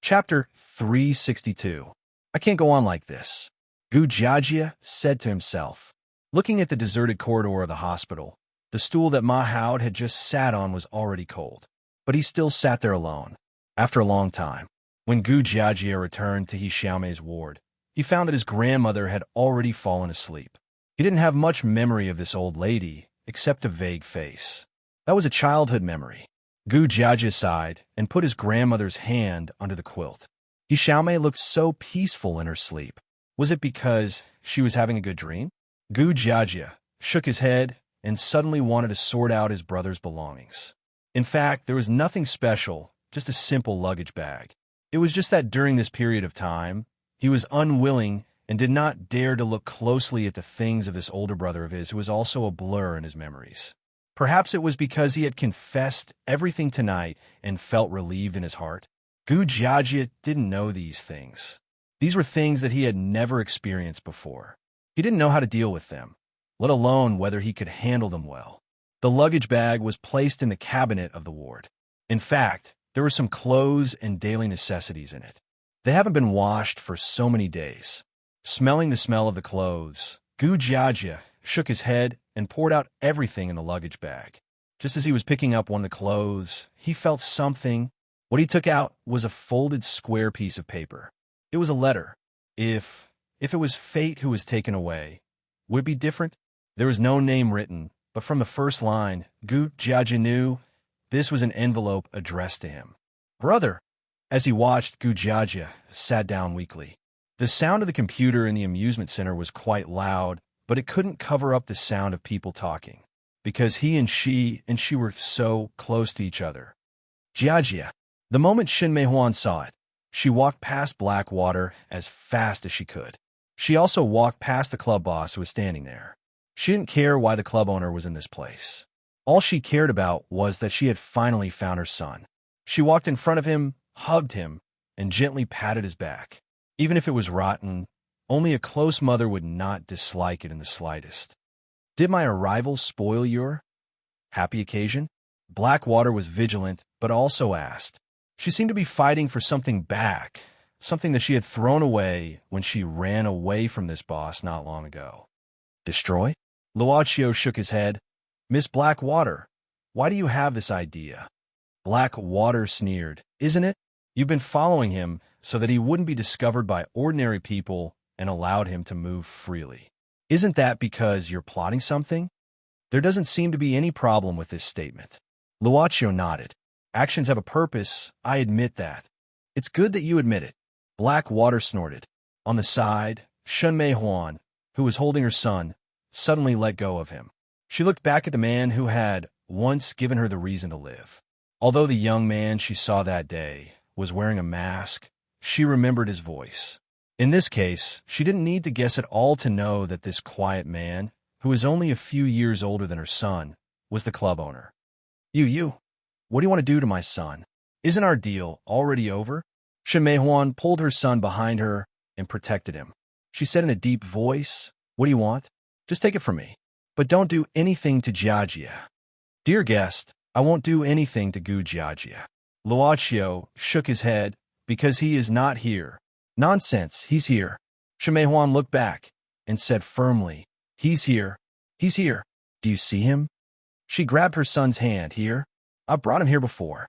Chapter 362. I can't go on like this, Gu Jiajie said to himself. Looking at the deserted corridor of the hospital, the stool that Ma Hao had just sat on was already cold, but he still sat there alone. After a long time, when Gu Jiajie returned to He Xiaomei's ward, he found that his grandmother had already fallen asleep. He didn't have much memory of this old lady, except a vague face. That was a childhood memory. Gu Jiajie sighed and put his grandmother's hand under the quilt. He Xiaomei looked so peaceful in her sleep. Was it because she was having a good dream? Gu Jiajie shook his head and suddenly wanted to sort out his brother's belongings. In fact, there was nothing special, just a simple luggage bag. It was just that during this period of time, he was unwilling and did not dare to look closely at the things of this older brother of his who was also a blur in his memories. Perhaps it was because he had confessed everything tonight and felt relieved in his heart. Gu Jiajie didn't know these things. These were things that he had never experienced before. He didn't know how to deal with them, let alone whether he could handle them well. The luggage bag was placed in the cabinet of the ward. In fact, there were some clothes and daily necessities in it. They haven't been washed for so many days. Smelling the smell of the clothes, Gu Jiajie shook his head and poured out everything in the luggage bag. Just as he was picking up one of the clothes, he felt something. What he took out was a folded square piece of paper. It was a letter. If it was fate who was taken away, would it be different? There was no name written, but from the first line, Gu Jiajie knew this was an envelope addressed to him. Brother! As he watched, Gu Jiajie sat down weakly. The sound of the computer in the amusement center was quite loud, but it couldn't cover up the sound of people talking, because he and she were so close to each other. Jiajie. The moment Shen Meihuan saw it, she walked past Blackwater as fast as she could. She also walked past the club boss who was standing there. She didn't care why the club owner was in this place. All she cared about was that she had finally found her son. She walked in front of him, hugged him, and gently patted his back. Even if it was rotten, only a close mother would not dislike it in the slightest. Did my arrival spoil your happy occasion? Blackwater was vigilant, but also asked. She seemed to be fighting for something back, something that she had thrown away when she ran away from this boss not long ago. Destroy? Luochio shook his head. Miss Blackwater, why do you have this idea? Blackwater sneered. Isn't it? You've been following him so that he wouldn't be discovered by ordinary people and allowed him to move freely. Isn't that because you're plotting something? There doesn't seem to be any problem with this statement. Luochio nodded. Actions have a purpose, I admit that. It's good that you admit it. Blackwater snorted. On the side, Shen Meihuan, who was holding her son, suddenly let go of him. She looked back at the man who had once given her the reason to live. Although the young man she saw that day was wearing a mask, she remembered his voice. In this case, she didn't need to guess at all to know that this quiet man, who was only a few years older than her son, was the club owner. You, what do you want to do to my son? Isn't our deal already over? Shen Meihuan pulled her son behind her and protected him. She said in a deep voice, What do you want? Just take it from me. But don't do anything to Jiajie. Dear guest, I won't do anything to Gu Jiajie. Luochio shook his head, because he is not here. Nonsense, he's here. Shen Meihuan looked back and said firmly, He's here. He's here. Do you see him? She grabbed her son's hand. Here? I brought him here before.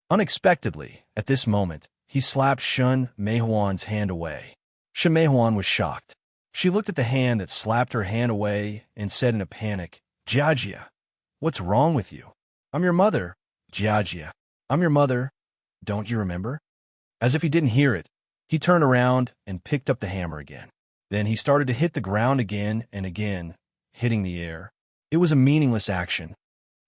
Unexpectedly, at this moment, he slapped Shen Meihuan's hand away. Shen Meihuan was shocked. She looked at the hand that slapped her hand away and said in a panic, Jiajie, what's wrong with you? I'm your mother. Jiajie, I'm your mother. Don't you remember? As if he didn't hear it, he turned around and picked up the hammer again. Then he started to hit the ground again and again, hitting the air. It was a meaningless action.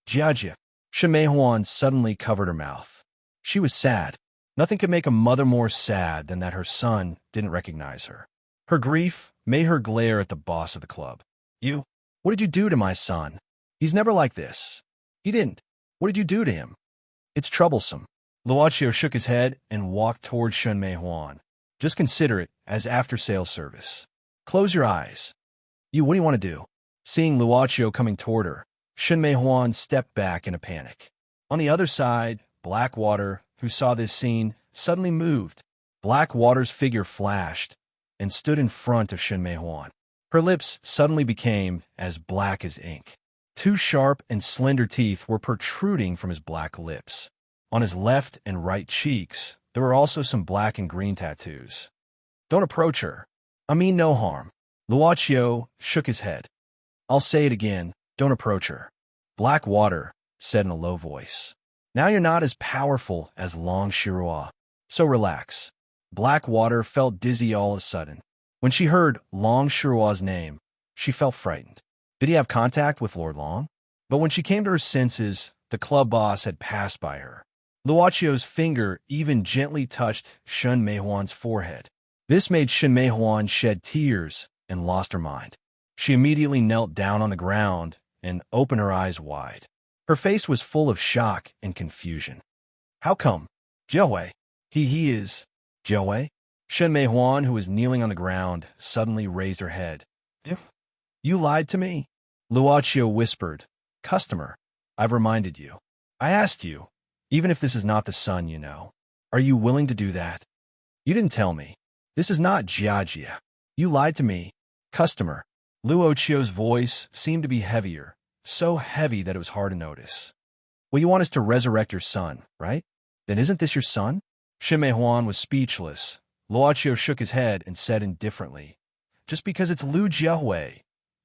Jiajie. Shen Meihuan suddenly covered her mouth. She was sad. Nothing could make a mother more sad than that her son didn't recognize her. Her grief made her glare at the boss of the club. You? What did you do to my son? He's never like this. He didn't. What did you do to him? It's troublesome. Luochio shook his head and walked toward Shen Meihuan. Just consider it as after-sales service. Close your eyes. You, what do you want to do? Seeing Luochio coming toward her, Shen Meihuan stepped back in a panic. On the other side, Blackwater, who saw this scene, suddenly moved. Blackwater's figure flashed and stood in front of Shen Meihuan. Her lips suddenly became as black as ink. Two sharp and slender teeth were protruding from his black lips. On his left and right cheeks, there were also some black and green tattoos. Don't approach her. I mean no harm. Luochio shook his head. I'll say it again, don't approach her. Blackwater said in a low voice. Now you're not as powerful as Long Shirua, so relax. Blackwater felt dizzy all of a sudden. When she heard Long Shirua's name, she felt frightened. Did he have contact with Lord Long? But when she came to her senses, the club boss had passed by her. Luochio's finger even gently touched Shen Meihuan's forehead. This made Shen Meihuan shed tears and lost her mind. She immediately knelt down on the ground and opened her eyes wide. Her face was full of shock and confusion. How come? Jiahui. He is Jiahui? Shen Meihuan, who was kneeling on the ground, suddenly raised her head. You lied to me? Luochio whispered. Customer, I've reminded you. I asked you, even if this is not the son you know. Are you willing to do that? You didn't tell me. This is not Jiajia. You lied to me. Customer. Luochio's voice seemed to be heavier, so heavy that it was hard to notice. Well, you want us to resurrect your son, right? Then isn't this your son? Shen Meihuan was speechless. Luochio shook his head and said indifferently, just because it's Lu Jiahui,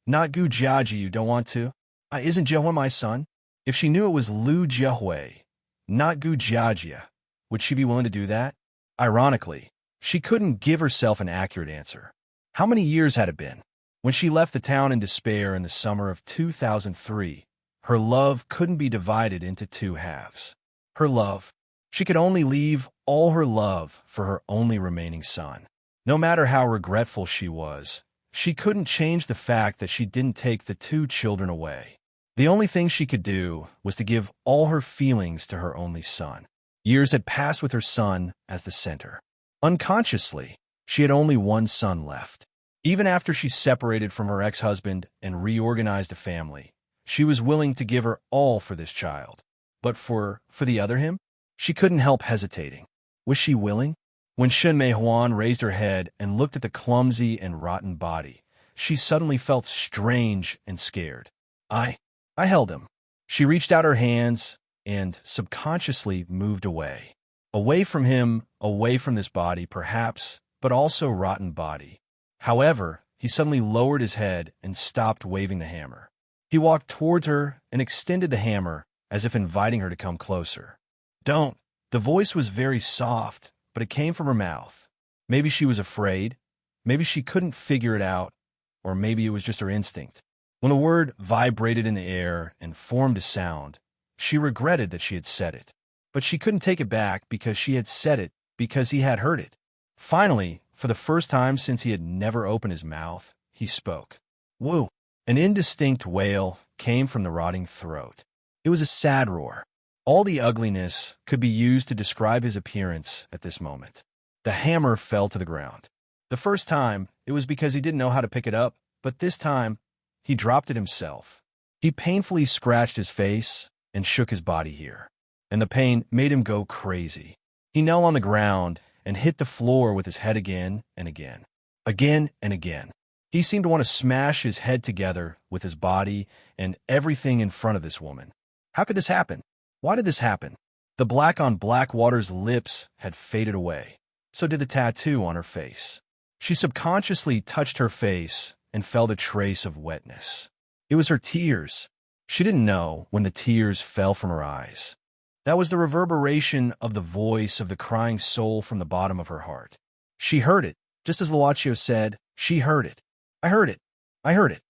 not Gu Jiaji, you don't want to? Isn't Jiahui my son? If she knew it was Lu Jiahui, not Gu Jiajia, would she be willing to do that? Ironically, she couldn't give herself an accurate answer. How many years had it been? When she left the town in despair in the summer of 2003, her love couldn't be divided into two halves. Her love. She could only leave all her love for her only remaining son. No matter how regretful she was, she couldn't change the fact that she didn't take the two children away. The only thing she could do was to give all her feelings to her only son. Years had passed with her son as the center. Unconsciously, she had only one son left. Even after she separated from her ex-husband and reorganized a family, she was willing to give her all for this child. But for the other him, she couldn't help hesitating. Was she willing? When Shen Meihuan raised her head and looked at the clumsy and rotten body, she suddenly felt strange and scared. I held him. She reached out her hands and subconsciously moved away. Away from him, away from this body, perhaps, but also rotten body. However, he suddenly lowered his head and stopped waving the hammer. He walked towards her and extended the hammer as if inviting her to come closer. Don't. The voice was very soft, but it came from her mouth. Maybe she was afraid. Maybe she couldn't figure it out. Or maybe it was just her instinct. When the word vibrated in the air and formed a sound, she regretted that she had said it. But she couldn't take it back because she had said it because he had heard it. Finally, for the first time since he had never opened his mouth, he spoke. Woo! An indistinct wail came from the rotting throat. It was a sad roar. All the ugliness could be used to describe his appearance at this moment. The hammer fell to the ground. The first time, it was because he didn't know how to pick it up, but this time, he dropped it himself. He painfully scratched his face and shook his body here, and the pain made him go crazy. He knelt on the ground and hit the floor with his head again and again. Again and again. He seemed to want to smash his head together with his body and everything in front of this woman. How could this happen? Why did this happen? The black on Blackwater's lips had faded away. So did the tattoo on her face. She subconsciously touched her face and felt a trace of wetness. It was her tears. She didn't know when the tears fell from her eyes. That was the reverberation of the voice of the crying soul from the bottom of her heart. She heard it, just as Luochio said, she heard it. I heard it. I heard it.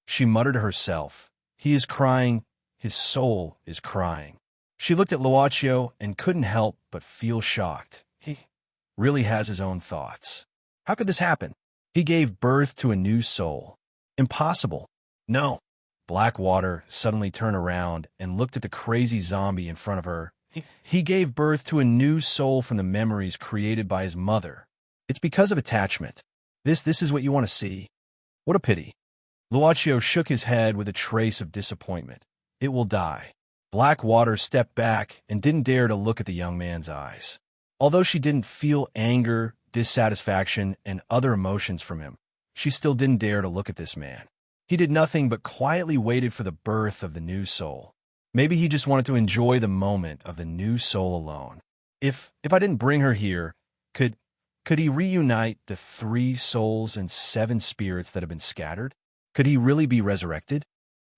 She muttered to herself, he is crying, his soul is crying. She looked at Luochio and couldn't help but feel shocked. He really has his own thoughts. How could this happen? He gave birth to a new soul. Impossible. No. Blackwater suddenly turned around and looked at the crazy zombie in front of her. He gave birth to a new soul from the memories created by his mother. It's because of attachment. This is what you want to see. What a pity. Luochio shook his head with a trace of disappointment. It will die. Blackwater stepped back and didn't dare to look at the young man's eyes. Although she didn't feel anger, dissatisfaction, and other emotions from him, she still didn't dare to look at this man. He did nothing but quietly waited for the birth of the new soul. Maybe he just wanted to enjoy the moment of the new soul alone. If I didn't bring her here, could he reunite the 3 souls and 7 spirits that have been scattered? Could he really be resurrected?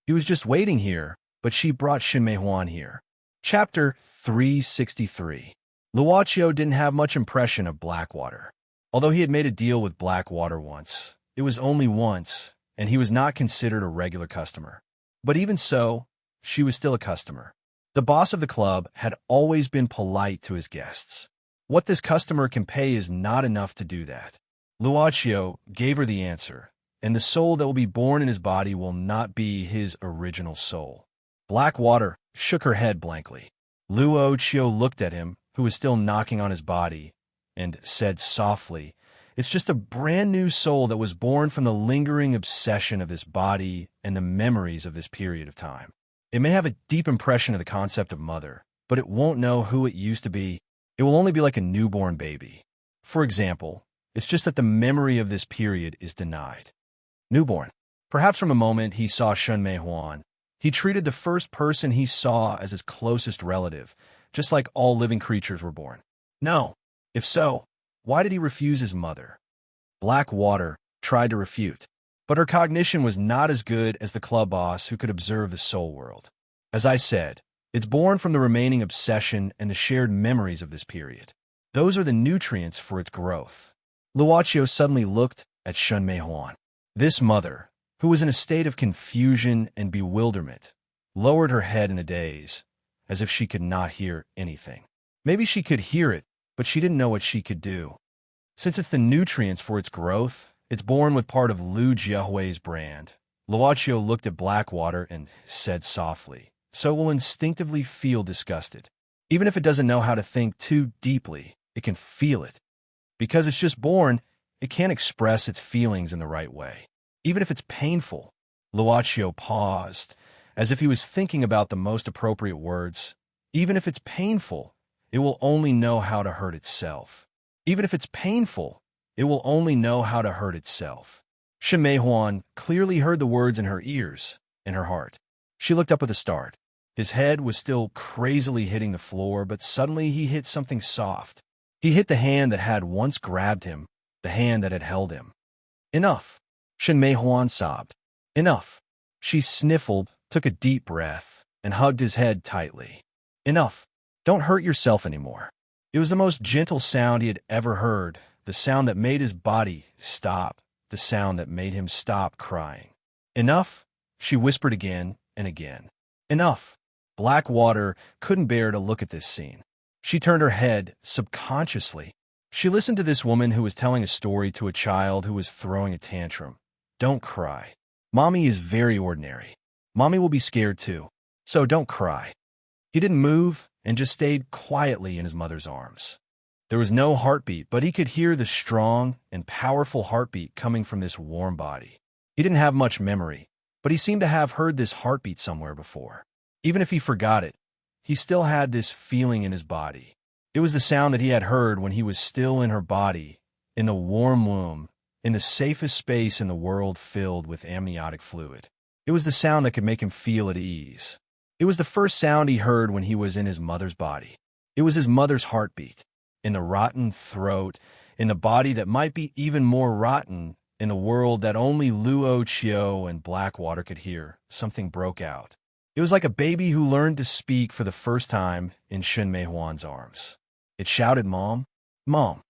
He was just waiting here, but she brought Shin Mei-Huan here. Chapter 363. Luochio didn't have much impression of Blackwater. Although he had made a deal with Blackwater once, it was only once, and he was not considered a regular customer. But even so, she was still a customer. The boss of the club had always been polite to his guests. What this customer can pay is not enough to do that. Luochio gave her the answer, and the soul that will be born in his body will not be his original soul. Blackwater shook her head blankly. Luochio looked at him, who was still knocking on his body, and said softly, "It's just a brand new soul that was born from the lingering obsession of this body and the memories of this period of time. It may have a deep impression of the concept of mother, but it won't know who it used to be. It will only be like a newborn baby. For example, it's just that the memory of this period is denied." Newborn. Perhaps from a moment he saw Shin Mei-Huan, he treated the first person he saw as his closest relative, just like all living creatures were born. No. If so, why did he refuse his mother? Blackwater tried to refute, but her cognition was not as good as the club boss who could observe the soul world. As I said, it's born from the remaining obsession and the shared memories of this period. Those are the nutrients for its growth. Luochio suddenly looked at Shin Mei-Huan. This mother, who was in a state of confusion and bewilderment, lowered her head in a daze, as if she could not hear anything. Maybe she could hear it, but she didn't know what she could do. Since it's the nutrients for its growth, it's born with part of Lu Jiahui's brand. Luochio looked at Blackwater and said softly, "So it will instinctively feel disgusted. Even if it doesn't know how to think too deeply, it can feel it. Because it's just born, it can't express its feelings in the right way. Even if it's painful." Luochio paused, as if he was thinking about the most appropriate words. Even if it's painful, it will only know how to hurt itself. Even if it's painful, it will only know how to hurt itself. Shin Mei-Huan clearly heard the words in her ears, in her heart. She looked up with a start. His head was still crazily hitting the floor, but suddenly he hit something soft. He hit the hand that had once grabbed him, the hand that had held him. "Enough," Shin Mei-Huan sobbed. "Enough." She sniffled, took a deep breath, and hugged his head tightly. "Enough. Don't hurt yourself anymore." It was the most gentle sound he had ever heard, the sound that made his body stop, the sound that made him stop crying. "Enough," she whispered again and again. "Enough." Blackwater couldn't bear to look at this scene. She turned her head subconsciously. She listened to this woman who was telling a story to a child who was throwing a tantrum. "Don't cry. Mommy is very ordinary. Mommy will be scared too, so don't cry." He didn't move and just stayed quietly in his mother's arms. There was no heartbeat, but he could hear the strong and powerful heartbeat coming from this warm body. He didn't have much memory, but he seemed to have heard this heartbeat somewhere before. Even if he forgot it, he still had this feeling in his body. It was the sound that he had heard when he was still in her body, in the warm womb, in the safest space in the world filled with amniotic fluid. It was the sound that could make him feel at ease. It was the first sound he heard when he was in his mother's body. It was his mother's heartbeat, in the rotten throat, in the body that might be even more rotten, in a world that only Luochio and Blackwater could hear. Something broke out. It was like a baby who learned to speak for the first time in Shin Mei-Huan's arms. It shouted, "Mom, Mom."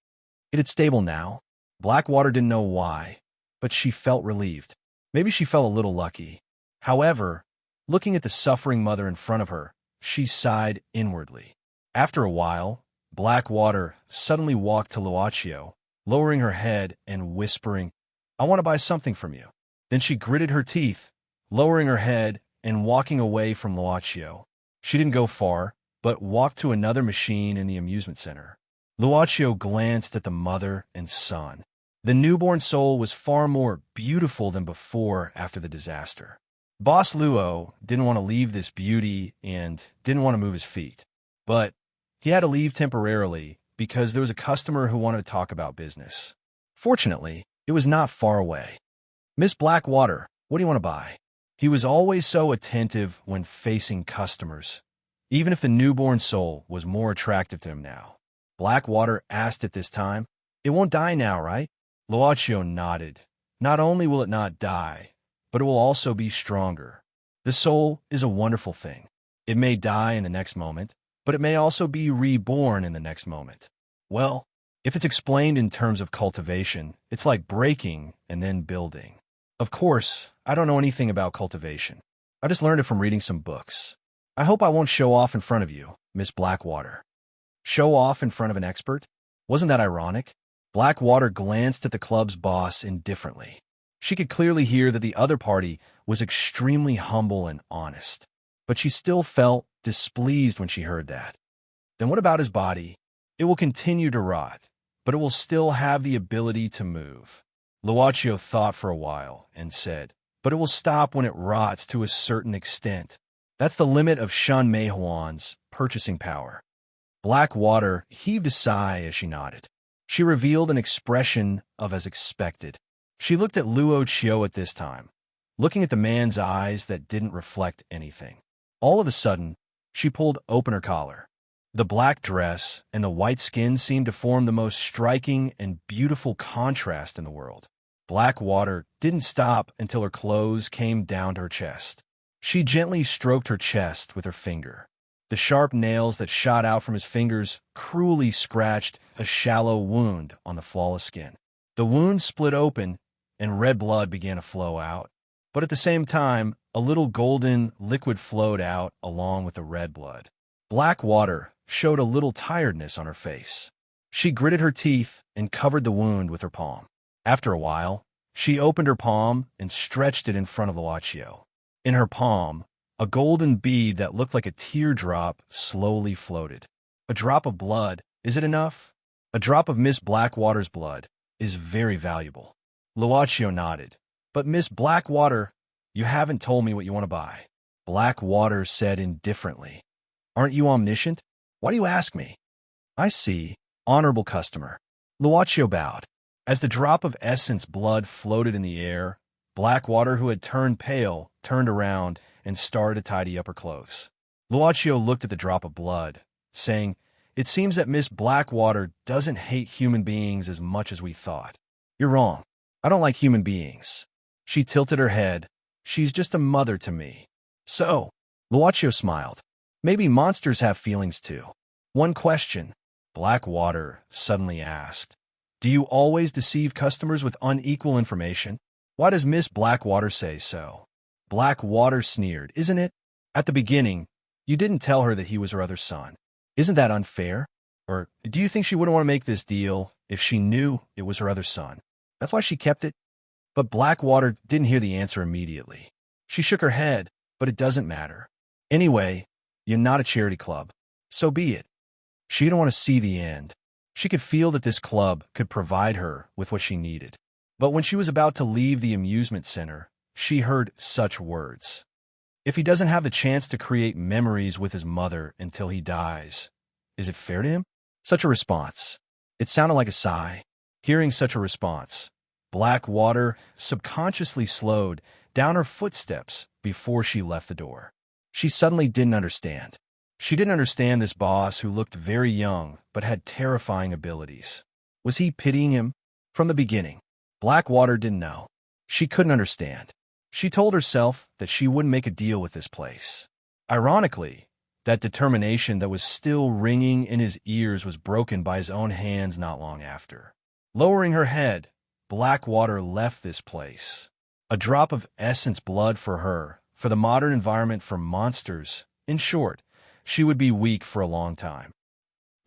It had stable now. Blackwater didn't know why, but she felt relieved. Maybe she felt a little lucky. However, looking at the suffering mother in front of her, she sighed inwardly. After a while, Blackwater suddenly walked to Luochio, lowering her head and whispering, "I want to buy something from you." Then she gritted her teeth, lowering her head and walking away from Luochio. She didn't go far, but walked to another machine in the amusement center. Luochio glanced at the mother and son. The newborn soul was far more beautiful than before after the disaster. Boss Luo didn't want to leave this beauty and didn't want to move his feet. But he had to leave temporarily because there was a customer who wanted to talk about business. Fortunately, it was not far away. "Miss Blackwater, what do you want to buy?" He was always so attentive when facing customers, even if the newborn soul was more attractive to him now. Blackwater asked at this time. "It won't die now, right?" Luaccio nodded. "Not only will it not die, but it will also be stronger. The soul is a wonderful thing. It may die in the next moment, but it may also be reborn in the next moment. Well, if it's explained in terms of cultivation, it's like breaking and then building. Of course, I don't know anything about cultivation. I just learned it from reading some books. I hope I won't show off in front of you, Miss Blackwater." Show off in front of an expert? Wasn't that ironic? Blackwater glanced at the club's boss indifferently. She could clearly hear that the other party was extremely humble and honest, but she still felt displeased when she heard that. Then what about his body? It will continue to rot, but it will still have the ability to move. Luaccio thought for a while and said, "But it will stop when it rots to a certain extent. That's the limit of Shun Mei Huan's purchasing power." Blackwater heaved a sigh as she nodded. She revealed an expression of as expected. She looked at Luo at this time, looking at the man's eyes that didn't reflect anything. All of a sudden, she pulled open her collar. The black dress and the white skin seemed to form the most striking and beautiful contrast in the world. Blackwater didn't stop until her clothes came down to her chest. She gently stroked her chest with her finger. The sharp nails that shot out from his fingers cruelly scratched a shallow wound on the flawless skin. The wound split open, and red blood began to flow out. But at the same time, a little golden liquid flowed out along with the red blood. Blackwater showed a little tiredness on her face. She gritted her teeth and covered the wound with her palm. After a while, she opened her palm and stretched it in front of Luaccio. In her palm, a golden bead that looked like a teardrop slowly floated. "A drop of blood, is it enough?" "A drop of Miss Blackwater's blood is very valuable." Luaccio nodded. "But Miss Blackwater, you haven't told me what you want to buy." Blackwater said indifferently, "Aren't you omniscient? Why do you ask me?" "I see, honorable customer." Luaccio bowed. As the drop of essence blood floated in the air, Blackwater, who had turned pale, turned around and started to tidy up her clothes. Luaccio looked at the drop of blood, saying, "It seems that Miss Blackwater doesn't hate human beings as much as we thought." "You're wrong. I don't like human beings." She tilted her head. "She's just a mother to me." "So?" Luaccio smiled. "Maybe monsters have feelings too." "One question," Blackwater suddenly asked. "Do you always deceive customers with unequal information? Why does Miss Blackwater say so?" Blackwater sneered. "Isn't it? At the beginning, you didn't tell her that he was her other son. Isn't that unfair? Or do you think she wouldn't want to make this deal if she knew it was her other son? That's why she kept it?" But Blackwater didn't hear the answer immediately. She shook her head, "But it doesn't matter. Anyway, you're not a charity club. So be it." She didn't want to see the end. She could feel that this club could provide her with what she needed. But when she was about to leave the amusement center, she heard such words. "If he doesn't have the chance to create memories with his mother until he dies, is it fair to him?" Such a response. It sounded like a sigh. Hearing such a response, Blackwater subconsciously slowed down her footsteps before she left the door. She suddenly didn't understand. She didn't understand this boss who looked very young but had terrifying abilities. Was he pitying him? From the beginning, Blackwater didn't know. She couldn't understand. She told herself that she wouldn't make a deal with this place. Ironically, that determination that was still ringing in his ears was broken by his own hands not long after. Lowering her head, Blackwater left this place. A drop of essence blood for her, for the modern environment, for monsters. In short, she would be weak for a long time.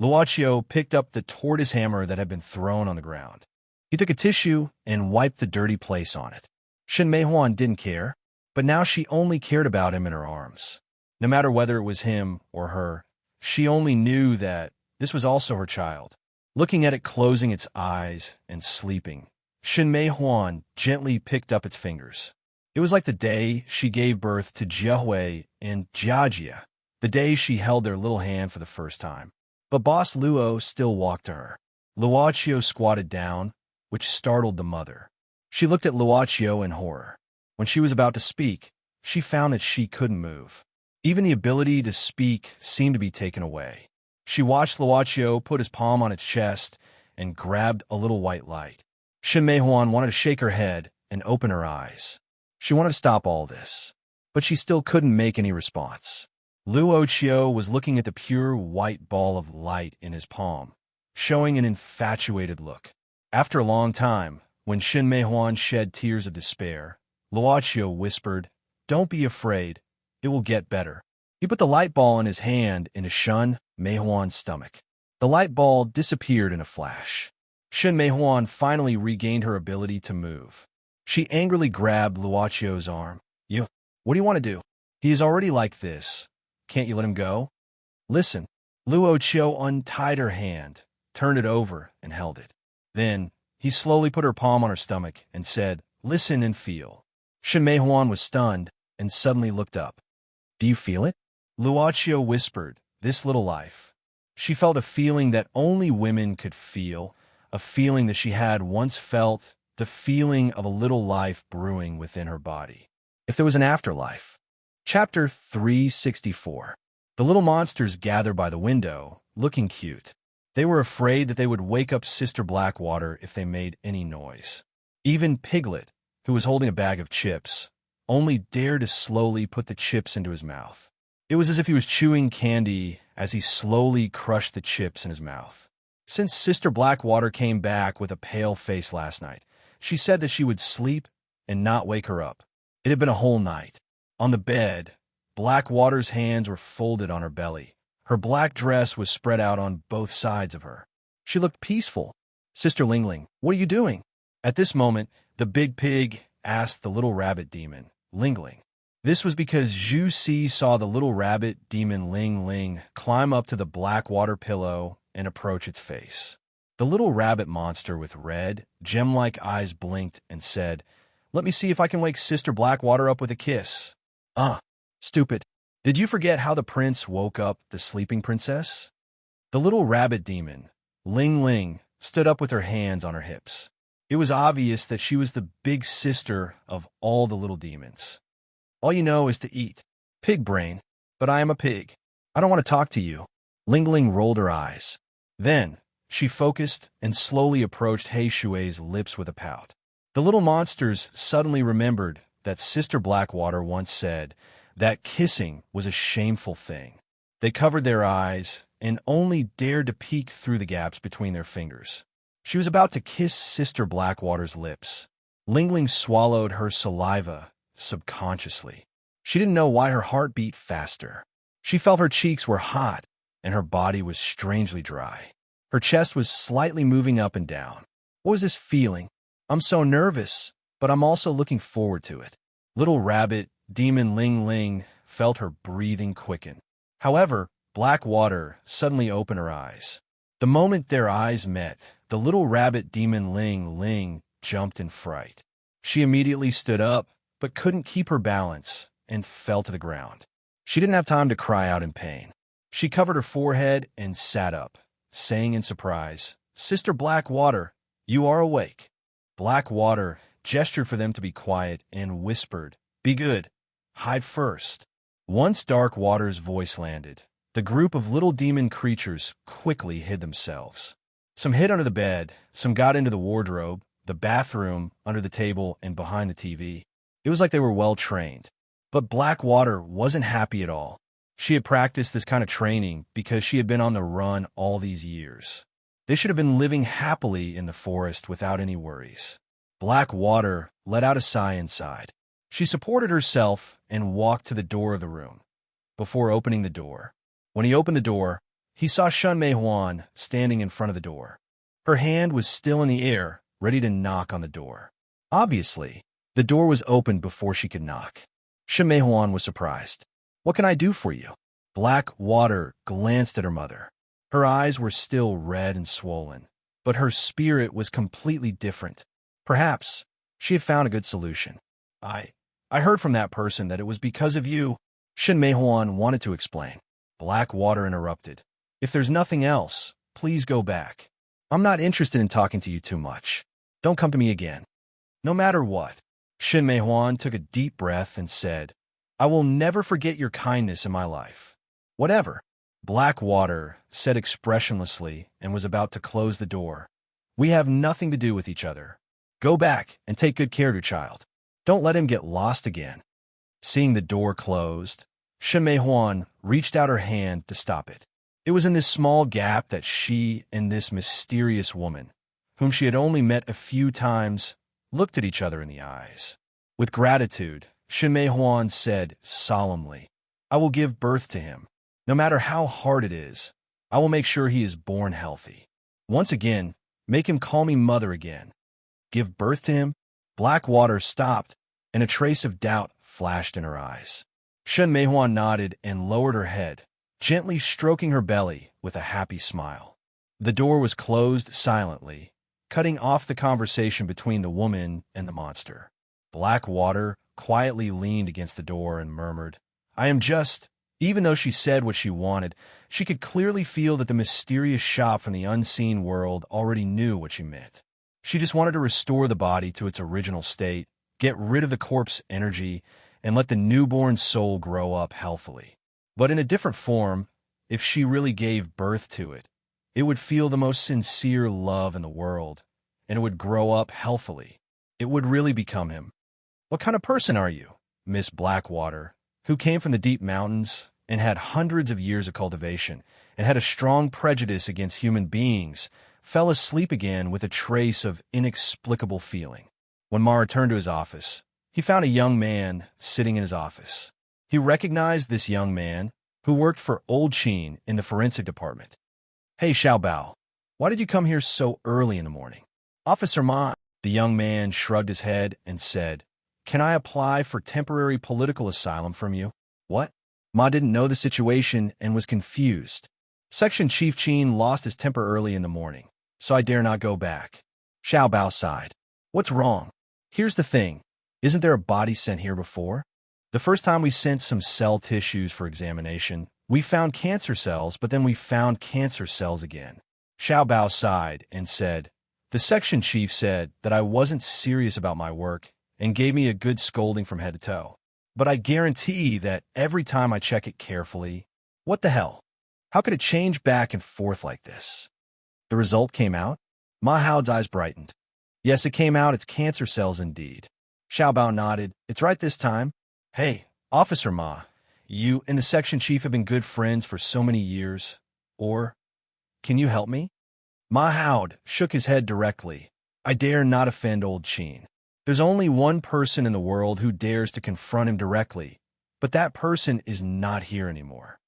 Luaccio picked up the tortoise hammer that had been thrown on the ground. He took a tissue and wiped the dirty place on it. Shin Mei Huan didn't care, but now she only cared about him in her arms. No matter whether it was him or her, she only knew that this was also her child. Looking at it closing its eyes and sleeping, Shin Mei Huan gently picked up its fingers. It was like the day she gave birth to Jiahui and Jiajia, the day she held their little hand for the first time. But Boss Luo still walked to her. Luochio squatted down, which startled the mother. She looked at Luochio in horror. When she was about to speak, she found that she couldn't move. Even the ability to speak seemed to be taken away. She watched Luochio put his palm on its chest and grabbed a little white light. Shin Meihuan wanted to shake her head and open her eyes. She wanted to stop all this, but she still couldn't make any response. Luochio was looking at the pure white ball of light in his palm, showing an infatuated look. After a long time, when Shin Meihuan shed tears of despair, Luochio whispered, "Don't be afraid. It will get better." He put the light ball in his hand into Shin Meihuan's stomach. The light ball disappeared in a flash. Shin Meihuan finally regained her ability to move. She angrily grabbed Luochio's arm. What do you want to do? He is already like this. Can't you let him go?" "Listen." Luochio untied her hand, turned it over, and held it. Then, he slowly put her palm on her stomach and said, "Listen and feel." Shin Meihuan was stunned and suddenly looked up. "Do you feel it?" Luochio whispered, "This little life." She felt a feeling that only women could feel, a feeling that she had once felt, the feeling of a little life brewing within her body. If there was an afterlife. Chapter 364. The little monsters gathered by the window, looking cute. They were afraid that they would wake up Sister Blackwater if they made any noise. Even Piglet, who was holding a bag of chips, only dared to slowly put the chips into his mouth. It was as if he was chewing candy as he slowly crushed the chips in his mouth. Since Sister Blackwater came back with a pale face last night, she said that she would sleep and not wake her up. It had been a whole night. On the bed, Blackwater's hands were folded on her belly. Her black dress was spread out on both sides of her. She looked peaceful. "Sister Lingling, what are you doing?" At this moment, the big pig asked the little rabbit demon, Lingling. This was because Zhu Si saw the little rabbit demon Ling Ling climb up to the Blackwater pillow and approach its face. The little rabbit monster with red, gem-like eyes blinked and said, "Let me see if I can wake Sister Blackwater up with a kiss." Stupid. Did you forget how the prince woke up the sleeping princess?" The little rabbit demon, Ling Ling, stood up with her hands on her hips. It was obvious that she was the big sister of all the little demons. "All you know is to eat. Pig brain. But I am a pig. I don't want to talk to you." Ling Ling rolled her eyes. Then, she focused and slowly approached Hei Shui's lips with a pout. The little monsters suddenly remembered that Sister Blackwater once said that kissing was a shameful thing. They covered their eyes and only dared to peek through the gaps between their fingers. She was about to kiss Sister Blackwater's lips. Ling Ling swallowed her saliva subconsciously. She didn't know why her heart beat faster. She felt her cheeks were hot and her body was strangely dry. Her chest was slightly moving up and down. What was this feeling? "I'm so nervous, but I'm also looking forward to it." Little rabbit demon Ling Ling felt her breathing quicken. However, Blackwater suddenly opened her eyes. The moment their eyes met, the little rabbit demon Ling Ling jumped in fright. She immediately stood up, but couldn't keep her balance and fell to the ground. She didn't have time to cry out in pain. She covered her forehead and sat up, saying in surprise, "Sister Blackwater, you are awake." Blackwater gestured for them to be quiet and whispered, "Be good. Hide first." Once Darkwater's voice landed, the group of little demon creatures quickly hid themselves. Some hid under the bed, some got into the wardrobe, the bathroom, under the table, and behind the TV. It was like they were well trained. But Blackwater wasn't happy at all. She had practiced this kind of training because she had been on the run all these years. They should have been living happily in the forest without any worries. Blackwater let out a sigh inside. She supported herself and walked to the door of the room. Before opening the door, when he opened the door, he saw Shin Meihuan standing in front of the door. Her hand was still in the air, ready to knock on the door. Obviously, the door was opened before she could knock. Shin Meihuan was surprised. "What can I do for you?" Blackwater glanced at her mother. Her eyes were still red and swollen, but her spirit was completely different. Perhaps she had found a good solution. I heard from that person that it was because of you." Shin Meihuan wanted to explain. Blackwater interrupted. If there's nothing else, please go back. I'm not interested in talking to you too much. Don't come to me again. No matter what. Shin Mei Huan took a deep breath and said, I will never forget your kindness in my life. Whatever. Blackwater said expressionlessly and was about to close the door. We have nothing to do with each other. Go back and take good care of your child. Don't let him get lost again. Seeing the door closed, Shin Mei Huan reached out her hand to stop it. It was in this small gap that she and this mysterious woman, whom she had only met a few times, looked at each other in the eyes. With gratitude, Shin Mei Huan said solemnly, I will give birth to him. No matter how hard it is, I will make sure he is born healthy. Once again, make him call me mother again. Give birth to him? Blackwater stopped, and a trace of doubt flashed in her eyes. Shin Mei Huan nodded and lowered her head, gently stroking her belly with a happy smile. The door was closed silently, cutting off the conversation between the woman and the monster. Blackwater quietly leaned against the door and murmured, I am just... Even though she said what she wanted, she could clearly feel that the mysterious shop from the unseen world already knew what she meant. She just wanted to restore the body to its original state, get rid of the corpse energy, and let the newborn soul grow up healthily. But in a different form, if she really gave birth to it, it would feel the most sincere love in the world, and it would grow up healthily. It would really become him. What kind of person are you, Miss Blackwater, who came from the deep mountains and had hundreds of years of cultivation and had a strong prejudice against human beings, fell asleep again with a trace of inexplicable feeling? When Ma returned to his office, he found a young man sitting in his office. He recognized this young man, who worked for Old Qin in the forensic department. Hey, Xiaobao, why did you come here so early in the morning? Officer Ma, the young man shrugged his head and said, Can I apply for temporary political asylum from you? What? Ma didn't know the situation and was confused. Section Chief Qin lost his temper early in the morning, so I dare not go back. Xiaobao sighed. What's wrong? Here's the thing. Isn't there a body sent here before? The first time we sent some cell tissues for examination, we found cancer cells, but then we found cancer cells again. Xiaobao sighed and said, The section chief said that I wasn't serious about my work and gave me a good scolding from head to toe. But I guarantee that every time I check it carefully, what the hell? How could it change back and forth like this? The result came out? Ma Hao's eyes brightened. Yes, it came out. It's cancer cells indeed. Xiaobao nodded. It's right this time. Hey, Officer Ma, you and the section chief have been good friends for so many years. Or, can you help me? Ma Hao shook his head directly. I dare not offend Old Qin. There's only one person in the world who dares to confront him directly, but that person is not here anymore.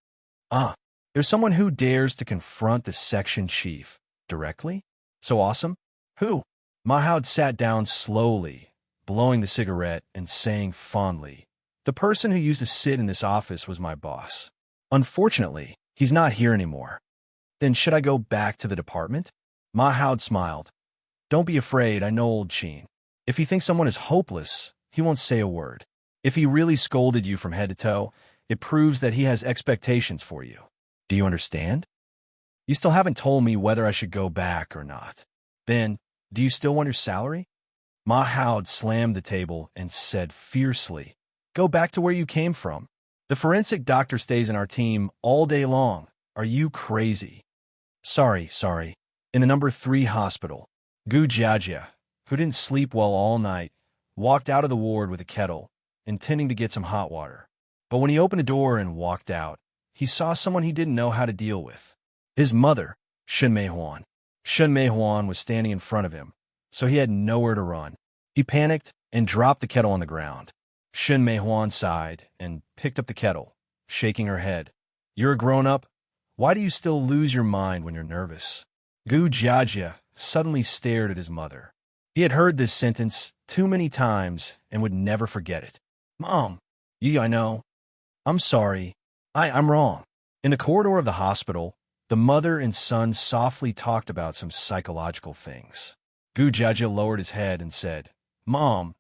There's someone who dares to confront the section chief directly? So awesome? Who? Mahoud sat down slowly, blowing the cigarette and saying fondly, The person who used to sit in this office was my boss. Unfortunately, he's not here anymore. Then should I go back to the department? Mahoud smiled. Don't be afraid, I know Old Qin. If he thinks someone is hopeless, he won't say a word. If he really scolded you from head to toe, it proves that he has expectations for you. Do you understand? You still haven't told me whether I should go back or not. Then, do you still want your salary? Mahoud slammed the table and said fiercely, Go back to where you came from. The forensic doctor stays in our team all day long. Are you crazy? Sorry. In the number 3 hospital, Gu Jiajia, who didn't sleep well all night, walked out of the ward with a kettle, intending to get some hot water. But when he opened the door and walked out, he saw someone he didn't know how to deal with. His mother, Shin Mei Huan. Shin Mei Huan was standing in front of him, so he had nowhere to run. He panicked and dropped the kettle on the ground. Shin Mei Huan sighed and picked up the kettle, shaking her head. You're a grown-up. Why do you still lose your mind when you're nervous? Gu Jiajia suddenly stared at his mother. He had heard this sentence too many times and would never forget it. Mom, I know. I'm sorry. I'm wrong. In the corridor of the hospital, the mother and son softly talked about some psychological things. Gu Jiajia lowered his head and said, Mom,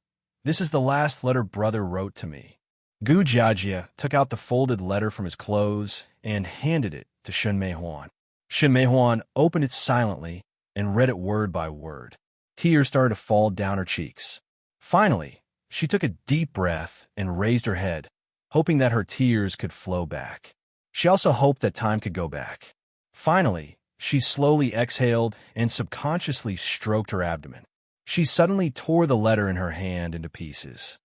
this is the last letter brother wrote to me. Gu Jiajia took out the folded letter from his clothes and handed it to Shin Mei Huan. Shin Meihuan opened it silently and read it word by word. Tears started to fall down her cheeks. Finally, she took a deep breath and raised her head, hoping that her tears could flow back. She also hoped that time could go back. Finally, she slowly exhaled and subconsciously stroked her abdomen. She suddenly tore the letter in her hand into pieces.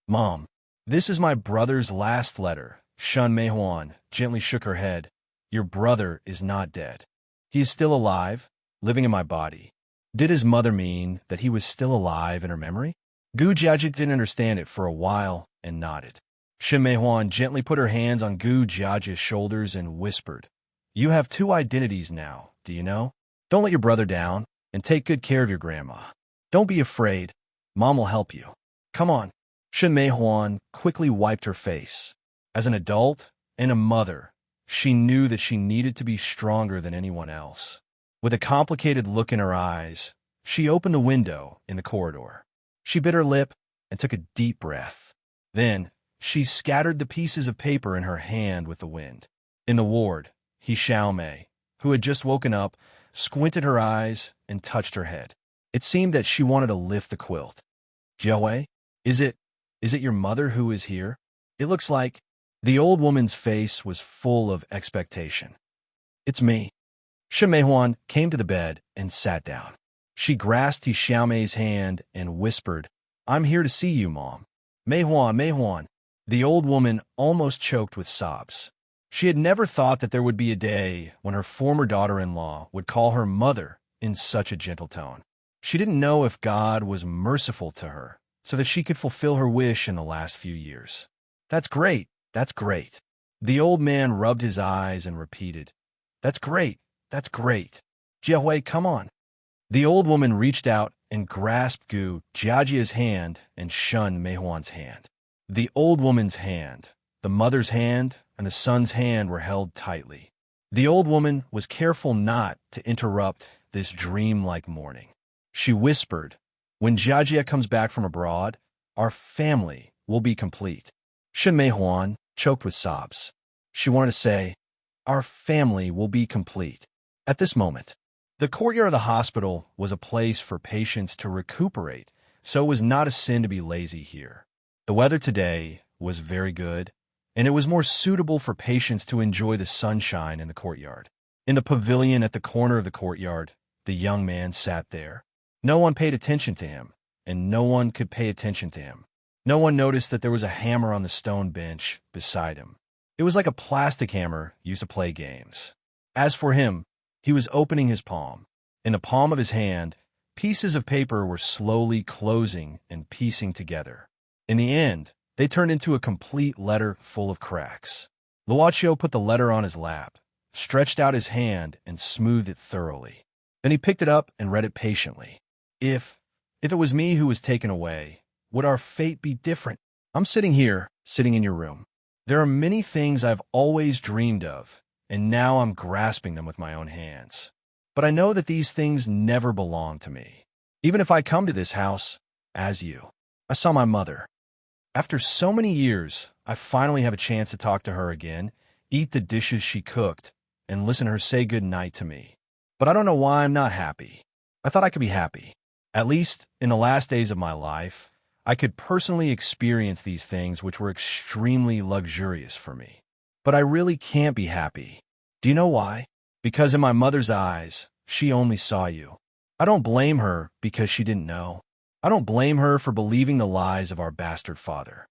"Mom, this is my brother's last letter." Shun Meihuan gently shook her head. "Your brother is not dead. He is still alive, living in my body." Did his mother mean that he was still alive in her memory? Gu Jiajie didn't understand it for a while and nodded. Shin Meihuan gently put her hands on Gu Jiajie's shoulders and whispered, "You have two identities now, do you know? Don't let your brother down, and take good care of your grandma. Don't be afraid. Mom will help you. Come on." Shin Meihuan quickly wiped her face. As an adult and a mother, she knew that she needed to be stronger than anyone else. With a complicated look in her eyes, she opened the window in the corridor. She bit her lip and took a deep breath. Then, she scattered the pieces of paper in her hand with the wind. In the ward, He Xiaomei, who had just woken up, squinted her eyes and touched her head. It seemed that she wanted to lift the quilt. "Jiaowei, is it your mother who is here? It looks like..." The old woman's face was full of expectation. "It's me." Shin Meihuan came to the bed and sat down. She grasped He Xiaomei's hand and whispered, "I'm here to see you, Mom." "Meihuan, Meihuan." The old woman almost choked with sobs. She had never thought that there would be a day when her former daughter-in-law would call her mother in such a gentle tone. She didn't know if God was merciful to her so that she could fulfill her wish in the last few years. "That's great, that's great." The old man rubbed his eyes and repeated, "That's great, that's great. Jiaowei, come on." The old woman reached out and grasped Gu Jiajie's hand and Shun Meihuan's hand. The old woman's hand, the mother's hand, and the son's hand were held tightly. The old woman was careful not to interrupt this dream-like morning. She whispered, "When Jiajie comes back from abroad, our family will be complete." Shin Meihuan choked with sobs. She wanted to say, "Our family will be complete." At this moment, the courtyard of the hospital was a place for patients to recuperate, so it was not a sin to be lazy here. The weather today was very good, and it was more suitable for patients to enjoy the sunshine in the courtyard. In the pavilion at the corner of the courtyard, the young man sat there. No one paid attention to him, and no one could pay attention to him. No one noticed that there was a hammer on the stone bench beside him. It was like a plastic hammer used to play games. As for him, he was opening his palm. In the palm of his hand, pieces of paper were slowly closing and piecing together. In the end, they turned into a complete letter full of cracks. Luochio put the letter on his lap, stretched out his hand, and smoothed it thoroughly. Then he picked it up and read it patiently. If it was me who was taken away, would our fate be different? I'm sitting here, sitting in your room. There are many things I've always dreamed of, and now I'm grasping them with my own hands. But I know that these things never belong to me. Even if I come to this house, as you. I saw my mother. After so many years, I finally have a chance to talk to her again, eat the dishes she cooked, and listen to her say good night to me. But I don't know why I'm not happy. I thought I could be happy. At least, in the last days of my life, I could personally experience these things which were extremely luxurious for me. But I really can't be happy. Do you know why? Because in my mother's eyes, she only saw you. I don't blame her because she didn't know. I don't blame her for believing the lies of our bastard father.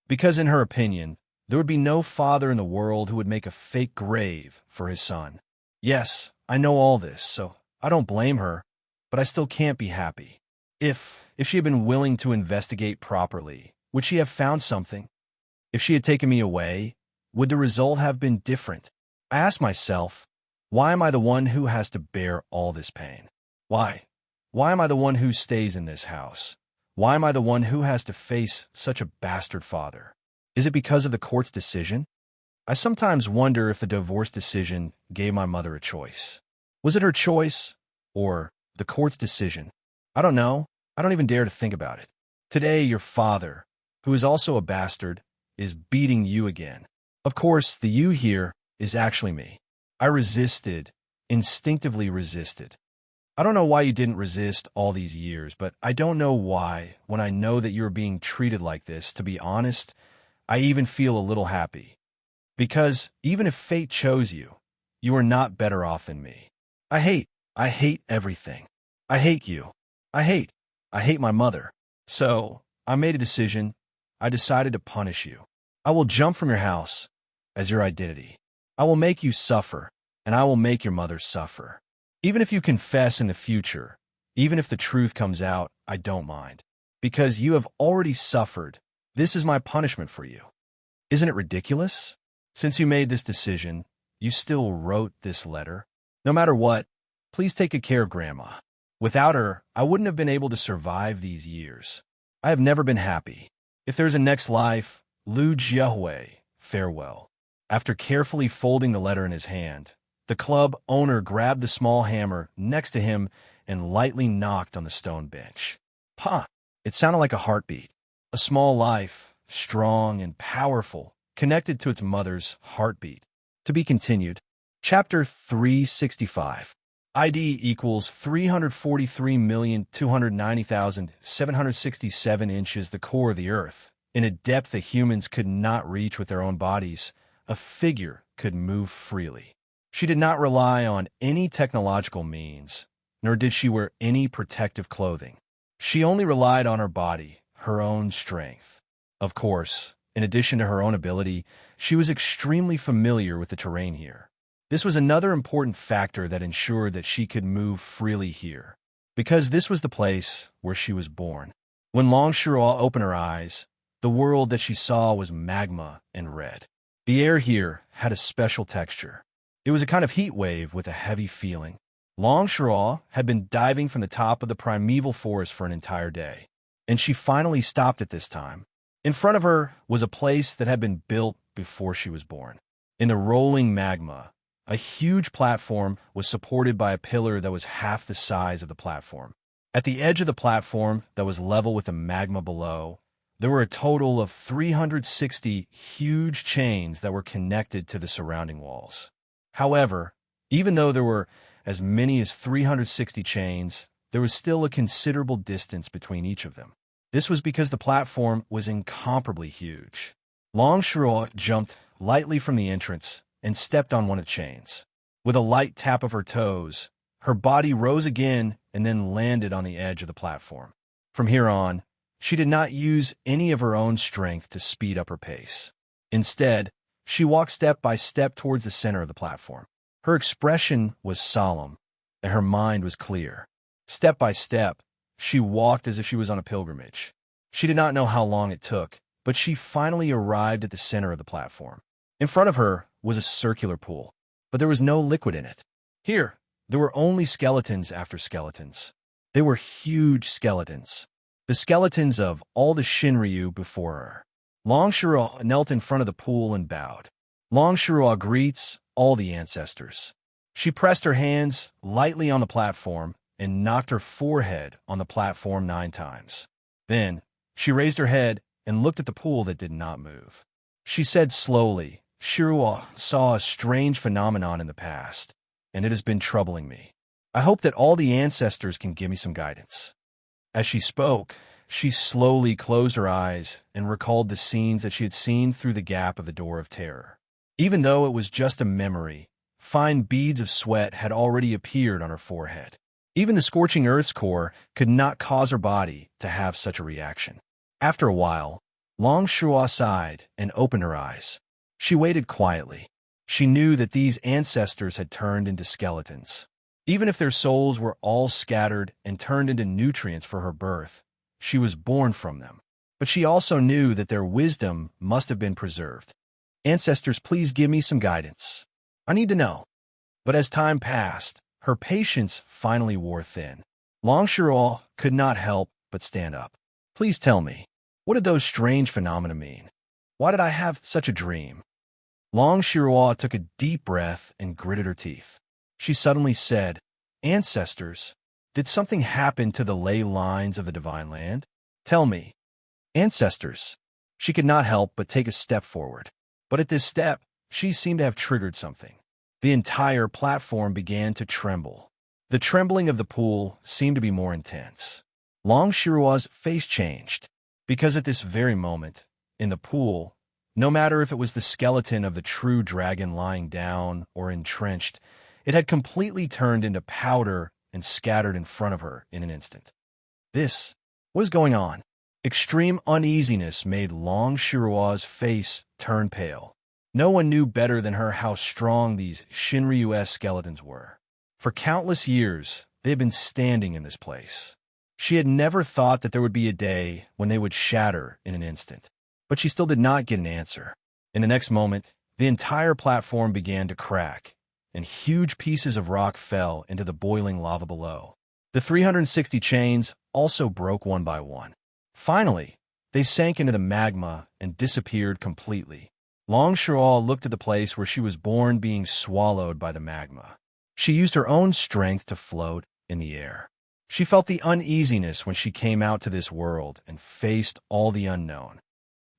Because in her opinion, there would be no father in the world who would make a fake grave for his son. Yes, I know all this, so I don't blame her, but I still can't be happy. If she had been willing to investigate properly, would she have found something? If she had taken me away, would the result have been different? I ask myself, why am I the one who has to bear all this pain? Why? Why am I the one who stays in this house? Why am I the one who has to face such a bastard father? Is it because of the court's decision? I sometimes wonder if the divorce decision gave my mother a choice. Was it her choice or the court's decision? I don't know. I don't even dare to think about it. Today, your father, who is also a bastard, is beating you again. Of course, the you here is actually me. I resisted, instinctively resisted. I don't know why you didn't resist all these years, but I don't know why, when I know that you're being treated like this, to be honest, I even feel a little happy. Because even if fate chose you, you are not better off than me. I hate everything. I hate you. I hate, I hate my mother. So, I made a decision. I decided to punish you. I will jump from your house as your identity. I will make you suffer, and I will make your mother suffer. Even if you confess in the future, even if the truth comes out, I don't mind. Because you have already suffered. This is my punishment for you. Isn't it ridiculous? Since you made this decision, you still wrote this letter. No matter what, please take good care of Grandma. Without her, I wouldn't have been able to survive these years. I have never been happy. If there's a next life, Lu Jiahui, farewell. After carefully folding the letter in his hand, the club owner grabbed the small hammer next to him and lightly knocked on the stone bench. Pa! It sounded like a heartbeat. A small life, strong and powerful, connected to its mother's heartbeat. To be continued. Chapter 365. ID equals 343,290,767 inches, the core of the Earth. In a depth that humans could not reach with their own bodies, a figure could move freely. She did not rely on any technological means, nor did she wear any protective clothing. She only relied on her body, her own strength. Of course, in addition to her own ability, she was extremely familiar with the terrain here. This was another important factor that ensured that she could move freely here, because this was the place where she was born. When Long Shirao opened her eyes, the world that she saw was magma and red. The air here had a special texture. It was a kind of heat wave with a heavy feeling. Long Shirao had been diving from the top of the primeval forest for an entire day, and she finally stopped at this time. In front of her was a place that had been built before she was born. In the rolling magma, a huge platform was supported by a pillar that was half the size of the platform. At the edge of the platform that was level with the magma below, there were a total of 360 huge chains that were connected to the surrounding walls. However, even though there were as many as 360 chains, there was still a considerable distance between each of them. This was because the platform was incomparably huge. Long Shirao jumped lightly from the entrance and stepped on one of the chains. With a light tap of her toes, her body rose again and then landed on the edge of the platform. From here on, she did not use any of her own strength to speed up her pace. Instead, she walked step by step towards the center of the platform. Her expression was solemn, and her mind was clear. Step by step, she walked as if she was on a pilgrimage. She did not know how long it took, but she finally arrived at the center of the platform. In front of her was a circular pool, but there was no liquid in it. Here, there were only skeletons after skeletons. They were huge skeletons. The skeletons of all the Shinryu before her. Long Shirao knelt in front of the pool and bowed. Long Shirao greets all the ancestors. She pressed her hands lightly on the platform and knocked her forehead on the platform 9 times. Then, she raised her head and looked at the pool that did not move. She said slowly, Shirao saw a strange phenomenon in the past, and it has been troubling me. I hope that all the ancestors can give me some guidance. As she spoke, she slowly closed her eyes and recalled the scenes that she had seen through the gap of the door of terror. Even though it was just a memory, fine beads of sweat had already appeared on her forehead. Even the scorching earth's core could not cause her body to have such a reaction. After a while, Long Shirao sighed and opened her eyes. She waited quietly. She knew that these ancestors had turned into skeletons. Even if their souls were all scattered and turned into nutrients for her birth, she was born from them. But she also knew that their wisdom must have been preserved. Ancestors, please give me some guidance. I need to know. But as time passed, her patience finally wore thin. Long Shirao could not help but stand up. Please tell me, what did those strange phenomena mean? Why did I have such a dream? Long Shirao took a deep breath and gritted her teeth. She suddenly said, Ancestors, did something happen to the ley lines of the divine land? Tell me. Ancestors. She could not help but take a step forward. But at this step, she seemed to have triggered something. The entire platform began to tremble. The trembling of the pool seemed to be more intense. Long Shirua's face changed, because at this very moment, in the pool, no matter if it was the skeleton of the true dragon lying down or entrenched, it had completely turned into powder and scattered in front of her in an instant. This was going on. Extreme uneasiness made Long Shirua's face turn pale. No one knew better than her how strong these Shinryu-esque skeletons were. For countless years, they had been standing in this place. She had never thought that there would be a day when they would shatter in an instant. But she still did not get an answer. In the next moment, the entire platform began to crack, and huge pieces of rock fell into the boiling lava below. The 360 chains also broke one by one. Finally, they sank into the magma and disappeared completely. Long Shirua looked at the place where she was born being swallowed by the magma. She used her own strength to float in the air. She felt the uneasiness when she came out to this world and faced all the unknown.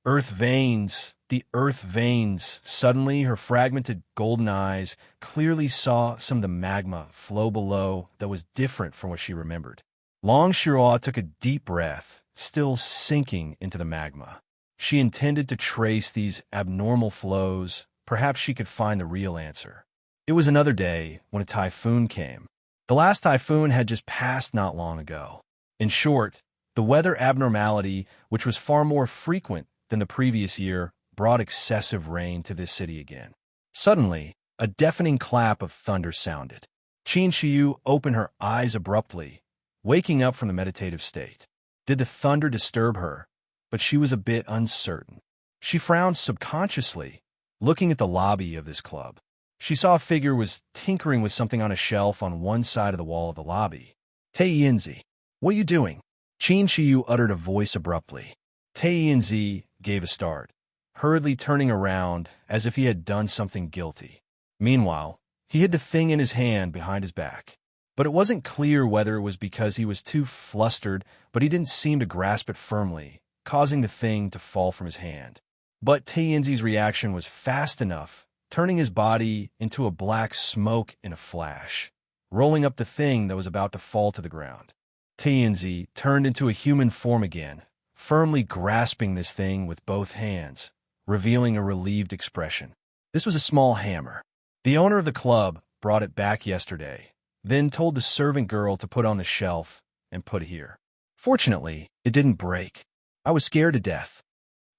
Earth veins, the earth veins. Suddenly, her fragmented golden eyes clearly saw some of the magma flow below that was different from what she remembered. Long Shirua took a deep breath, still sinking into the magma. She intended to trace these abnormal flows. Perhaps she could find the real answer. It was another day when a typhoon came. The last typhoon had just passed not long ago. In short, the weather abnormality, which was far more frequent than the previous year, brought excessive rain to this city again. Suddenly, a deafening clap of thunder sounded. Qin Shiyu opened her eyes abruptly, waking up from the meditative state. Did the thunder disturb her? But she was a bit uncertain. She frowned subconsciously, looking at the lobby of this club. She saw a figure was tinkering with something on a shelf on one side of the wall of the lobby. Taiyinzi, what are you doing? Qin Shiyu uttered a voice abruptly. Taiyinzi gave a start, hurriedly turning around as if he had done something guilty. Meanwhile, he hid the thing in his hand behind his back. But it wasn't clear whether it was because he was too flustered, but he didn't seem to grasp it firmly, causing the thing to fall from his hand. But Taiyinzi's reaction was fast enough, turning his body into a black smoke in a flash, rolling up the thing that was about to fall to the ground. Taiyinzi turned into a human form again, firmly grasping this thing with both hands, revealing a relieved expression. This was a small hammer. The owner of the club brought it back yesterday, then told the servant girl to put on the shelf and put it here. Fortunately, it didn't break. I was scared to death.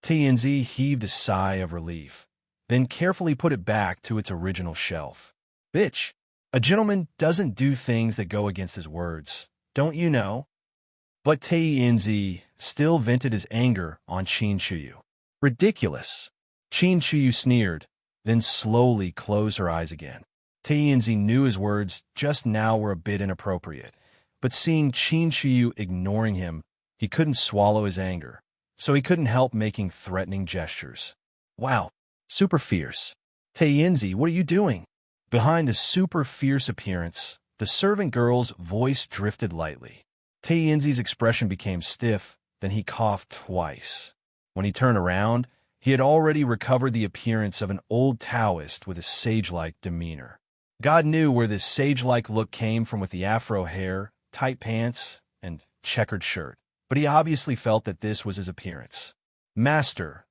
Taiyinzi heaved a sigh of relief, then carefully put it back to its original shelf. Bitch, a gentleman doesn't do things that go against his words, don't you know? But Taiyinzi still vented his anger on Qin Shiyu. Ridiculous. Qin Shiyu sneered, then slowly closed her eyes again. Taiyinzi knew his words just now were a bit inappropriate, but seeing Qin Shiyu ignoring him, he couldn't swallow his anger, so he couldn't help making threatening gestures. Wow, super fierce. Taiyinzi, what are you doing? Behind the super fierce appearance, the servant girl's voice drifted lightly. Taiyinzi's expression became stiff, then he coughed twice. When he turned around, he had already recovered the appearance of an old Taoist with a sage-like demeanor. God knew where this sage-like look came from with the afro hair, tight pants, and checkered shirt, but he obviously felt that this was his appearance. Master,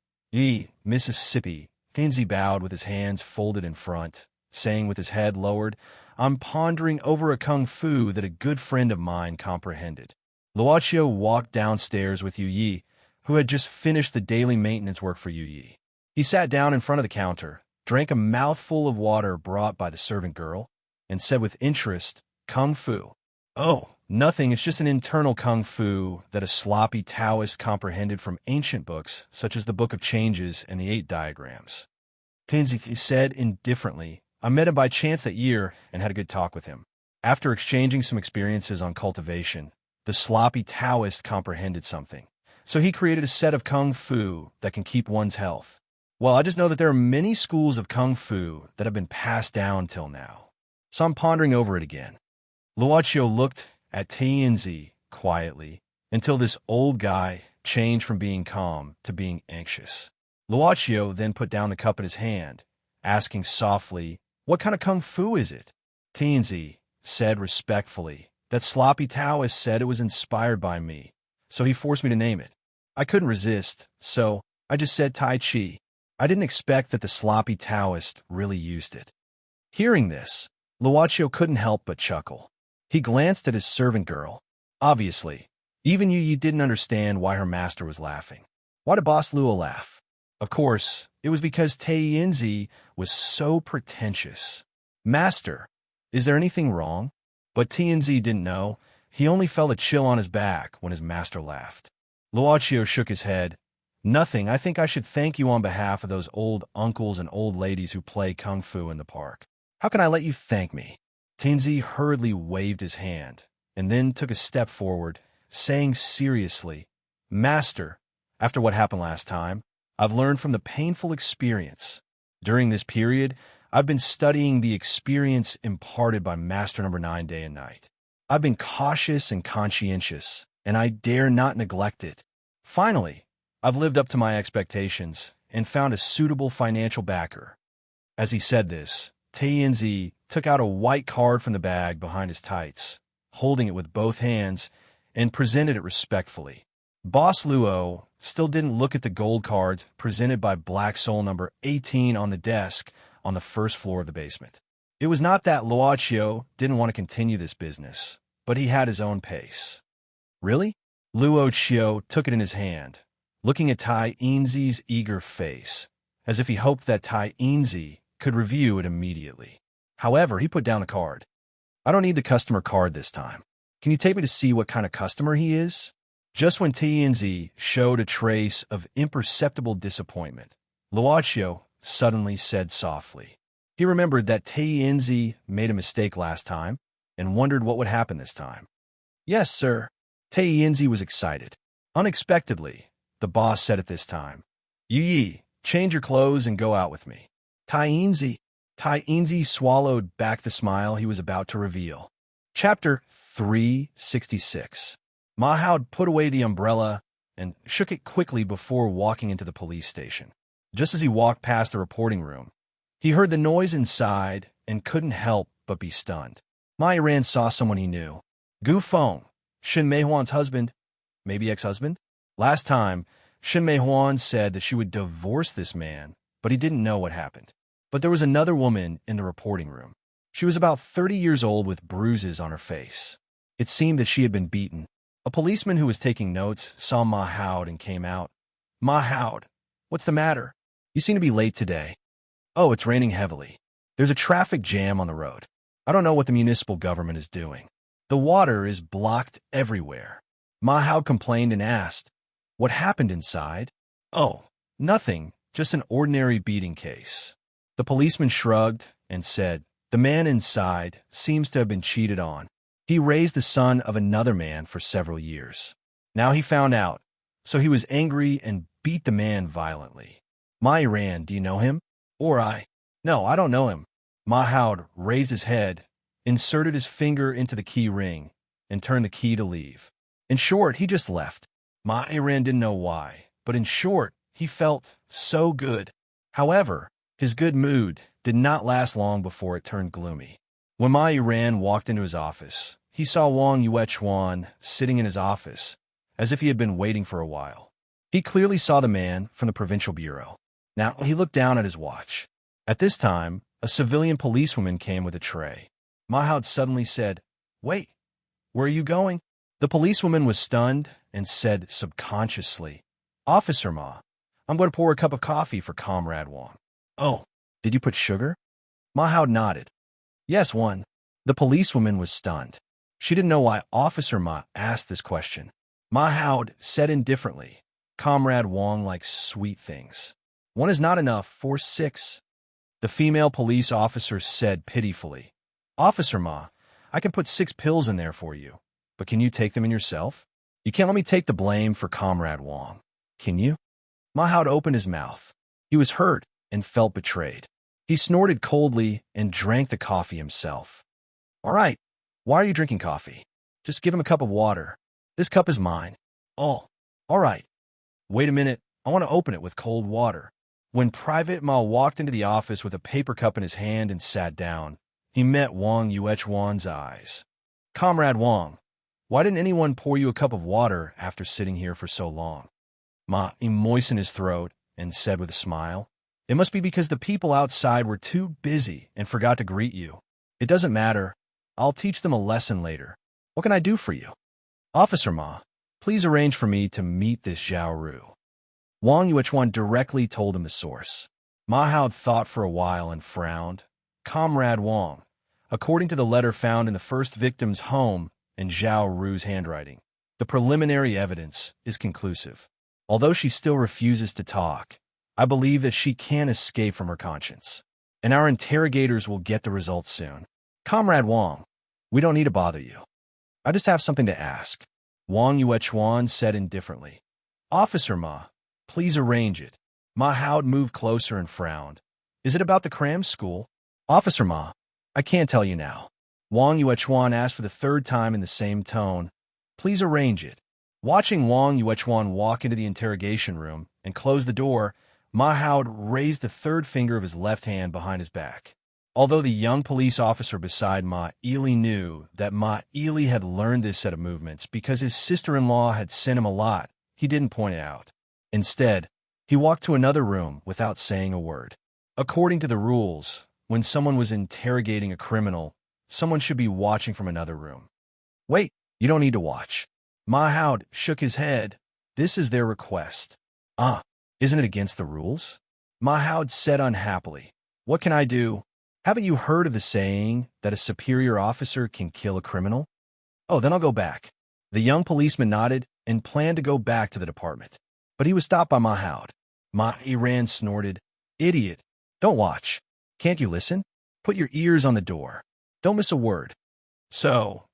Mississippi, Taiyinzi bowed with his hands folded in front, saying with his head lowered, I'm pondering over a kung fu that a good friend of mine comprehended. Luochio walked downstairs with Yu Yi, who had just finished the daily maintenance work for Yu Yi. He sat down in front of the counter, drank a mouthful of water brought by the servant girl, and said with interest, Kung Fu. Oh, nothing, it's just an internal kung fu that a sloppy Taoist comprehended from ancient books, such as the Book of Changes and the 8 Diagrams. Taiyinzi said indifferently, I met him by chance that year and had a good talk with him. After exchanging some experiences on cultivation, the sloppy Taoist comprehended something. So he created a set of kung fu that can keep one's health. Well, I just know that there are many schools of kung fu that have been passed down till now. So I'm pondering over it again. Luochio looked at Taiyinzi quietly until this old guy changed from being calm to being anxious. Luochio then put down the cup in his hand, asking softly, What kind of kung fu is it? Tianzi said respectfully. That sloppy Taoist said it was inspired by me, so he forced me to name it. I couldn't resist, so I just said Tai Chi. I didn't expect that the sloppy Taoist really used it. Hearing this, Luocio couldn't help but chuckle. He glanced at his servant girl. Obviously, even Yu didn't understand why her master was laughing. Why did Boss Luo laugh? Of course, it was because Tianzi was so pretentious. Master, is there anything wrong? But Tianzi didn't know. He only felt a chill on his back when his master laughed. Luocio shook his head. Nothing. I think I should thank you on behalf of those old uncles and old ladies who play kung fu in the park. How can I let you thank me? Tianzi hurriedly waved his hand and then took a step forward, saying seriously, Master, after what happened last time, I've learned from the painful experience. During this period, I've been studying the experience imparted by Master Number 9 day and night. I've been cautious and conscientious, and I dare not neglect it. Finally, I've lived up to my expectations and found a suitable financial backer. As he said this, Tianzi took out a white card from the bag behind his tights, holding it with both hands, and presented it respectfully. Boss Luo still didn't look at the gold cards presented by Black Soul number 18 on the desk on the first floor of the basement. It was not that Luocio didn't want to continue this business, but he had his own pace. Really? Luocio took it in his hand, looking at Tianzi's eager face, as if he hoped that Tianzi could review it immediately. However, he put down the card. I don't need the customer card this time. Can you take me to see what kind of customer he is? Just when Tianzi showed a trace of imperceptible disappointment, Luocio suddenly said softly. He remembered that Tianzi made a mistake last time and wondered what would happen this time. Yes, sir. Tianzi was excited. Unexpectedly, the boss said at this time, Yi, change your clothes and go out with me. Tianzi swallowed back the smile he was about to reveal. Chapter 366. Ma Hao put away the umbrella and shook it quickly before walking into the police station. Just as he walked past the reporting room, he heard the noise inside and couldn't help but be stunned. Ma Ran saw someone he knew. Gu Feng, Shin Meihuan's husband, maybe ex-husband? Last time, Shin Meihuan said that she would divorce this man, but he didn't know what happened. But there was another woman in the reporting room. She was about 30 years old with bruises on her face. It seemed that she had been beaten. A policeman who was taking notes saw Ma Hao and came out. Ma Hao, what's the matter? You seem to be late today. Oh, it's raining heavily. There's a traffic jam on the road. I don't know what the municipal government is doing. The water is blocked everywhere. Ma Hao complained and asked, what happened inside? Oh, nothing, just an ordinary beating case. The policeman shrugged and said, the man inside seems to have been cheated on. He raised the son of another man for several years. Now he found out, so he was angry and beat the man violently. Ma Ran, do you know him? No, I don't know him. Ma Hao raised his head, inserted his finger into the key ring, and turned the key to leave. In short, he just left. Ma Ran didn't know why, but in short, he felt so good. However, his good mood did not last long before it turned gloomy. When Ma Ran walked into his office, he saw Wang Yuechuan sitting in his office, as if he had been waiting for a while. He clearly saw the man from the provincial bureau. Now he looked down at his watch. At this time, a civilian policewoman came with a tray. Ma Hao suddenly said, wait, where are you going? The policewoman was stunned and said subconsciously, Officer Ma, I'm going to pour a cup of coffee for Comrade Wang. Oh, did you put sugar? Ma Hao nodded. Yes, one. The policewoman was stunned. She didn't know why Officer Ma asked this question. Ma Hao said indifferently, Comrade Wang likes sweet things. One is not enough for 6. The female police officer said pitifully, Officer Ma, I can put 6 pills in there for you, but can you take them in yourself? You can't let me take the blame for Comrade Wang, can you? Ma Hao opened his mouth. He was hurt and felt betrayed. He snorted coldly and drank the coffee himself. All right, why are you drinking coffee? Just give him a cup of water. This cup is mine. Oh, all right. Wait a minute, I want to open it with cold water. When Private Ma walked into the office with a paper cup in his hand and sat down, he met Wang Yuechuan's eyes. "Comrade Wang, why didn't anyone pour you a cup of water after sitting here for so long?" Ma moistened his throat and said with a smile, "It must be because the people outside were too busy and forgot to greet you. It doesn't matter. I'll teach them a lesson later. What can I do for you?" "Officer Ma, please arrange for me to meet this Zhao Ru." Wang Yuechuan directly told him the source. Ma Hao thought for a while and frowned. "Comrade Wang, according to the letter found in the first victim's home in Zhao Ru's handwriting, the preliminary evidence is conclusive. Although she still refuses to talk, I believe that she can escape from her conscience, and our interrogators will get the results soon. Comrade Wang, we don't need to bother you. I just have something to ask." Wang Yuechuan said indifferently. "Officer Ma, please arrange it." Ma Hao moved closer and frowned. "Is it about the cram school?" "Officer Ma, I can't tell you now." Wang Yuechuan asked for the third time in the same tone. "Please arrange it." Watching Wang Yuechuan walk into the interrogation room and close the door, Ma Hao raised the third finger of his left hand behind his back. Although the young police officer beside Ma Ili knew that Ma Ili had learned this set of movements because his sister-in-law had sent him a lot, he didn't point it out. Instead, he walked to another room without saying a word. According to the rules, when someone was interrogating a criminal, someone should be watching from another room. "Wait, you don't need to watch." Ma Hao shook his head. "This is their request." "Ah, isn't it against the rules?" Ma Hao said unhappily. "What can I do? Haven't you heard of the saying that a superior officer can kill a criminal?" "Oh, then I'll go back." The young policeman nodded and planned to go back to the department. But he was stopped by Ma Hao. Ma Iran snorted, "Idiot, don't watch. Can't you listen? Put your ears on the door. Don't miss a word." "So,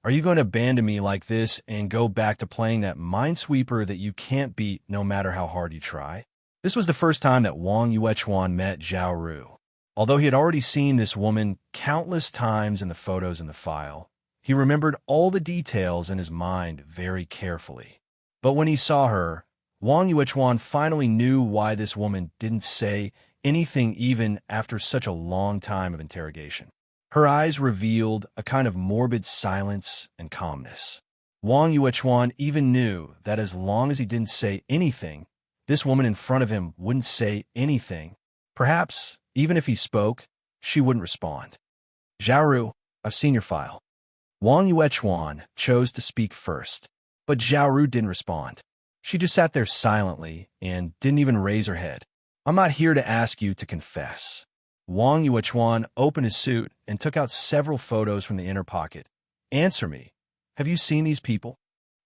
are you going to abandon me like this and go back to playing that minesweeper that you can't beat no matter how hard you try?" This was the first time that Wang Yuechuan met Zhao Ru. Although he had already seen this woman countless times in the photos in the file, he remembered all the details in his mind very carefully. But when he saw her, Wang Yuechuan finally knew why this woman didn't say anything even after such a long time of interrogation. Her eyes revealed a kind of morbid silence and calmness. Wang Yuechuan even knew that as long as he didn't say anything, this woman in front of him wouldn't say anything. Perhaps, even if he spoke, she wouldn't respond. "Zhao Ru, I've seen your file." Wang Yuechuan chose to speak first, but Zhao Ru didn't respond. She just sat there silently and didn't even raise her head. "I'm not here to ask you to confess." Wang Yuechuan opened his suit and took out several photos from the inner pocket. "Answer me. Have you seen these people?"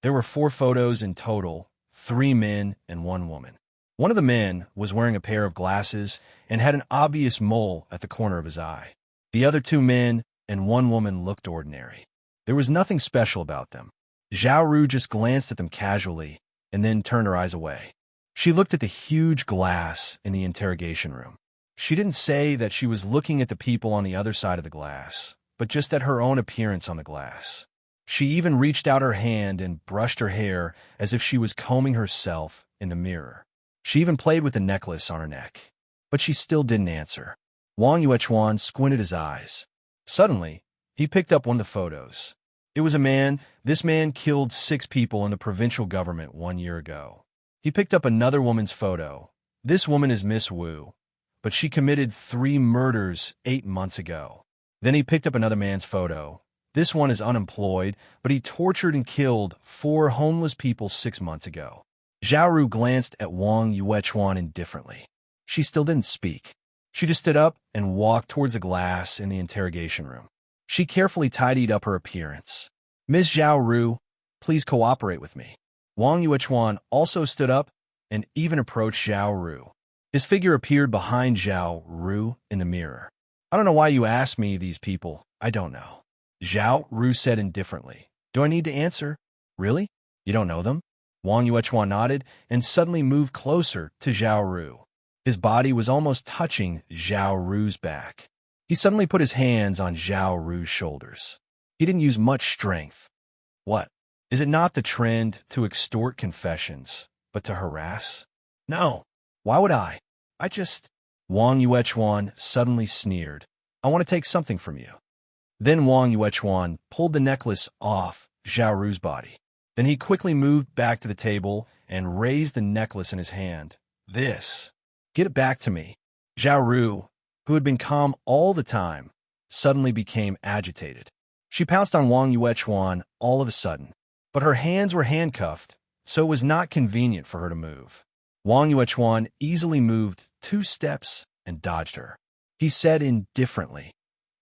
There were 4 photos in total, 3 men and 1 woman. One of the men was wearing a pair of glasses and had an obvious mole at the corner of his eye. The other 2 men and 1 woman looked ordinary. There was nothing special about them. Zhao Ru just glanced at them casually and then turned her eyes away. She looked at the huge glass in the interrogation room. She didn't say that she was looking at the people on the other side of the glass, but just at her own appearance on the glass. She even reached out her hand and brushed her hair as if she was combing herself in the mirror. She even played with the necklace on her neck. But she still didn't answer. Wang Yuechuan squinted his eyes. Suddenly, he picked up one of the photos. It was a man. This man killed 6 people in the provincial government 1 year ago. He picked up another woman's photo. This woman is Miss Wu, but she committed 3 murders 8 months ago. Then he picked up another man's photo. This one is unemployed, but he tortured and killed 4 homeless people 6 months ago. Zhao Ru glanced at Wang Yuechuan indifferently. She still didn't speak. She just stood up and walked towards the glass in the interrogation room. She carefully tidied up her appearance. "Ms. Zhao Ru, please cooperate with me." Wang Yuechuan also stood up and even approached Zhao Ru. His figure appeared behind Zhao Ru in the mirror. "I don't know why you asked me these people. I don't know." Zhao Ru said indifferently. "Do I need to answer? Really? You don't know them?" Wang Yuechuan nodded and suddenly moved closer to Zhao Ru. His body was almost touching Zhao Ru's back. He suddenly put his hands on Zhao Ru's shoulders. He didn't use much strength. "What? Is it not the trend to extort confessions, but to harass?" "No. Why would I?" I just... Wang Yuechuan suddenly sneered. I want to take something from you. Then Wang Yuechuan pulled the necklace off Zhao Ru's body. Then he quickly moved back to the table and raised the necklace in his hand. This. Get it back to me. Zhao Ru, who had been calm all the time, suddenly became agitated. She pounced on Wang Yuechuan all of a sudden, but her hands were handcuffed, so it was not convenient for her to move. Wang Yuechuan easily moved 2 steps and dodged her. He said indifferently,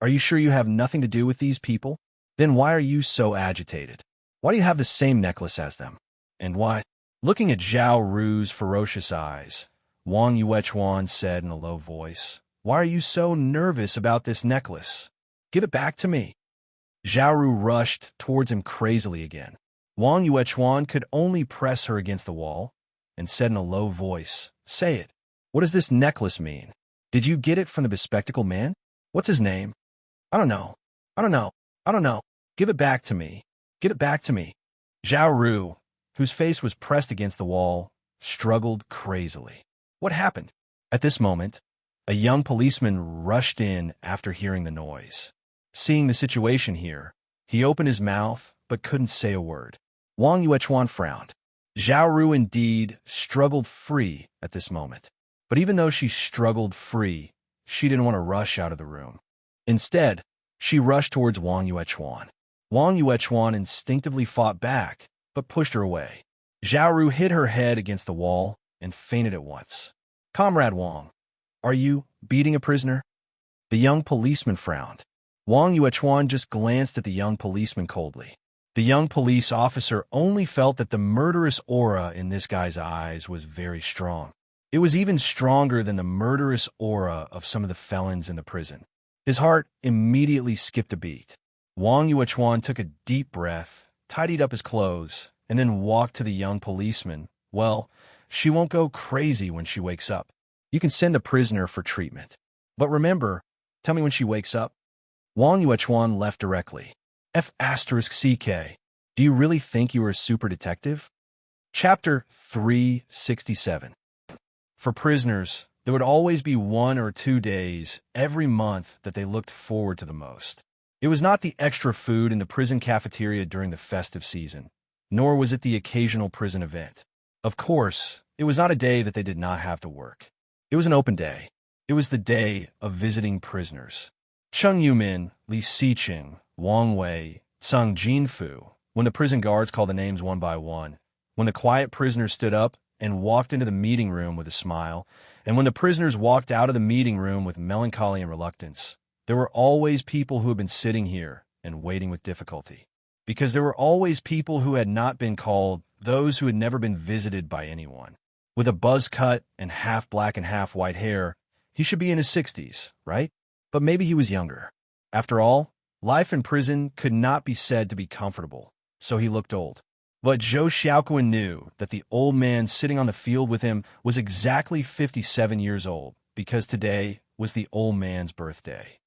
Are you sure you have nothing to do with these people? Then why are you so agitated? Why do you have the same necklace as them? And why? Looking at Zhao Ru's ferocious eyes, Wang Yuechuan said in a low voice, Why are you so nervous about this necklace? Give it back to me. Zhao Ru rushed towards him crazily again. Wang Yuechuan could only press her against the wall and said in a low voice, Say it. What does this necklace mean? Did you get it from the bespectacled man? What's his name? I don't know. I don't know. I don't know. Give it back to me. Give it back to me. Zhao Ru, whose face was pressed against the wall, struggled crazily. What happened? At this moment, a young policeman rushed in after hearing the noise. Seeing the situation here, he opened his mouth but couldn't say a word. Wang Yuechuan frowned. Zhao Ru indeed struggled free at this moment. But even though she struggled free, she didn't want to rush out of the room. Instead, she rushed towards Wang Yuechuan. Wang Yuechuan instinctively fought back, but pushed her away. Zhao Ru hit her head against the wall and fainted at once. Comrade Wang, are you beating a prisoner? The young policeman frowned. Wang Yuechuan just glanced at the young policeman coldly. The young police officer only felt that the murderous aura in this guy's eyes was very strong. It was even stronger than the murderous aura of some of the felons in the prison. His heart immediately skipped a beat. Wang Yuechuan took a deep breath, tidied up his clothes, and then walked to the young policeman. Well, she won't go crazy when she wakes up. You can send the prisoner for treatment. But remember, tell me when she wakes up. Wang Yuechuan left directly. F***CK. Do you really think you are a super detective? Chapter 367. For prisoners, there would always be 1 or 2 days every month that they looked forward to the most. It was not the extra food in the prison cafeteria during the festive season, nor was it the occasional prison event. Of course, it was not a day that they did not have to work. It was an open day. It was the day of visiting prisoners. Cheng Yumin, Li Siqing, Wang Wei, Sung Jinfu, when the prison guards called the names one by one, when the quiet prisoners stood up and walked into the meeting room with a smile, and when the prisoners walked out of the meeting room with melancholy and reluctance, there were always people who had been sitting here and waiting with difficulty. Because there were always people who had not been called, those who had never been visited by anyone. With a buzz cut and half black and half white hair, he should be in his 60s, right? But maybe he was younger. After all, life in prison could not be said to be comfortable, so he looked old. But Zhou Xiaoquan knew that the old man sitting on the field with him was exactly 57 years old, because today was the old man's birthday.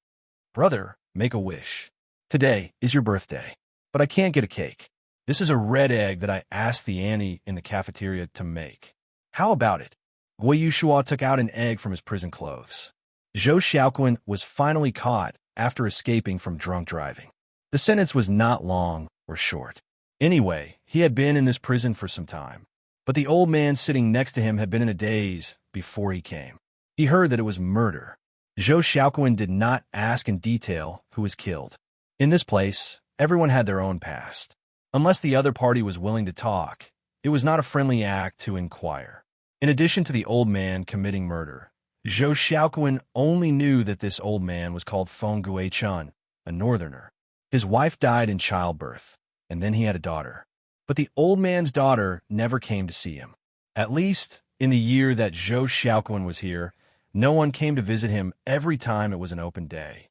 Brother, make a wish. Today is your birthday, but I can't get a cake. This is a red egg that I asked the auntie in the cafeteria to make. How about it? Gui Yushua took out an egg from his prison clothes. Zhou Xiaoquan was finally caught after escaping from drunk driving. The sentence was not long or short. Anyway, he had been in this prison for some time, but the old man sitting next to him had been in a daze before he came. He heard that it was murder. Zhou Xiaoquan did not ask in detail who was killed. In this place, everyone had their own past. Unless the other party was willing to talk, it was not a friendly act to inquire. In addition to the old man committing murder, Zhou Xiaoquan only knew that this old man was called Feng Guichun, a northerner. His wife died in childbirth, and then he had a daughter. But the old man's daughter never came to see him. At least, in the year that Zhou Xiaoquan was here, no one came to visit him every time it was an open day.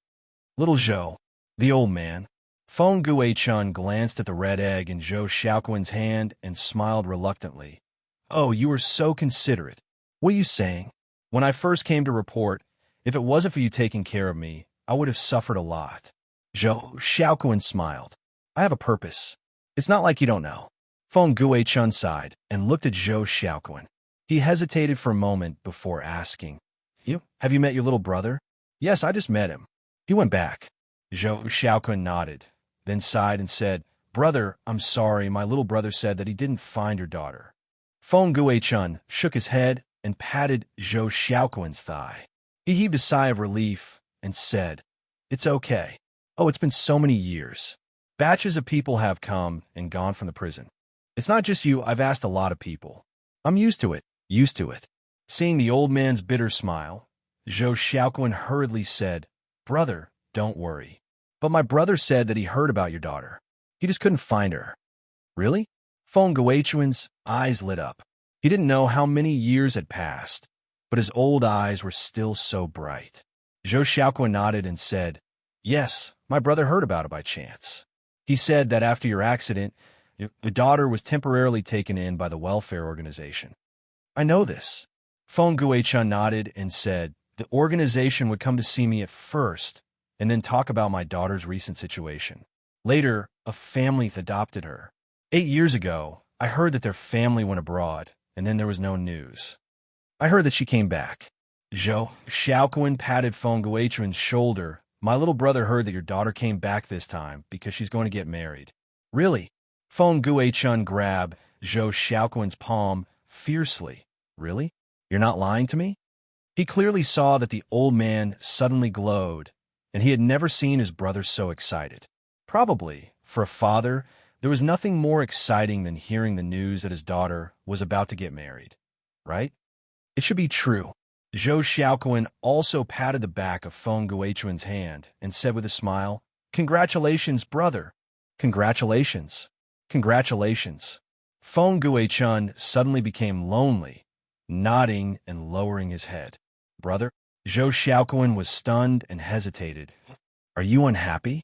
Little Zhou, the old man. Feng Guichun glanced at the red egg in Zhou Xiaoquan's hand and smiled reluctantly. Oh, you are so considerate. What are you saying? When I first came to report, if it wasn't for you taking care of me, I would have suffered a lot. Zhou Xiaoquan smiled. I have a purpose. It's not like you don't know. Feng Guichun sighed and looked at Zhou Xiaoquan. He hesitated for a moment before asking, You? Have you met your little brother? Yes, I just met him. He went back. Zhou Xiaokun nodded, then sighed and said, Brother, I'm sorry, my little brother said that he didn't find your daughter. Feng Guichun shook his head and patted Zhou Xiaokun's thigh. He heaved a sigh of relief and said, It's okay. Oh, it's been so many years. Batches of people have come and gone from the prison. It's not just you, I've asked a lot of people. I'm used to it, used to it. Seeing the old man's bitter smile, Zhou Xiaokun hurriedly said, Brother, don't worry. But my brother said that he heard about your daughter. He just couldn't find her. Really? Feng Guichuan's eyes lit up. He didn't know how many years had passed, but his old eyes were still so bright. Zhou Xiaokun nodded and said, Yes, my brother heard about it by chance. He said that after your accident, the daughter was temporarily taken in by the welfare organization. I know this. Feng Guichun nodded and said, The organization would come to see me at first and then talk about my daughter's recent situation. Later, a family adopted her. 8 years ago, I heard that their family went abroad, and then there was no news. I heard that she came back. Zhou Xiaokuan patted Feng Guichuan's shoulder. My little brother heard that your daughter came back this time because she's going to get married. Really? Feng Guichun grabbed Zhou Xiaokuan's palm fiercely. Really? You're not lying to me? He clearly saw that the old man suddenly glowed, and he had never seen his brother so excited. Probably, for a father, there was nothing more exciting than hearing the news that his daughter was about to get married, right? It should be true. Zhou Xiaokuan also patted the back of Feng Guichuan's hand and said with a smile, Congratulations, brother. Congratulations. Congratulations. Feng Guichun suddenly became lonely, nodding and lowering his head. Brother? Zhou Xiaokuan was stunned and hesitated. Are you unhappy?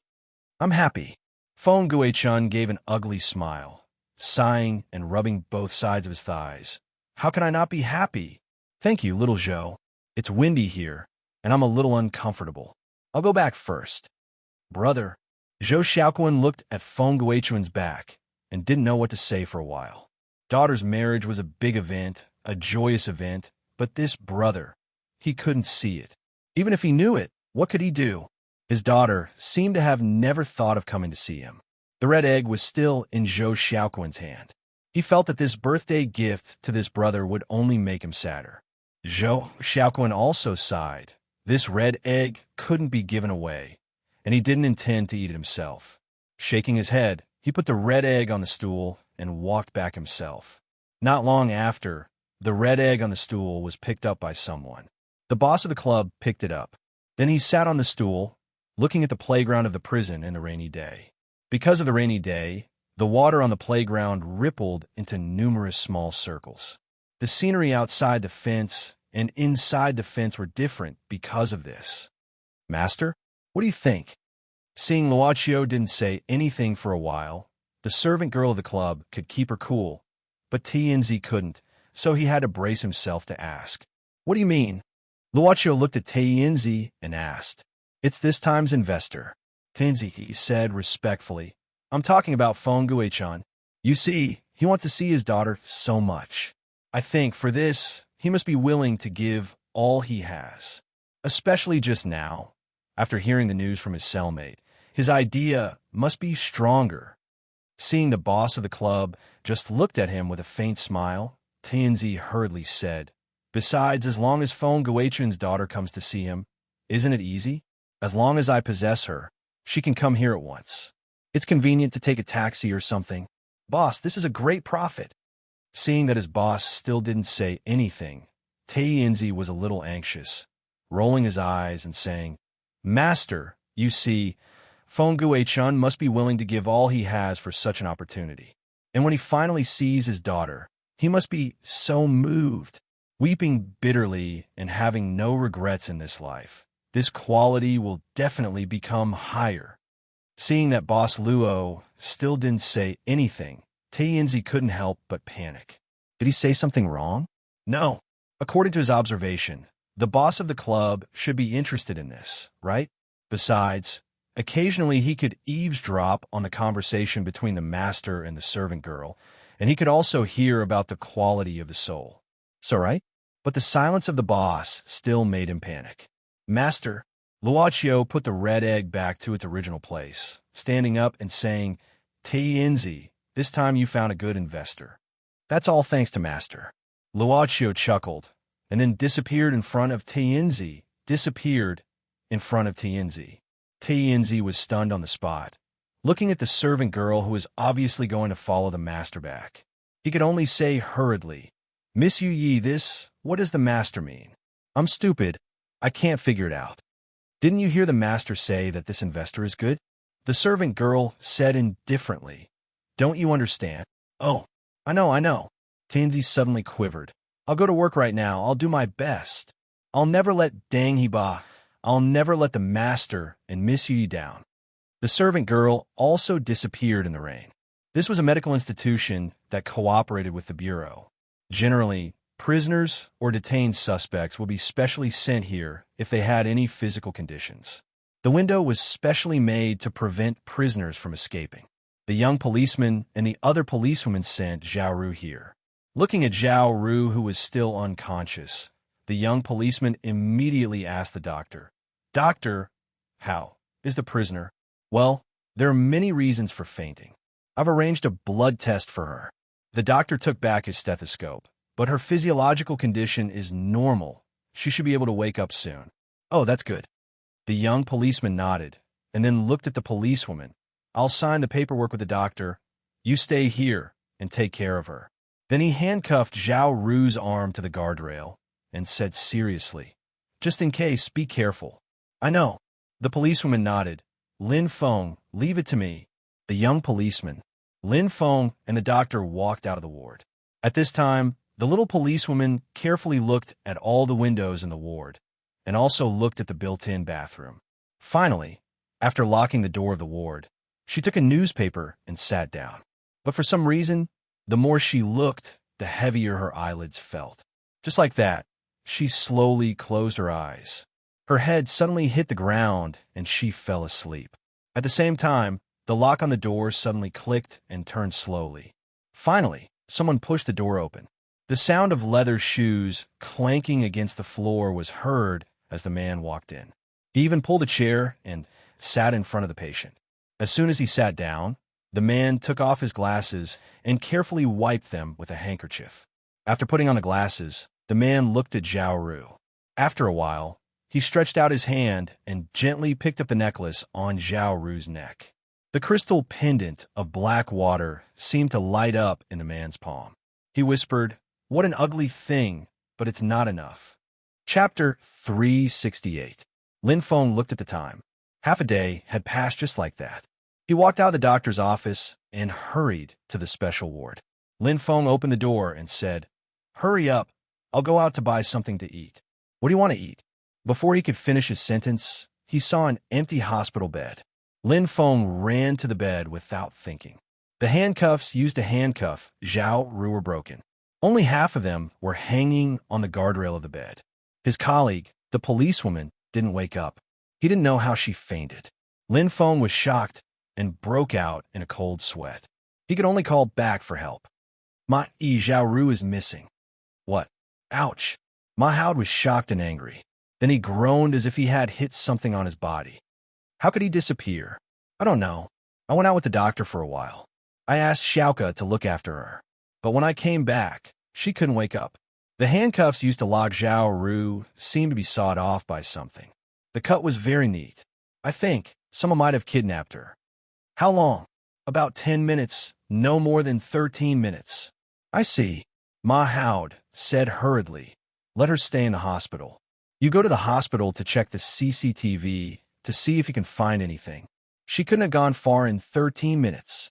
I'm happy. Feng Guichun gave an ugly smile, sighing and rubbing both sides of his thighs. How can I not be happy? Thank you, little Zhou. It's windy here, and I'm a little uncomfortable. I'll go back first. Brother. Zhou Xiaokuan looked at Feng Guichuan's back and didn't know what to say for a while. Daughter's marriage was a big event, a joyous event, but this brother, he couldn't see it. Even if he knew it, what could he do? His daughter seemed to have never thought of coming to see him. The red egg was still in Zhou Xiaokuan's hand. He felt that this birthday gift to this brother would only make him sadder. Zhou Xiaokuan also sighed. This red egg couldn't be given away, and he didn't intend to eat it himself. Shaking his head, he put the red egg on the stool and walked back himself. Not long after, the red egg on the stool was picked up by someone. The boss of the club picked it up. Then he sat on the stool, looking at the playground of the prison in the rainy day. Because of the rainy day, the water on the playground rippled into numerous small circles. The scenery outside the fence and inside the fence were different because of this. Master, what do you think? Seeing Luochio didn't say anything for a while, the servant girl of the club could keep her cool, but Tianzi couldn't, so he had to brace himself to ask. What do you mean? Luochio looked at Tianzi and asked. It's this time's investor. Tianzi, he said respectfully. I'm talking about Feng Guichun. You see, he wants to see his daughter so much. I think for this, he must be willing to give all he has. Especially just now, after hearing the news from his cellmate. His idea must be stronger. Seeing the boss of the club just looked at him with a faint smile, Tianzi hurriedly said, Besides, as long as Feng Guichun's daughter comes to see him, isn't it easy? As long as I possess her, she can come here at once. It's convenient to take a taxi or something. Boss, this is a great profit. Seeing that his boss still didn't say anything, Tianzi was a little anxious, rolling his eyes and saying, Master, you see, Feng Guichun must be willing to give all he has for such an opportunity. And when he finally sees his daughter, he must be so moved, weeping bitterly and having no regrets in this life. This quality will definitely become higher. Seeing that Boss Luo still didn't say anything, Tianzi couldn't help but panic. Did he say something wrong? No. According to his observation, the boss of the club should be interested in this, right? Besides, occasionally he could eavesdrop on the conversation between the master and the servant girl, and he could also hear about the quality of the soul. So, right? But the silence of the boss still made him panic. Master, Luochio put the red egg back to its original place, standing up and saying, Tianzi, this time you found a good investor. That's all thanks to Master. Luochio chuckled, and then disappeared in front of Tianzi. Tianzi was stunned on the spot, looking at the servant girl who was obviously going to follow the master back. He could only say hurriedly, Miss Yu Yi, what does the master mean? I'm stupid. I can't figure it out. Didn't you hear the master say that this investor is good? The servant girl said indifferently. Don't you understand? Oh, I know. Tianzi suddenly quivered. I'll go to work right now. I'll do my best. I'll never let the master and Miss Yu Yi down. The servant girl also disappeared in the rain. This was a medical institution that cooperated with the Bureau. Generally, prisoners or detained suspects would be specially sent here if they had any physical conditions. The window was specially made to prevent prisoners from escaping. The young policeman and the other policewoman sent Zhao Ru here. Looking at Zhao Ru, who was still unconscious, the young policeman immediately asked the doctor, Doctor, how is the prisoner? Well, there are many reasons for fainting. I've arranged a blood test for her. The doctor took back his stethoscope, but her physiological condition is normal. She should be able to wake up soon. Oh, that's good. The young policeman nodded, and then looked at the policewoman. I'll sign the paperwork with the doctor. You stay here and take care of her. Then he handcuffed Zhao Ru's arm to the guardrail and said seriously, Just in case, be careful. I know. The policewoman nodded. Lin Feng, leave it to me. The young policeman, Lin Feng, and the doctor walked out of the ward. At this time, the little policewoman carefully looked at all the windows in the ward and also looked at the built-in bathroom. Finally, after locking the door of the ward, she took a newspaper and sat down. But for some reason, the more she looked, the heavier her eyelids felt. Just like that, she slowly closed her eyes. Her head suddenly hit the ground, and she fell asleep. At the same time, the lock on the door suddenly clicked and turned slowly. Finally, someone pushed the door open. The sound of leather shoes clanking against the floor was heard as the man walked in. He even pulled a chair and sat in front of the patient. As soon as he sat down, the man took off his glasses and carefully wiped them with a handkerchief. After putting on the glasses, the man looked at Zhao Ru. After a while, he stretched out his hand and gently picked up the necklace on Zhao Ru's neck. The crystal pendant of black water seemed to light up in the man's palm. He whispered, What an ugly thing, but it's not enough. Chapter 368. Lin Feng looked at the time. Half a day had passed just like that. He walked out of the doctor's office and hurried to the special ward. Lin Feng opened the door and said, Hurry up, I'll go out to buy something to eat. What do you want to eat? Before he could finish his sentence, he saw an empty hospital bed. Lin Feng ran to the bed without thinking. The handcuffs used to handcuff Zhao Ru were broken. Only half of them were hanging on the guardrail of the bed. His colleague, the policewoman, didn't wake up. He didn't know how she fainted. Lin Feng was shocked and broke out in a cold sweat. He could only call back for help. Zhao Ru is missing. What? Ouch. Ma Hao was shocked and angry. Then he groaned as if he had hit something on his body. How could he disappear? I don't know. I went out with the doctor for a while. I asked Xiaoka to look after her. But when I came back, she couldn't wake up. The handcuffs used to lock Zhao Ru seemed to be sawed off by something. The cut was very neat. I think someone might have kidnapped her. How long? About 10 minutes, no more than 13 minutes. I see. Ma Hao said hurriedly. Let her stay in the hospital. You go to the hospital to check the CCTV to see if you can find anything. She couldn't have gone far in 13 minutes.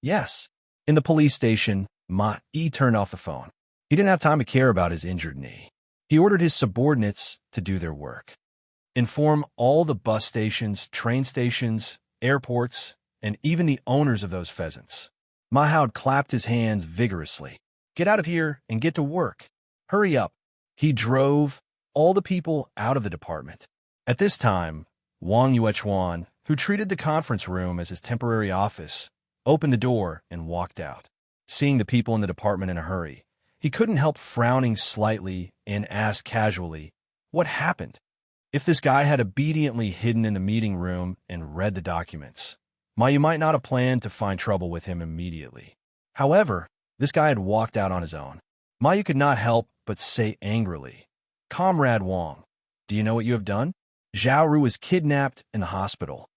Yes. In the police station, Ma Yi turned off the phone. He didn't have time to care about his injured knee. He ordered his subordinates to do their work. Inform all the bus stations, train stations, airports, and even the owners of those pheasants. Ma Hao clapped his hands vigorously. Get out of here and get to work. Hurry up. He drove all the people out of the department. At this time, Wang Yuechuan, who treated the conference room as his temporary office, opened the door and walked out. Seeing the people in the department in a hurry, He couldn't help frowning slightly and asked casually, "What happened?" If this guy had obediently hidden in the meeting room and read the documents, you might not have planned to find trouble with him immediately. However, this guy had walked out on his own. Mayu could not help but say angrily, "Comrade Wang, do you know what you have done? Zhao Ru was kidnapped in the hospital."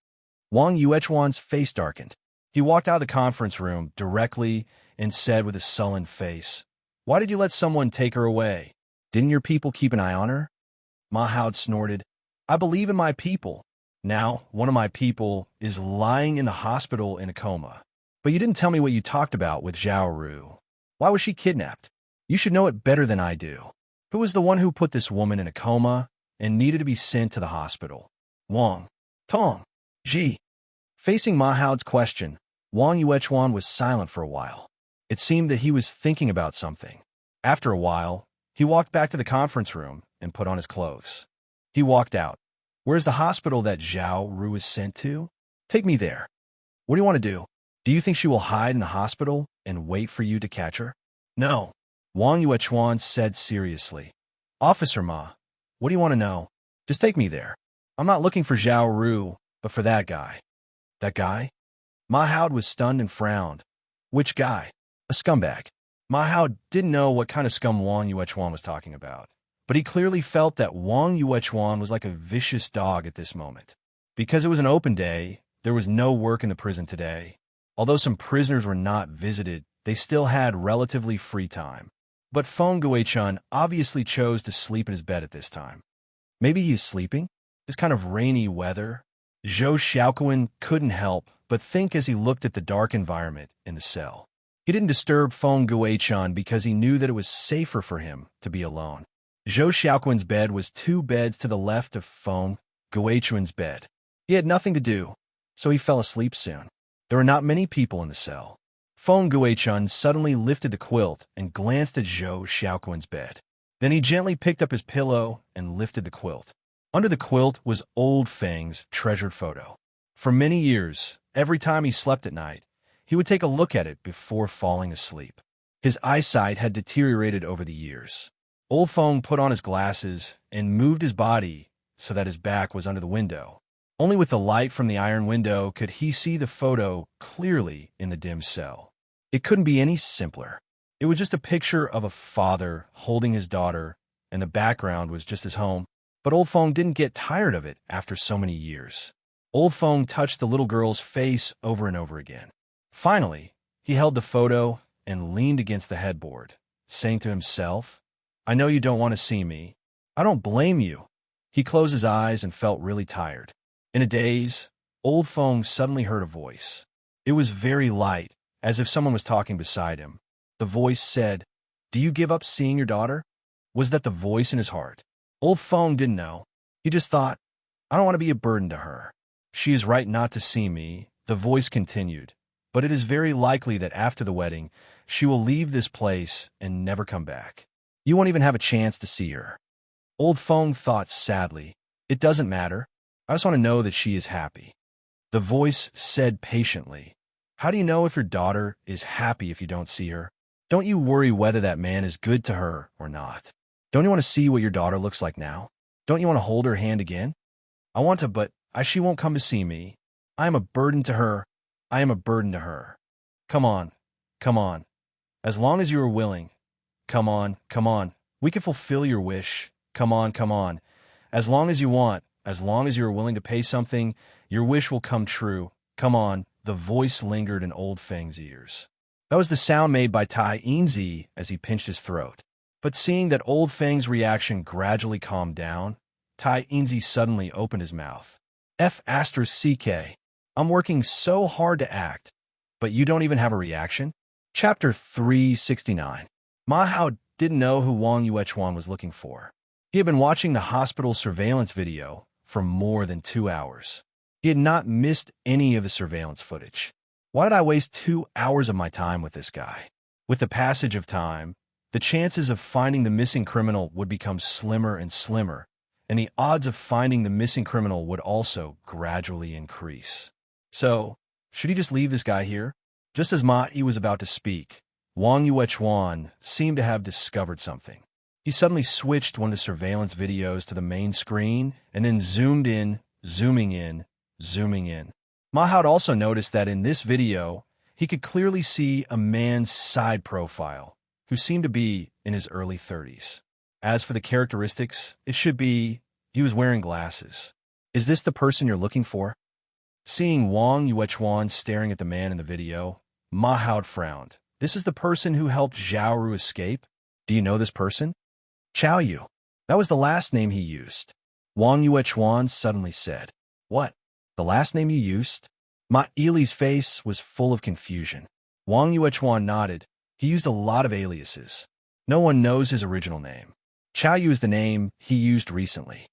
Wang Yuechuan's face darkened. He walked out of the conference room directly and said with a sullen face, "Why did you let someone take her away? Didn't your people keep an eye on her?" Ma Hao snorted, "I believe in my people. Now, one of my people is lying in the hospital in a coma. But you didn't tell me what you talked about with Zhao Ru. Why was she kidnapped? You should know it better than I do. Who was the one who put this woman in a coma and needed to be sent to the hospital?" Wang, Tong, Ji. Facing Ma Hao's question, Wang Yuechuan was silent for a while. It seemed that he was thinking about something. After a while, he walked back to the conference room and put on his clothes. He walked out. "Where's the hospital that Zhao Ru was sent to? Take me there." "What do you want to do? Do you think she will hide in the hospital and wait for you to catch her?" "No," Wang Yuechuan said seriously. "Officer Ma, what do you want to know? Just take me there. I'm not looking for Zhao Ru, but for that guy." "That guy?" Ma Hao was stunned and frowned. "Which guy?" "A scumbag." Ma Hao didn't know what kind of scum Wang Yuechuan was talking about, but he clearly felt that Wang Yuechuan was like a vicious dog at this moment. Because it was an open day, there was no work in the prison today. Although some prisoners were not visited, they still had relatively free time. But Feng Guichun obviously chose to sleep in his bed at this time. Maybe he is sleeping? This kind of rainy weather? Zhou Xiaoquan couldn't help but think as he looked at the dark environment in the cell. He didn't disturb Feng Guichun because he knew that it was safer for him to be alone. Zhou Xiaoquan's bed was 2 beds to the left of Feng Guichun's bed. He had nothing to do, so he fell asleep soon. There were not many people in the cell. Feng Guichun suddenly lifted the quilt and glanced at Zhou Xiaoquan's bed. Then he gently picked up his pillow and lifted the quilt. Under the quilt was Old Feng's treasured photo. For many years, every time he slept at night, he would take a look at it before falling asleep. His eyesight had deteriorated over the years. Old Feng put on his glasses and moved his body so that his back was under the window. Only with the light from the iron window could he see the photo clearly in the dim cell. It couldn't be any simpler. It was just a picture of a father holding his daughter, and the background was just his home. But Old Feng didn't get tired of it after so many years. Old Feng touched the little girl's face over and over again. Finally, he held the photo and leaned against the headboard, saying to himself, "I know you don't want to see me. I don't blame you." He closed his eyes and felt really tired. In a daze, Old Feng suddenly heard a voice. It was very light, as if someone was talking beside him. The voice said, "Do you give up seeing your daughter?" Was that the voice in his heart? Old Feng didn't know. He just thought, "I don't want to be a burden to her. She is right not to see me." The voice continued, "But it is very likely that after the wedding, she will leave this place and never come back. You won't even have a chance to see her." Old Feng thought sadly, "It doesn't matter. I just want to know that she is happy." The voice said patiently, "How do you know if your daughter is happy if you don't see her? Don't you worry whether that man is good to her or not. Don't you want to see what your daughter looks like now? Don't you want to hold her hand again?" "I want to, but she won't come to see me. I am a burden to her. I am a burden to her. Come on, come on. As long as you are willing. Come on, come on. We can fulfill your wish. Come on, come on. As long as you want, as long as you are willing to pay something, your wish will come true. Come on." The voice lingered in Old Feng's ears. That was the sound made by Tai Yinzi as he pinched his throat. But seeing that Old Feng's reaction gradually calmed down, Tai Yinzi suddenly opened his mouth. "F***CK. I'm working so hard to act, but you don't even have a reaction?" Chapter 369. Ma Hao didn't know who Wang Yuechuan was looking for. He had been watching the hospital surveillance video for more than 2 hours. He had not missed any of the surveillance footage. Why did I waste 2 hours of my time with this guy? With the passage of time, the chances of finding the missing criminal would become slimmer and slimmer, and the odds of finding the missing criminal would also gradually increase. So, should he just leave this guy here? Just as Ma Yi was about to speak, Wang Yuechuan seemed to have discovered something. He suddenly switched one of the surveillance videos to the main screen and then zoomed in, zooming in, zooming in. Ma Hao also noticed that in this video, he could clearly see a man's side profile, who seemed to be in his early 30s. As for the characteristics, it should be, he was wearing glasses. Is this the person you're looking for? Seeing Wang Yuechuan staring at the man in the video, Ma Hao frowned. This is the person who helped Zhao Ru escape? Do you know this person? Chao Yu. That was the last name he used. Wang Yuechuan suddenly said. What? The last name you used? Ma Ili's face was full of confusion. Wang Yuechuan nodded. He used a lot of aliases. No one knows his original name. Chao Yu is the name he used recently.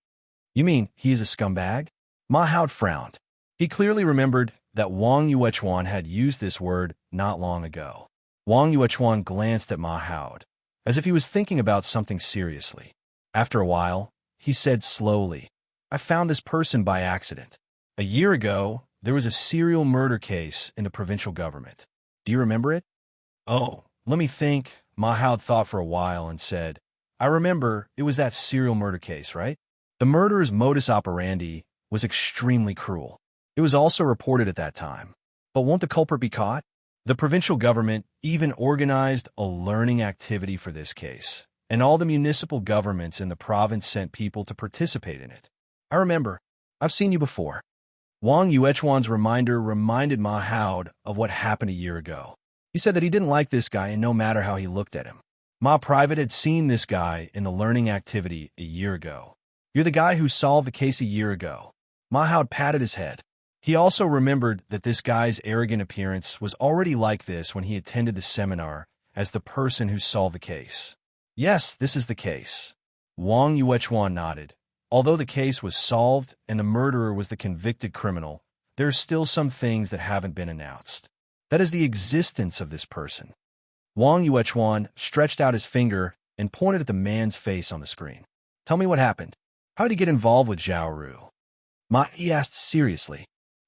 You mean he is a scumbag? Ma Hao frowned. He clearly remembered that Wang Yuechuan had used this word not long ago. Wang Yuechuan glanced at Ma Hao, as if he was thinking about something seriously. After a while, he said slowly, I found this person by accident. A year ago, there was a serial murder case in the provincial government. Do you remember it? Oh, let me think. Ma Hao thought for a while and said, I remember it was that serial murder case, right? The murderer's modus operandi was extremely cruel. It was also reported at that time. But won't the culprit be caught? The provincial government even organized a learning activity for this case, and all the municipal governments in the province sent people to participate in it. I remember. I've seen you before. Wang Yuechuan's reminder reminded Ma Hao of what happened a year ago. He said that he didn't like this guy, and no matter how he looked at him. Ma Private had seen this guy in the learning activity a year ago. You're the guy who solved the case a year ago. Ma Hao patted his head. He also remembered that this guy's arrogant appearance was already like this when he attended the seminar as the person who solved the case. Yes, this is the case. Wang Yuechuan nodded. Although the case was solved and the murderer was the convicted criminal, there are still some things that haven't been announced. That is the existence of this person. Wang Yuechuan stretched out his finger and pointed at the man's face on the screen. Tell me what happened. How did he get involved with Zhao Ru? Ma Yi asked seriously.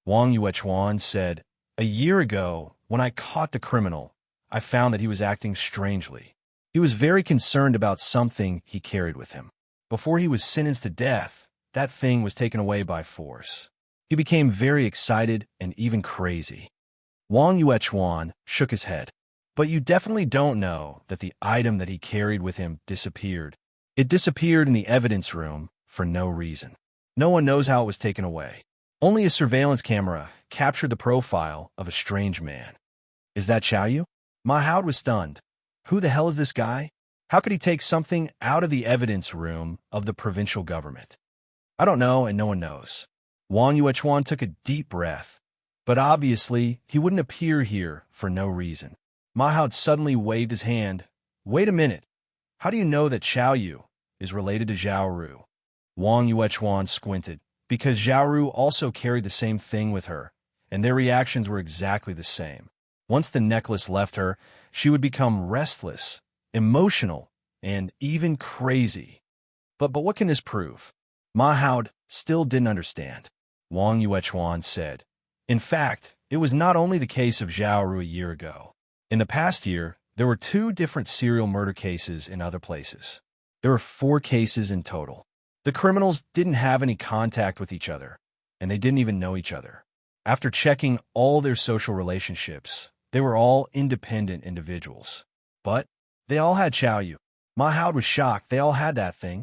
Wang Yuechuan said, a year ago, when I caught the criminal, I found that he was acting strangely. He was very concerned about something he carried with him. Before he was sentenced to death, that thing was taken away by force. He became very excited and even crazy. Wang Yuechuan shook his head. But you definitely don't know that the item that he carried with him disappeared. It disappeared in the evidence room for no reason. No one knows how it was taken away. Only a surveillance camera captured the profile of a strange man. Is that Chao Yu? Ma Hao was stunned. Who the hell is this guy? How could he take something out of the evidence room of the provincial government? I don't know, and no one knows. Wang Yuechuan took a deep breath. But obviously, he wouldn't appear here for no reason. Ma Hao suddenly waved his hand. Wait a minute. How do you know that Chao Yu is related to Zhao Ru? Wang Yuechuan squinted. Because Zhao Ru also carried the same thing with her, and their reactions were exactly the same. Once the necklace left her, she would become restless, emotional, and even crazy. But what can this prove? Ma Hao still didn't understand. Wang Yuechuan said, in fact, it was not only the case of Zhao Ru a year ago. In the past year, there were 2 different serial murder cases in other places. There were 4 cases in total. The criminals didn't have any contact with each other, and they didn't even know each other. After checking all their social relationships, they were all independent individuals. But they all had Chao Yu. Ma Hao was shocked. They all had that thing.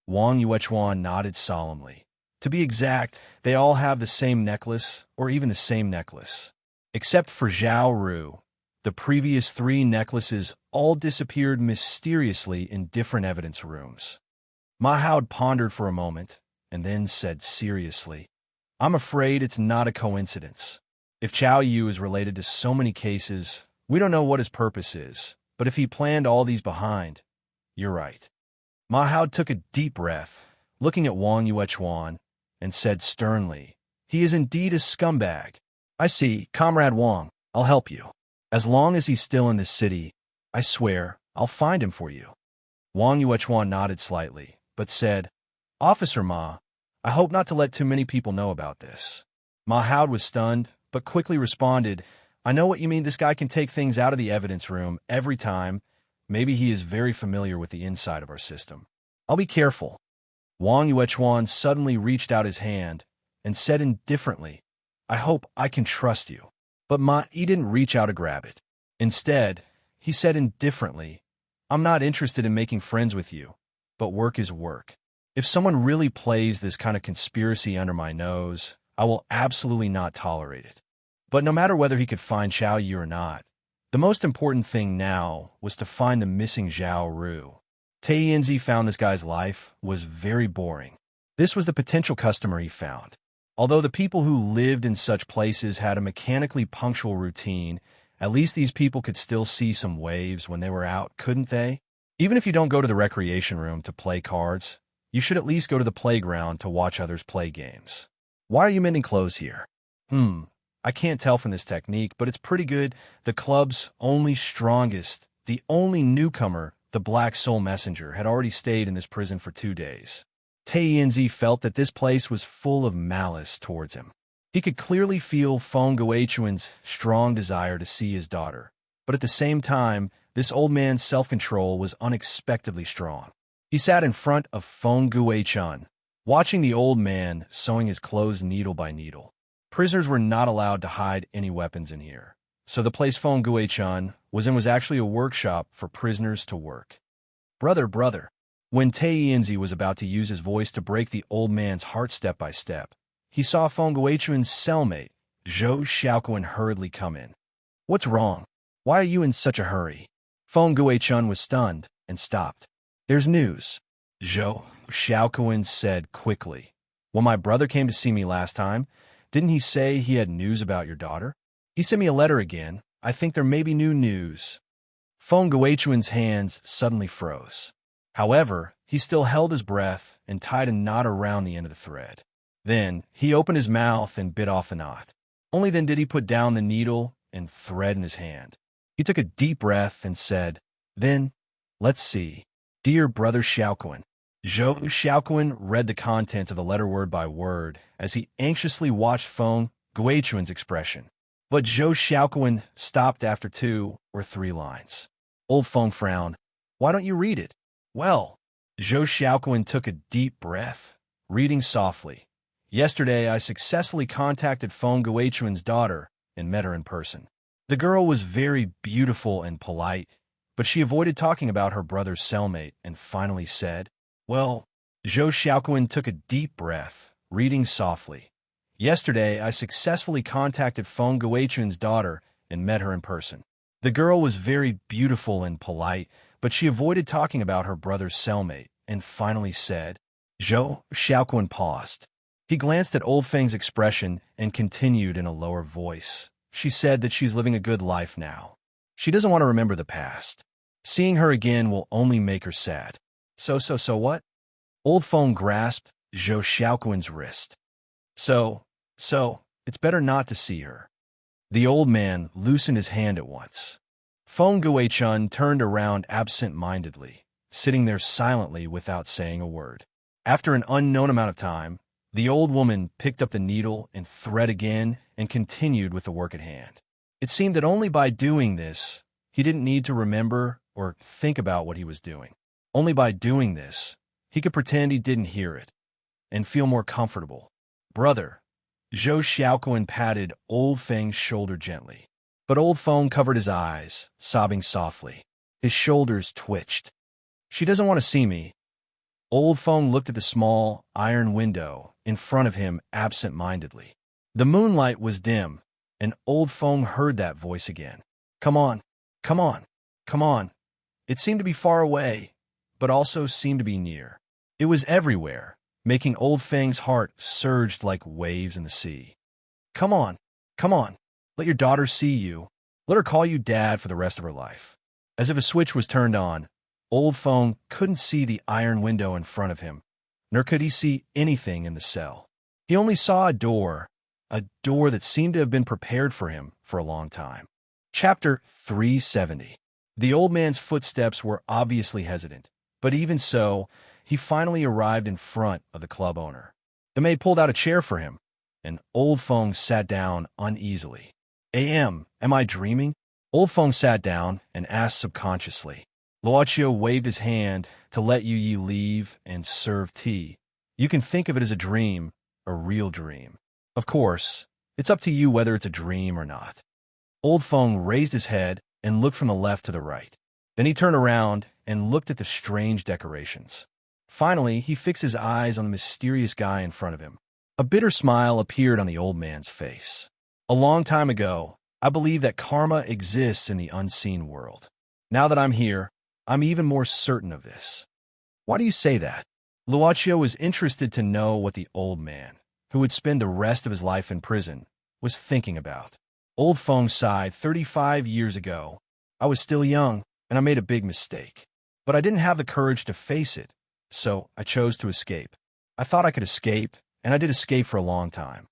Wang Yuechuan nodded solemnly. To be exact, they all have the same necklace, or even the same necklace. Except for Zhao Ru, the previous 3 necklaces all disappeared mysteriously in different evidence rooms. Ma Hao pondered for a moment, and then said seriously, I'm afraid it's not a coincidence. If Chao Yu is related to so many cases, we don't know what his purpose is, but if he planned all these behind, you're right. Ma Hao took a deep breath, looking at Wang Yuechuan, and said sternly, he is indeed a scumbag. I see, Comrade Wang, I'll help you. As long as he's still in this city, I swear, I'll find him for you. Wang Yuechuan nodded slightly, but said, Officer Ma, I hope not to let too many people know about this. Ma Hao was stunned, but quickly responded, I know what you mean. This guy can take things out of the evidence room every time. Maybe he is very familiar with the inside of our system. I'll be careful. Wang Yuechuan suddenly reached out his hand and said indifferently, I hope I can trust you. But Ma Yi didn't reach out to grab it. Instead, he said indifferently, I'm not interested in making friends with you, but work is work. If someone really plays this kind of conspiracy under my nose, I will absolutely not tolerate it. But no matter whether he could find Xiao Yi or not, the most important thing now was to find the missing Zhao Ru. Tianzi found this guy's life was very boring. This was the potential customer he found. Although the people who lived in such places had a mechanically punctual routine, at least these people could still see some waves when they were out, couldn't they? Even if you don't go to the recreation room to play cards, you should at least go to the playground to watch others play games. Why are you mending clothes here? I can't tell from this technique, but it's pretty good. The club's only strongest, the only newcomer, the Black Soul Messenger, had already stayed in this prison for 2 days. Tianzi felt that this place was full of malice towards him. He could clearly feel Feng Guichuan's strong desire to see his daughter, but at the same time, this old man's self-control was unexpectedly strong. He sat in front of Feng Guichuan, watching the old man sewing his clothes needle by needle. Prisoners were not allowed to hide any weapons in here, so the place Feng Guichuan was in was actually a workshop for prisoners to work. Brother. When Tianzi was about to use his voice to break the old man's heart step by step, he saw Feng Guichuan's cellmate, Zhou Xiaoquan, hurriedly come in. What's wrong? Why are you in such a hurry? Feng Guichuan was stunned and stopped. There's news, Zhou Xiaoquan said quickly. When my brother came to see me last time, didn't he say he had news about your daughter? He sent me a letter again. I think there may be new news. Feng Guichuan's hands suddenly froze. However, he still held his breath and tied a knot around the end of the thread. Then, he opened his mouth and bit off the knot. Only then did he put down the needle and thread in his hand. He took a deep breath and said, Then, let's see. Dear Brother Xiaoquan. Zhou Xiaoquan read the contents of the letter word by word as he anxiously watched Feng Guichuan's expression. But Zhou Xiaoquan stopped after 2 or 3 lines. Old Feng frowned. Why don't you read it? Well, Zhou Xiaoquan took a deep breath, reading softly. Yesterday, I successfully contacted Feng Guichuan's daughter and met her in person. The girl was very beautiful and polite, but she avoided talking about her brother's cellmate and finally said, Well, Zhou Xiaoquan took a deep breath, reading softly. Yesterday, I successfully contacted Feng Guichuan's daughter and met her in person. The girl was very beautiful and polite, but she avoided talking about her brother's cellmate and finally said, Zhou Xiaoquan paused. He glanced at Old Feng's expression and continued in a lower voice. She said that she's living a good life now. She doesn't want to remember the past. Seeing her again will only make her sad. So what? Old Feng grasped Zhou Xiaoquan's wrist. So, it's better not to see her. The old man loosened his hand at once. Feng Guichuan turned around absent-mindedly, sitting there silently without saying a word. After an unknown amount of time, the old woman picked up the needle and thread again and continued with the work at hand. It seemed that only by doing this, he didn't need to remember or think about what he was doing. Only by doing this, he could pretend he didn't hear it and feel more comfortable. Brother, Zhou Xiaoquan patted Old Feng's shoulder gently. But Old Feng covered his eyes, sobbing softly. His shoulders twitched. She doesn't want to see me. Old Feng looked at the small, iron window in front of him absent-mindedly. The moonlight was dim, and Old Feng heard that voice again. Come on. It seemed to be far away, but also seemed to be near. It was everywhere, making Old Feng's heart surge like waves in the sea. Come on. Let your daughter see you. Let her call you Dad for the rest of her life. As if a switch was turned on, Old Feng couldn't see the iron window in front of him, nor could he see anything in the cell. He only saw a door that seemed to have been prepared for him for a long time. Chapter 370. The old man's footsteps were obviously hesitant, but even so, he finally arrived in front of the club owner. The maid pulled out a chair for him, and Old Feng sat down uneasily. Am I dreaming? Old Feng sat down and asked subconsciously. Luochio waved his hand to let Yu leave and serve tea. You can think of it as a dream, a real dream. Of course, it's up to you whether it's a dream or not. Old Feng raised his head and looked from the left to the right. Then he turned around and looked at the strange decorations. Finally, he fixed his eyes on the mysterious guy in front of him. A bitter smile appeared on the old man's face. A long time ago, I believed that karma exists in the unseen world. Now that I'm here, I'm even more certain of this. Why do you say that? Luochio was interested to know what the old man, who would spend the rest of his life in prison, was thinking about. Old Feng sighed. 35 years ago, I was still young, and I made a big mistake. But I didn't have the courage to face it, so I chose to escape. I thought I could escape, and I did escape for a long time.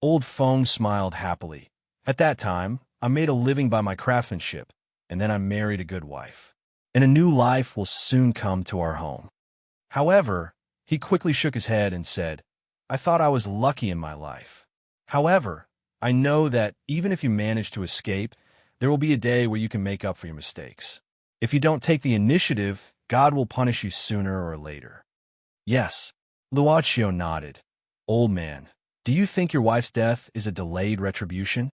Old Feng smiled happily. At that time, I made a living by my craftsmanship, and then I married a good wife. And a new life will soon come to our home. However, he quickly shook his head and said, I thought I was lucky in my life. However, I know that even if you manage to escape, there will be a day where you can make up for your mistakes. If you don't take the initiative, God will punish you sooner or later. Yes, Luochio nodded. Old man, do you think your wife's death is a delayed retribution?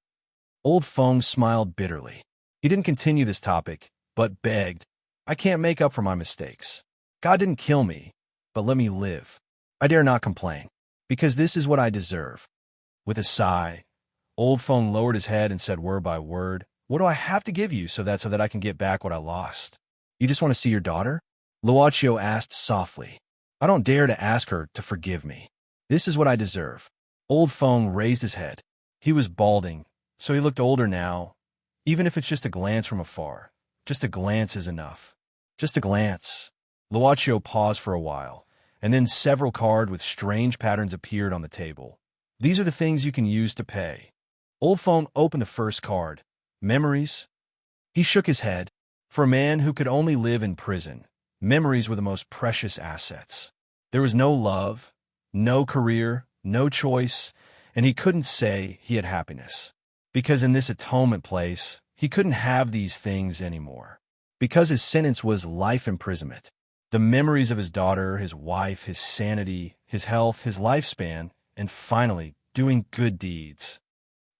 Old Feng smiled bitterly. He didn't continue this topic, but begged, I can't make up for my mistakes. God didn't kill me, but let me live. I dare not complain, because this is what I deserve. With a sigh, Old Feng lowered his head and said word by word, What do I have to give you so that I can get back what I lost? You just want to see your daughter? Luochio asked softly. I don't dare to ask her to forgive me. This is what I deserve. Old Feng raised his head. He was balding, so he looked older now, even if it's just a glance from afar. Just a glance is enough. Just a glance. Luochio paused for a while, and then several cards with strange patterns appeared on the table. These are the things you can use to pay. Old Feng opened the first card. Memories? He shook his head. For a man who could only live in prison, memories were the most precious assets. There was no love, no career, no choice, and he couldn't say he had happiness. Because in this atonement place, he couldn't have these things anymore. Because his sentence was life imprisonment. The memories of his daughter, his wife, his sanity, his health, his lifespan, and finally, doing good deeds.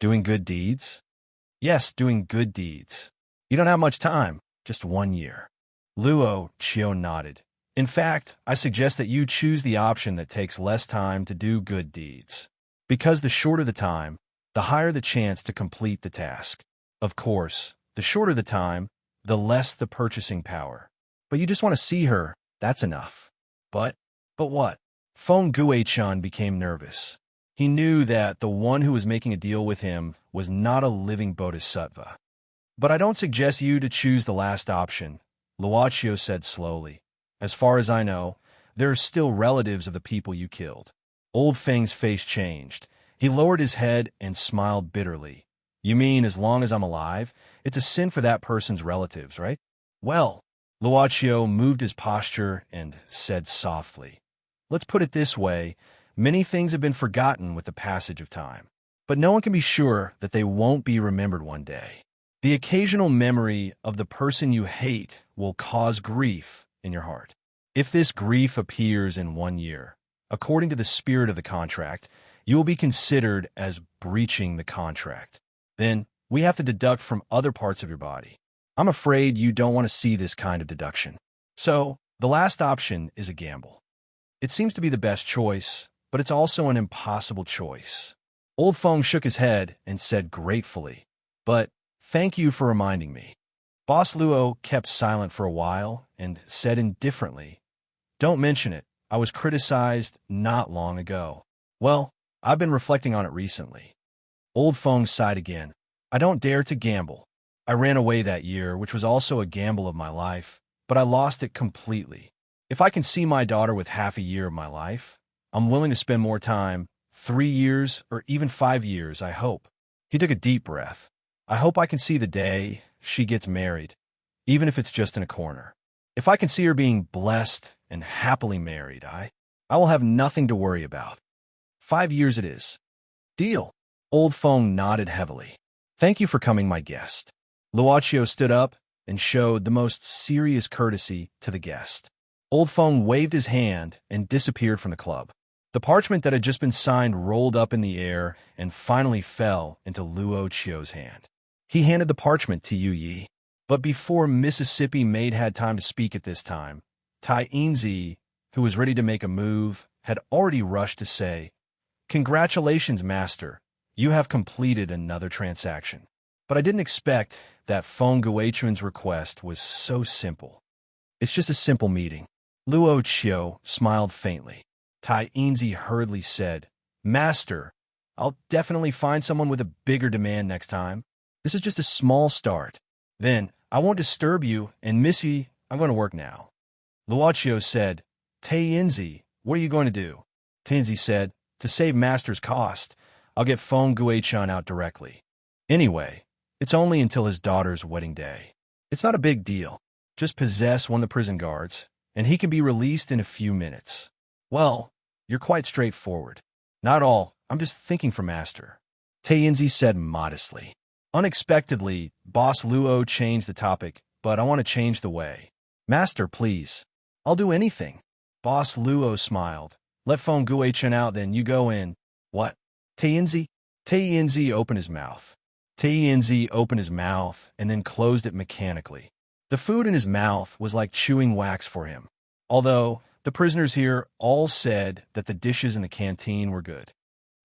Doing good deeds? Yes, doing good deeds. You don't have much time, just 1 year. Luochio nodded. In fact, I suggest that you choose the option that takes less time to do good deeds. Because the shorter the time, the higher the chance to complete the task. Of course, the shorter the time, the less the purchasing power. But you just want to see her, that's enough. But what? Feng Guichun became nervous. He knew that the one who was making a deal with him was not a living bodhisattva. But I don't suggest you to choose the last option, Luochio said slowly. As far as I know, there are still relatives of the people you killed. Old Feng's face changed. He lowered his head and smiled bitterly. You mean as long as I'm alive, it's a sin for that person's relatives, right? Well, Luochio moved his posture and said softly, let's put it this way, many things have been forgotten with the passage of time. But no one can be sure that they won't be remembered one day. The occasional memory of the person you hate will cause grief in your heart. If this grief appears in 1 year, according to the spirit of the contract, you will be considered as breaching the contract. Then, we have to deduct from other parts of your body. I'm afraid you don't want to see this kind of deduction. So, the last option is a gamble. It seems to be the best choice, but it's also an impossible choice. Old Feng shook his head and said gratefully, But thank you for reminding me. Boss Luo kept silent for a while and said indifferently, Don't mention it. I was criticized not long ago. Well, I've been reflecting on it recently. Old Feng sighed again. I don't dare to gamble. I ran away that year, which was also a gamble of my life, but I lost it completely. If I can see my daughter with half a year of my life, I'm willing to spend more time, 3 years or even 5 years, I hope. He took a deep breath. I hope I can see the day she gets married, even if it's just in a corner. If I can see her being blessed and happily married, I will have nothing to worry about. 5 years it is. Deal. Old Feng nodded heavily. Thank you for coming, my guest. Luocio stood up and showed the most serious courtesy to the guest. Old Feng waved his hand and disappeared from the club. The parchment that had just been signed rolled up in the air and finally fell into Luocio's hand. He handed the parchment to Yu Yi. But before Mississippi Maid had time to speak at this time, Tai Inzi, who was ready to make a move, had already rushed to say, "Congratulations, Master. You have completed another transaction." But I didn't expect that Feng Guichuan's request was so simple. It's just a simple meeting. Luocio smiled faintly. Tai Inzi hurriedly said, "Master, I'll definitely find someone with a bigger demand next time. This is just a small start. Then, I won't disturb you, and Missy, I'm going to work now." Luocio said, "Tainzi, what are you going to do?" Tainzi said, "To save Master's cost, I'll get Feng Guichuan out directly. Anyway, it's only until his daughter's wedding day. It's not a big deal. Just possess one of the prison guards, and he can be released in a few minutes." "Well, you're quite straightforward." "Not all. I'm just thinking for Master," Tainzi said modestly. Unexpectedly, Boss Luo changed the topic, "But I want to change the way." "Master, please. I'll do anything." Boss Luo smiled. "Let Feng Guichuan out, then you go in." "What?" Tainzi? Tainzi opened his mouth. Tainzi opened his mouth and then closed it mechanically. The food in his mouth was like chewing wax for him, although the prisoners here all said that the dishes in the canteen were good.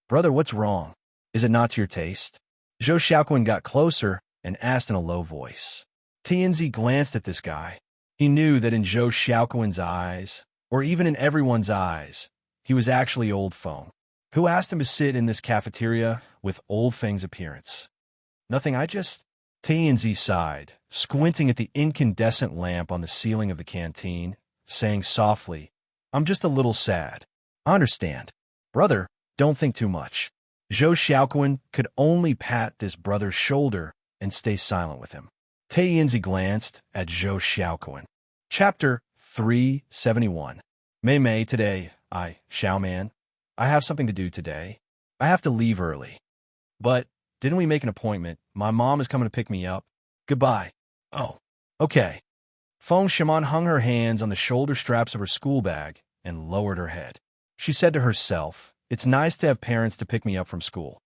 "Brother, what's wrong? Is it not to your taste?" Zhou Xiaoquan got closer and asked in a low voice. Tianzi glanced at this guy. He knew that in Zhou Xiaoquan's eyes, or even in everyone's eyes, he was actually Old Feng, who asked him to sit in this cafeteria with Old Feng's appearance. "Nothing, I just..." Tianzi sighed, squinting at the incandescent lamp on the ceiling of the canteen, saying softly, "I'm just a little sad." "I understand. Brother, don't think too much." Zhou Xiaoquan could only pat this brother's shoulder and stay silent with him. Tainzi glanced at Zhou Xiaoquan. Chapter 371. Mei, today, Xiaoman, I have something to do today. I have to leave early. But, didn't we make an appointment? My mom is coming to pick me up. Goodbye. Oh, okay. Feng Shiman hung her hands on the shoulder straps of her school bag and lowered her head. She said to herself, "It's nice to have parents to pick me up from school."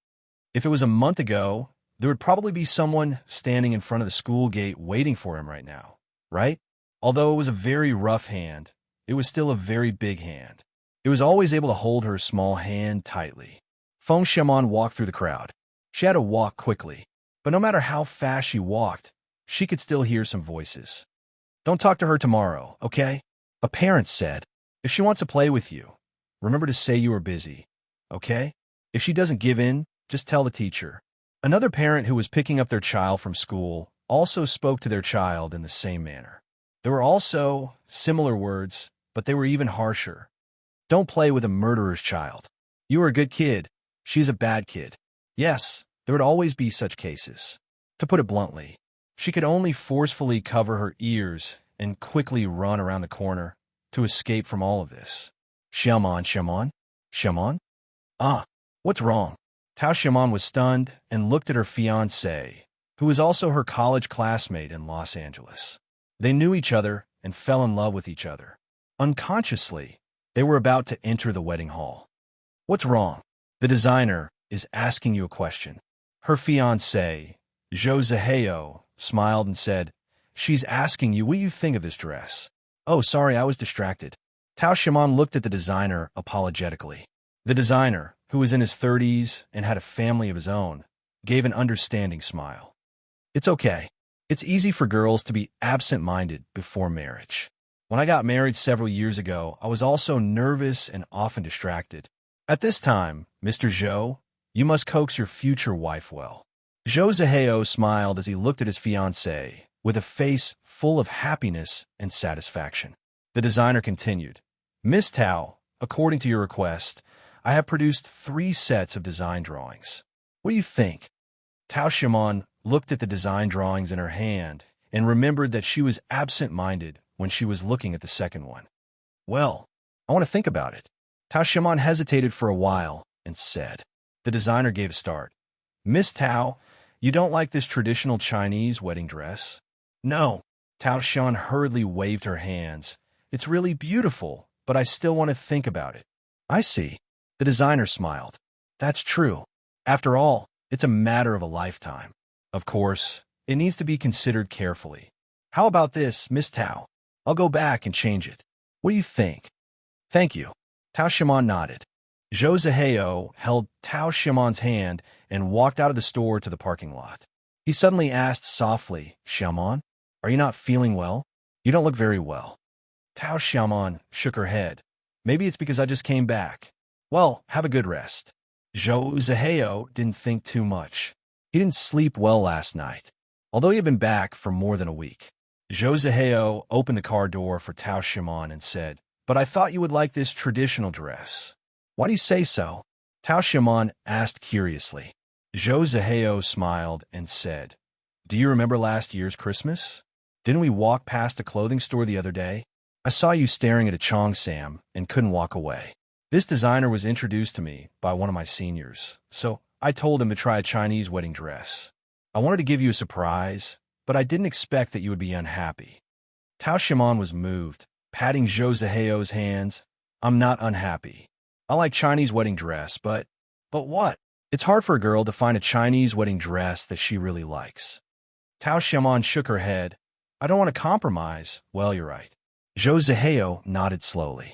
If it was a month ago, there would probably be someone standing in front of the school gate waiting for him right now, right? Although it was a very rough hand, it was still a very big hand. It was always able to hold her small hand tightly. Feng Shiman walked through the crowd. She had to walk quickly, but no matter how fast she walked, she could still hear some voices. "Don't talk to her tomorrow, okay?" A parent said. "If she wants to play with you, remember to say you are busy, okay? If she doesn't give in, just tell the teacher." Another parent who was picking up their child from school also spoke to their child in the same manner. There were also similar words, but they were even harsher. "Don't play with a murderer's child. You are a good kid. She's a bad kid." Yes, there would always be such cases. To put it bluntly, she could only forcefully cover her ears and quickly run around the corner to escape from all of this. Xiaoman? Ah, what's wrong?" Tao Xiaoman was stunned and looked at her fiancé, who was also her college classmate in Los Angeles. They knew each other and fell in love with each other. Unconsciously, they were about to enter the wedding hall. "What's wrong?" "The designer is asking you a question." Her fiancé, Zhou Ziheo, smiled and said, "She's asking you what you think of this dress." "Oh, sorry, I was distracted." Tao Xiaoman looked at the designer apologetically. The designer, who was in his 30s and had a family of his own, gave an understanding smile. "It's okay. It's easy for girls to be absent-minded before marriage. When I got married several years ago, I was also nervous and often distracted. At this time, Mr. Zhou, you must coax your future wife well." Zhou Ziheo smiled as he looked at his fiancée, with a face full of happiness and satisfaction. The designer continued, "Miss Tao, according to your request, I have produced 3 sets of design drawings. What do you think?" Tao Xiaoman looked at the design drawings in her hand and remembered that she was absent-minded when she was looking at the second one. "Well, I want to think about it." Tao Xiaoman hesitated for a while and said. The designer gave a start. "Miss Tao, You don't like this traditional Chinese wedding dress? No. Tao Shan hurriedly waved her hands. It's really beautiful, but I still want to think about it. I see. The designer smiled. That's true. After all, it's a matter of a lifetime. Of course, it needs to be considered carefully. How about this, Miss Tao? I'll go back and change it. What do you think? Thank you. Tao Xiaomon nodded. Zhou Zihao held Tao Xiaomon's hand and walked out of the store to the parking lot. He suddenly asked softly, Xiaomon, are you not feeling well? You don't look very well. Tao Xiaomon shook her head. Maybe it's because I just came back. Well, have a good rest. Zhou Zihao didn't think too much. He didn't sleep well last night, although he had been back for more than a week. Zhou Zihao opened the car door for Tao Xiaomon and said, But I thought you would like this traditional dress. Why do you say so? Tao Xiaomon asked curiously. Zhou Zihao smiled and said, Do you remember last year's Christmas? Didn't we walk past a clothing store the other day? I saw you staring at a cheongsam and couldn't walk away. This designer was introduced to me by one of my seniors, so I told him to try a Chinese wedding dress. I wanted to give you a surprise, but I didn't expect that you would be unhappy. Tao Xiaomon was moved, patting Zhou Zihao's hands. I'm not unhappy. I like Chinese wedding dress, but what? It's hard for a girl to find a Chinese wedding dress that she really likes. Tao Xiaomon shook her head. I don't want to compromise. Well, you're right. Zhou Zihao nodded slowly.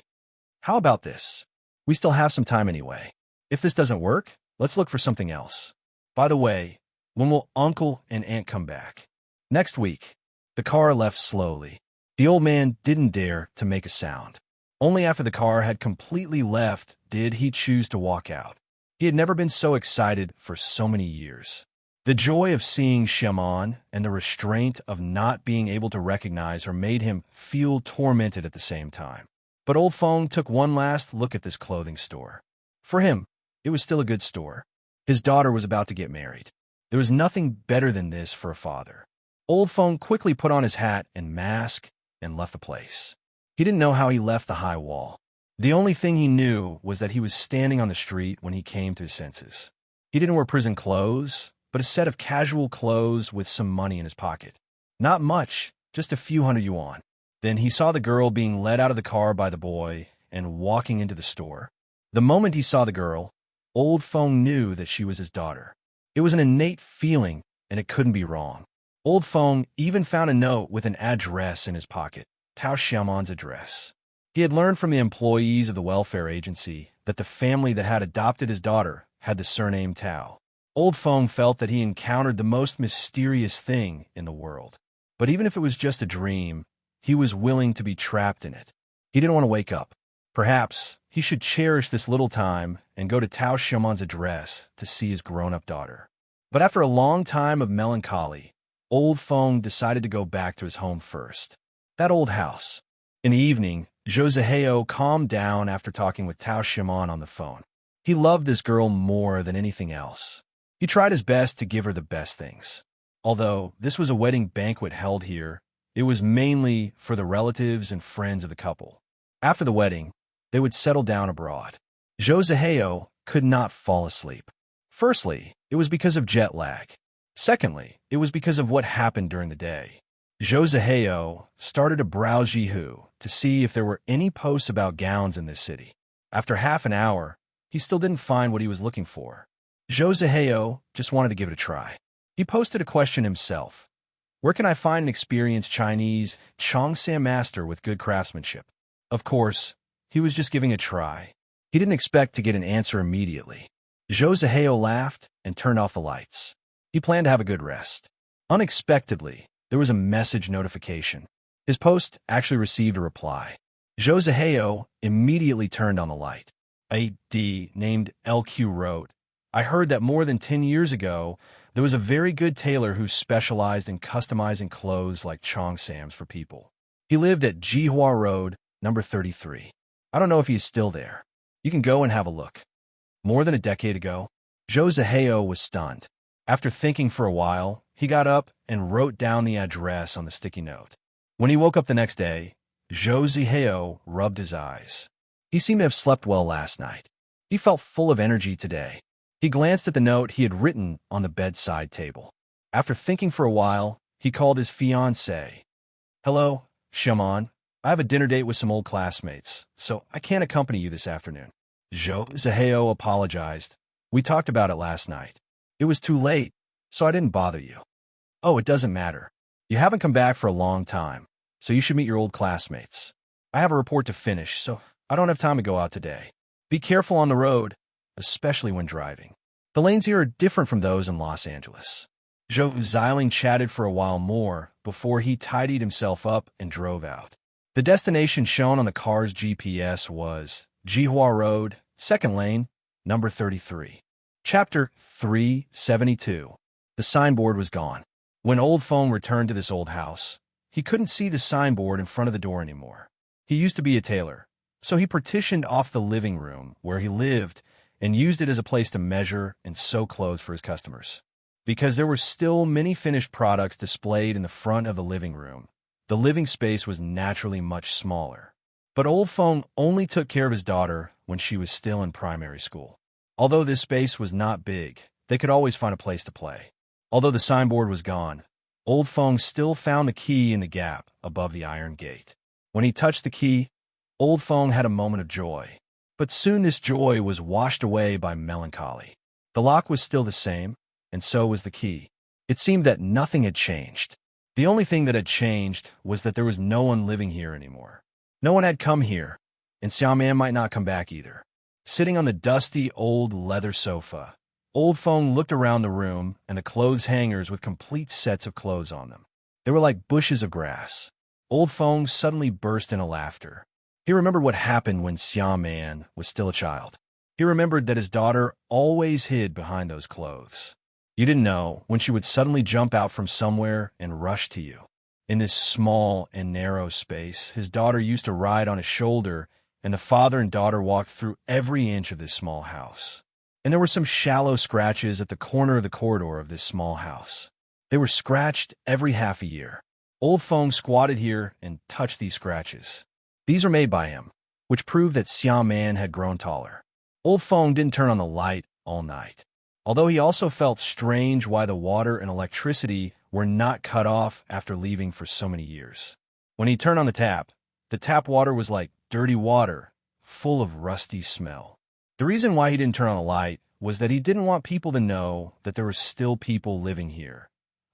How about this? We still have some time anyway. If this doesn't work, let's look for something else. By the way, when will Uncle and Aunt come back? Next week. The car left slowly. The old man didn't dare to make a sound. Only after the car had completely left did he choose to walk out. He had never been so excited for so many years. The joy of seeing Xiaomon and the restraint of not being able to recognize her made him feel tormented at the same time. But Old Feng took one last look at this clothing store. For him, it was still a good store. His daughter was about to get married. There was nothing better than this for a father. Old Feng quickly put on his hat and mask and left the place. He didn't know how he left the high wall. The only thing he knew was that he was standing on the street when he came to his senses. He didn't wear prison clothes, but a set of casual clothes with some money in his pocket. Not much, just a few hundred yuan. Then he saw the girl being led out of the car by the boy and walking into the store. The moment he saw the girl, Old Feng knew that she was his daughter. It was an innate feeling, and it couldn't be wrong. Old Feng even found a note with an address in his pocket, Tao Xiaomon's address. He had learned from the employees of the welfare agency that the family that had adopted his daughter had the surname Tao. Old Feng felt that he encountered the most mysterious thing in the world. But even if it was just a dream, he was willing to be trapped in it. He didn't want to wake up. Perhaps he should cherish this little time and go to Tao Xiaomon's address to see his grown-up daughter. But after a long time of melancholy, Old Feng decided to go back to his home first. That old house. In the evening, Zhou Zihao calmed down after talking with Tao Xiaomon on the phone. He loved this girl more than anything else. He tried his best to give her the best things. Although this was a wedding banquet held here, it was mainly for the relatives and friends of the couple. After the wedding, they would settle down abroad. Zhou Zihao could not fall asleep. Firstly, it was because of jet lag. Secondly, it was because of what happened during the day. Zhou Zihao started to browse Yihu to see if there were any posts about gowns in this city. After half an hour, he still didn't find what he was looking for. Zhou Zihao just wanted to give it a try. He posted a question himself. Where can I find an experienced Chinese cheongsam master with good craftsmanship? Of course, he was just giving a try. He didn't expect to get an answer immediately. Zhou Zihao laughed and turned off the lights. He planned to have a good rest. Unexpectedly, there was a message notification. His post actually received a reply. Zhou Zihao immediately turned on the light. A D named LQ wrote, I heard that more than 10 years ago, there was a very good tailor who specialized in customizing clothes like cheongsams for people. He lived at Jihua Road, number 33. I don't know if he's still there. You can go and have a look. More than a decade ago, Zhou Zihao was stunned. After thinking for a while, he got up and wrote down the address on the sticky note. When he woke up the next day, Zhou Zihao rubbed his eyes. He seemed to have slept well last night. He felt full of energy today. He glanced at the note he had written on the bedside table. After thinking for a while, he called his fiancée. "Hello, Shaman. I have a dinner date with some old classmates, so I can't accompany you this afternoon." Zaheo apologized. "We talked about it last night. It was too late, so I didn't bother you." "Oh, it doesn't matter. You haven't come back for a long time, so you should meet your old classmates. I have a report to finish, so I don't have time to go out today. Be careful on the road, especially when driving. The lanes here are different from those in Los Angeles." Zhou Xiling chatted for a while more before he tidied himself up and drove out. The destination shown on the car's GPS was Jihua Road, 2nd lane, number 33. Chapter 372. The signboard was gone. When Old Feng returned to this old house, he couldn't see the signboard in front of the door anymore. He used to be a tailor, so he partitioned off the living room where he lived and used it as a place to measure and sew clothes for his customers. Because there were still many finished products displayed in the front of the living room, the living space was naturally much smaller. But Old Feng only took care of his daughter when she was still in primary school. Although this space was not big, they could always find a place to play. Although the signboard was gone, Old Feng still found the key in the gap above the iron gate. When he touched the key, Old Feng had a moment of joy. But soon this joy was washed away by melancholy. The lock was still the same, and so was the key. It seemed that nothing had changed. The only thing that had changed was that there was no one living here anymore. No one had come here, and Xiaoman might not come back either. Sitting on the dusty old leather sofa, Old Feng looked around the room and the clothes hangers with complete sets of clothes on them. They were like bushes of grass. Old Feng suddenly burst into laughter. He remembered what happened when Xiaoman was still a child. He remembered that his daughter always hid behind those clothes. You didn't know when she would suddenly jump out from somewhere and rush to you. In this small and narrow space, his daughter used to ride on his shoulder, and the father and daughter walked through every inch of this small house. And there were some shallow scratches at the corner of the corridor of this small house. They were scratched every half a year. Old Feng squatted here and touched these scratches. These were made by him, which proved that Xiaoman had grown taller. Old Feng didn't turn on the light all night, although he also felt strange why the water and electricity were not cut off after leaving for so many years. When he turned on the tap water was like dirty water, full of rusty smell. The reason why he didn't turn on the light was that he didn't want people to know that there were still people living here,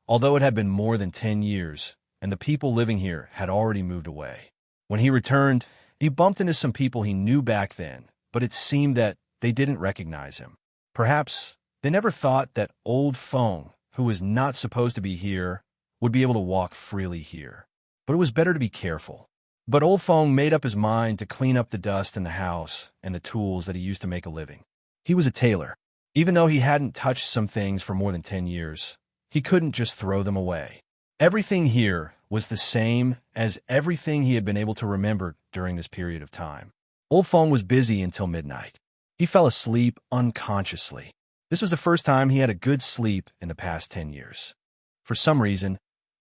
although it had been more than 10 years, and the people living here had already moved away. When he returned, he bumped into some people he knew back then, but it seemed that they didn't recognize him. Perhaps they never thought that Old Feng, who was not supposed to be here, would be able to walk freely here. But it was better to be careful. But Old Feng made up his mind to clean up the dust in the house and the tools that he used to make a living. He was a tailor. Even though he hadn't touched some things for more than 10 years, he couldn't just throw them away. Everything here was the same as everything he had been able to remember during this period of time. Old Feng was busy until midnight. He fell asleep unconsciously. This was the first time he had a good sleep in the past 10 years. For some reason,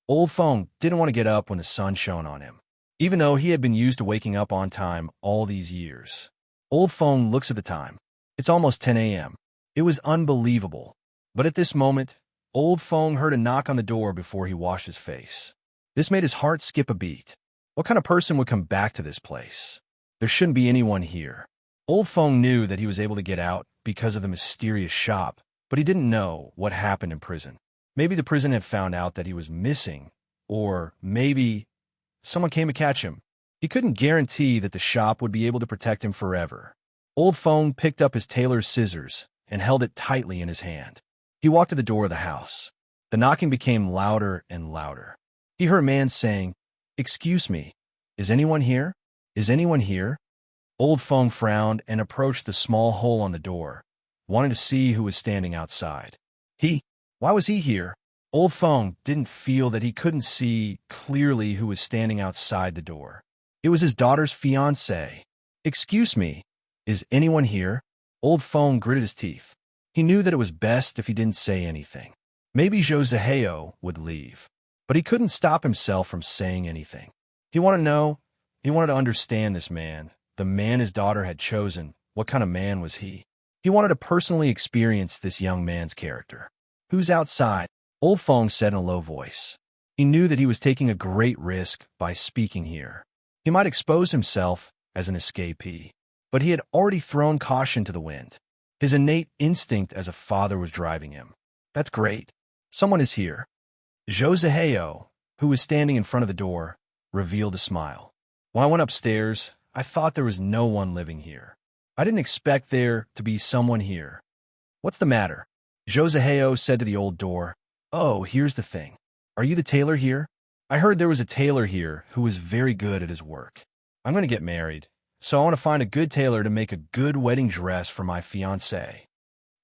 Old Feng didn't want to get up when the sun shone on him, even though he had been used to waking up on time all these years. Old Feng looks at the time. It's almost 10 a.m. It was unbelievable. But at this moment, Old Feng heard a knock on the door before he washed his face. This made his heart skip a beat. What kind of person would come back to this place? There shouldn't be anyone here. Old Feng knew that he was able to get out because of the mysterious shop, but he didn't know what happened in prison. Maybe the prison had found out that he was missing, or maybe someone came to catch him. He couldn't guarantee that the shop would be able to protect him forever. Old Feng picked up his tailor's scissors and held it tightly in his hand. He walked to the door of the house. The knocking became louder and louder. He heard a man saying, "Excuse me, is anyone here? Is anyone here?" Old Feng frowned and approached the small hole on the door, wanting to see who was standing outside. Why was he here? Old Feng didn't feel that he couldn't see clearly who was standing outside the door. It was his daughter's fiancé. "Excuse me, is anyone here?" Old Feng gritted his teeth. He knew that it was best if he didn't say anything. Maybe Joseheo would leave, but he couldn't stop himself from saying anything. He wanted to know, he wanted to understand this man, the man his daughter had chosen. What kind of man was he? He wanted to personally experience this young man's character. "Who's outside?" Old Feng said in a low voice. He knew that he was taking a great risk by speaking here. He might expose himself as an escapee, but he had already thrown caution to the wind. His innate instinct as a father was driving him. That's great. Someone is here. Zhou Zihao, who was standing in front of the door, revealed a smile. When I went upstairs, I thought there was no one living here. I didn't expect there to be someone here. What's the matter? Zhou Zihao said to the old door. Oh, here's the thing. Are you the tailor here? I heard there was a tailor here who was very good at his work. I'm going to get married, so I want to find a good tailor to make a good wedding dress for my fiancée.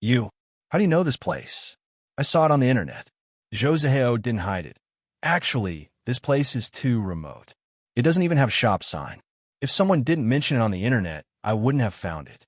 You, how do you know this place? I saw it on the internet. Zhou Zihao didn't hide it. Actually, this place is too remote. It doesn't even have a shop sign. If someone didn't mention it on the internet, I wouldn't have found it.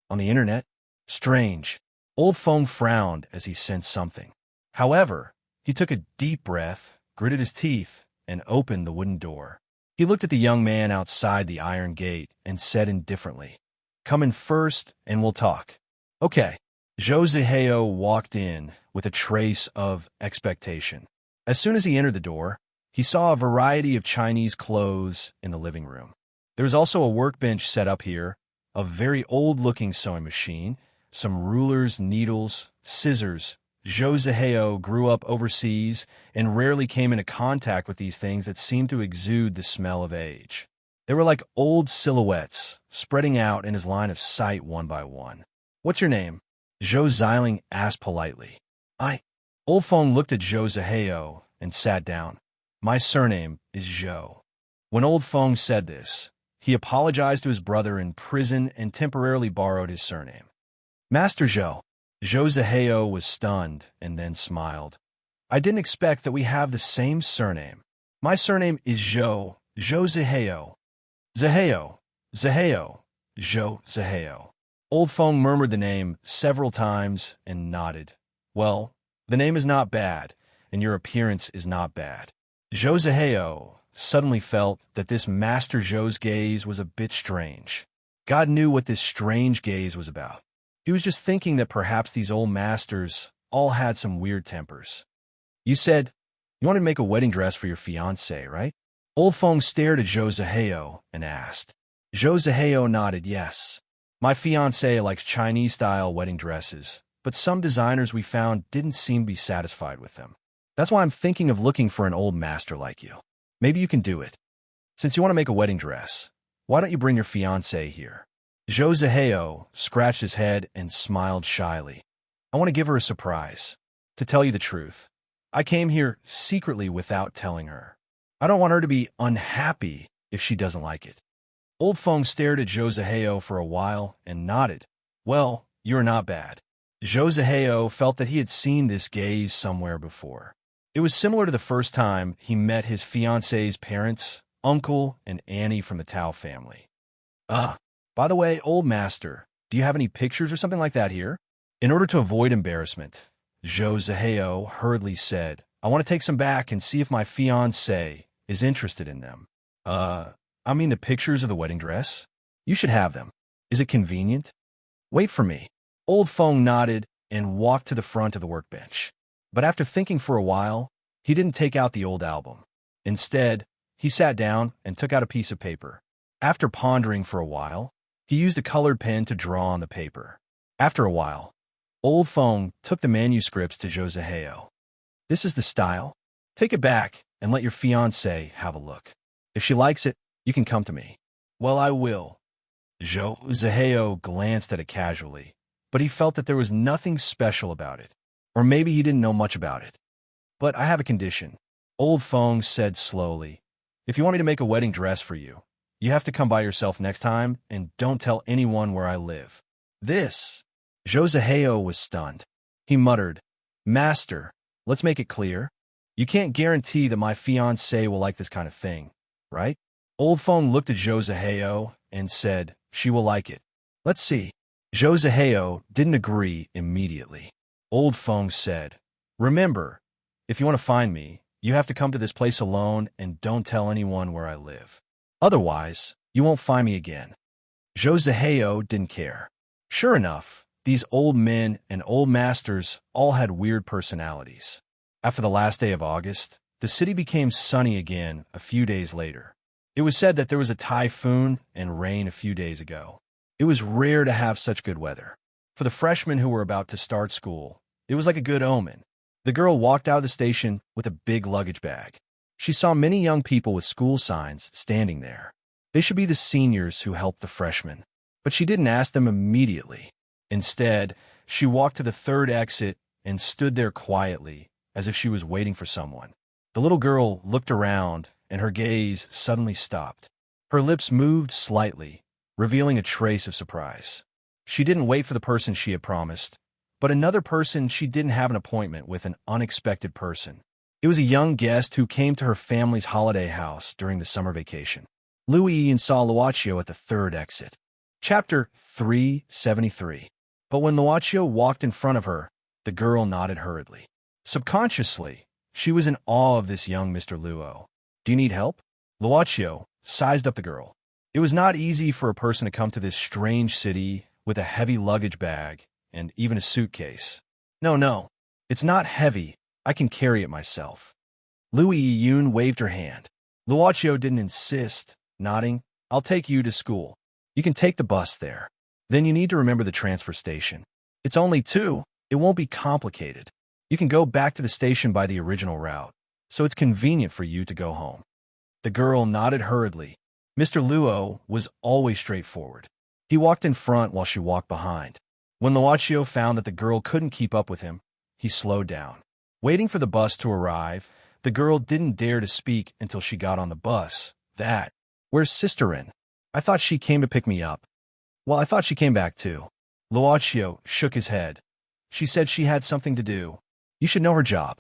On the internet? Strange. Old Feng frowned as he sensed something. However, he took a deep breath, gritted his teeth, and opened the wooden door. He looked at the young man outside the iron gate and said indifferently, Come in first and we'll talk. Okay. Zhou Zihao walked in with a trace of expectation. As soon as he entered the door, he saw a variety of Chinese clothes in the living room. There was also a workbench set up here, a very old-looking sewing machine, some rulers, needles, scissors. Zhou Zihao grew up overseas and rarely came into contact with these things that seemed to exude the smell of age. They were like old silhouettes, spreading out in his line of sight one by one. What's your name? Zhou Ziling asked politely. Old Feng looked at Zhou Zihao and sat down. My surname is Zhou. When Old Feng said this, he apologized to his brother in prison and temporarily borrowed his surname. Master Zhou. Zhou Zihao was stunned and then smiled. I didn't expect that we have the same surname. My surname is Zhou Zihao. Zihao, Zihao, Zhou Zihao. Old Feng murmured the name several times and nodded. Well, the name is not bad, and your appearance is not bad. Zhou Zihao suddenly felt that this Master Zhou's gaze was a bit strange. God knew what this strange gaze was about. He was just thinking that perhaps these old masters all had some weird tempers. You said you wanted to make a wedding dress for your fiancée, right? Old Feng stared at Zhou Zihao and asked. Zhou Zihao nodded yes. My fiancée likes Chinese-style wedding dresses, but some designers we found didn't seem to be satisfied with them. That's why I'm thinking of looking for an old master like you. Maybe you can do it. Since you want to make a wedding dress, why don't you bring your fiancée here? Zhou Zihao scratched his head and smiled shyly. I want to give her a surprise. To tell you the truth, I came here secretly without telling her. I don't want her to be unhappy if she doesn't like it. Old Feng stared at Zhou Zihao for a while and nodded. Well, you're not bad. Zhou Zihao felt that he had seen this gaze somewhere before. It was similar to the first time he met his fiancée's parents, uncle, and Annie from the Tao family. By the way, old master, do you have any pictures or something like that here? In order to avoid embarrassment, Zhou Zihao hurriedly said, I want to take some back and see if my fiancée is interested in them. I mean the pictures of the wedding dress? You should have them. Is it convenient? Wait for me. Old Feng nodded and walked to the front of the workbench. But after thinking for a while, he didn't take out the old album. Instead, he sat down and took out a piece of paper. After pondering for a while, he used a colored pen to draw on the paper. After a while, Old Feng took the manuscripts to Zhou Zihao. This is the style. Take it back and let your fiancée have a look. If she likes it, you can come to me. Well, I will. Zhou Zihao glanced at it casually, but he felt that there was nothing special about it. Or maybe he didn't know much about it. But I have a condition. Old Feng said slowly. If you want me to make a wedding dress for you, you have to come by yourself next time and don't tell anyone where I live. This. Zhou Zihao was stunned. He muttered, Master, let's make it clear. You can't guarantee that my fiancée will like this kind of thing, right? Old Feng looked at Zhou Zihao and said, she will like it. Let's see. Zhou Zihao didn't agree immediately. Old Feng said, remember, if you want to find me, you have to come to this place alone and don't tell anyone where I live. Otherwise, you won't find me again. Zhou Zihao didn't care. Sure enough, these old men and old masters all had weird personalities. After the last day of August, the city became sunny again a few days later. It was said that there was a typhoon and rain a few days ago. It was rare to have such good weather. For the freshmen who were about to start school, it was like a good omen. The girl walked out of the station with a big luggage bag. She saw many young people with school signs standing there. They should be the seniors who helped the freshmen. But she didn't ask them immediately. Instead, she walked to the third exit and stood there quietly, as if she was waiting for someone. The little girl looked around, and her gaze suddenly stopped. Her lips moved slightly, revealing a trace of surprise. She didn't wait for the person she had promised, but another person she didn't have an appointment with, an unexpected person. It was a young guest who came to her family's holiday house during the summer vacation. Louis saw Luaccio at the third exit. Chapter 373. But when Luaccio walked in front of her, the girl nodded hurriedly. Subconsciously, she was in awe of this young Mr. Luo. Do you need help? Luaccio sized up the girl. It was not easy for a person to come to this strange city with a heavy luggage bag and even a suitcase. No, it's not heavy. I can carry it myself. Louis Yun waved her hand. Luaccio didn't insist, nodding. I'll take you to school. You can take the bus there. Then you need to remember the transfer station. It's only 2. It won't be complicated. You can go back to the station by the original route, so it's convenient for you to go home. The girl nodded hurriedly. Mr. Luo was always straightforward. He walked in front while she walked behind. When Luaccio found that the girl couldn't keep up with him, he slowed down. Waiting for the bus to arrive, the girl didn't dare to speak until she got on the bus. Where's Sisterin? I thought she came to pick me up. Well, I thought she came back too. Luaccio shook his head. She said she had something to do. You should know her job.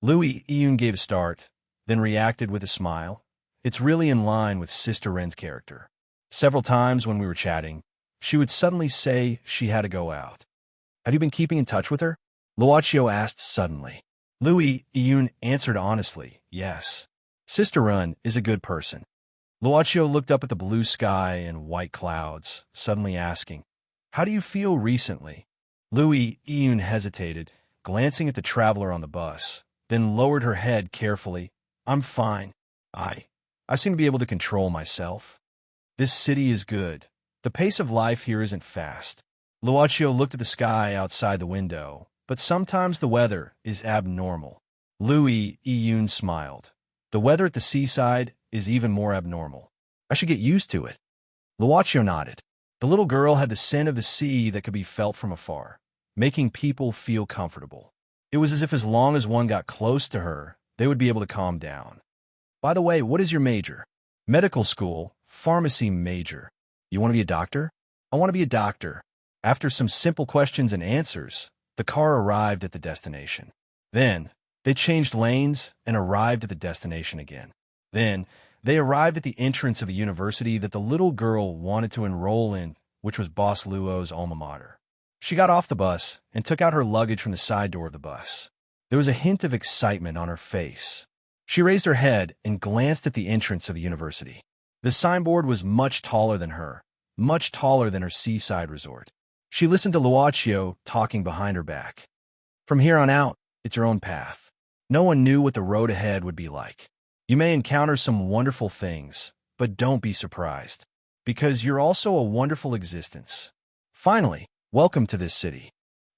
Louis Yun gave a start, then reacted with a smile. It's really in line with Sister Ren's character. Several times when we were chatting, she would suddenly say she had to go out. Have you been keeping in touch with her? Luaccio asked suddenly. Louis Yun answered honestly, yes. Sister Ren is a good person. Luaccio looked up at the blue sky and white clouds, suddenly asking, how do you feel recently? Louis Yun hesitated, glancing at the traveler on the bus, then lowered her head carefully. I'm fine. I seem to be able to control myself. This city is good. The pace of life here isn't fast. Luaccio looked at the sky outside the window, but sometimes the weather is abnormal. Louis Yun smiled. The weather at the seaside is even more abnormal. I should get used to it. Luaccio nodded. The little girl had the scent of the sea that could be felt from afar, making people feel comfortable. It was as if as long as one got close to her, they would be able to calm down. By the way, what is your major? Medical school, pharmacy major. You want to be a doctor? I want to be a doctor. After some simple questions and answers, the car arrived at the destination. Then, they changed lanes and arrived at the destination again. Then, they arrived at the entrance of the university that the little girl wanted to enroll in, which was Boss Luo's alma mater. She got off the bus and took out her luggage from the side door of the bus. There was a hint of excitement on her face. She raised her head and glanced at the entrance of the university. The signboard was much taller than her, much taller than her seaside resort. She listened to Luaccio talking behind her back. From here on out, it's your own path. No one knew what the road ahead would be like. You may encounter some wonderful things, but don't be surprised, because you're also a wonderful existence. Finally, welcome to this city.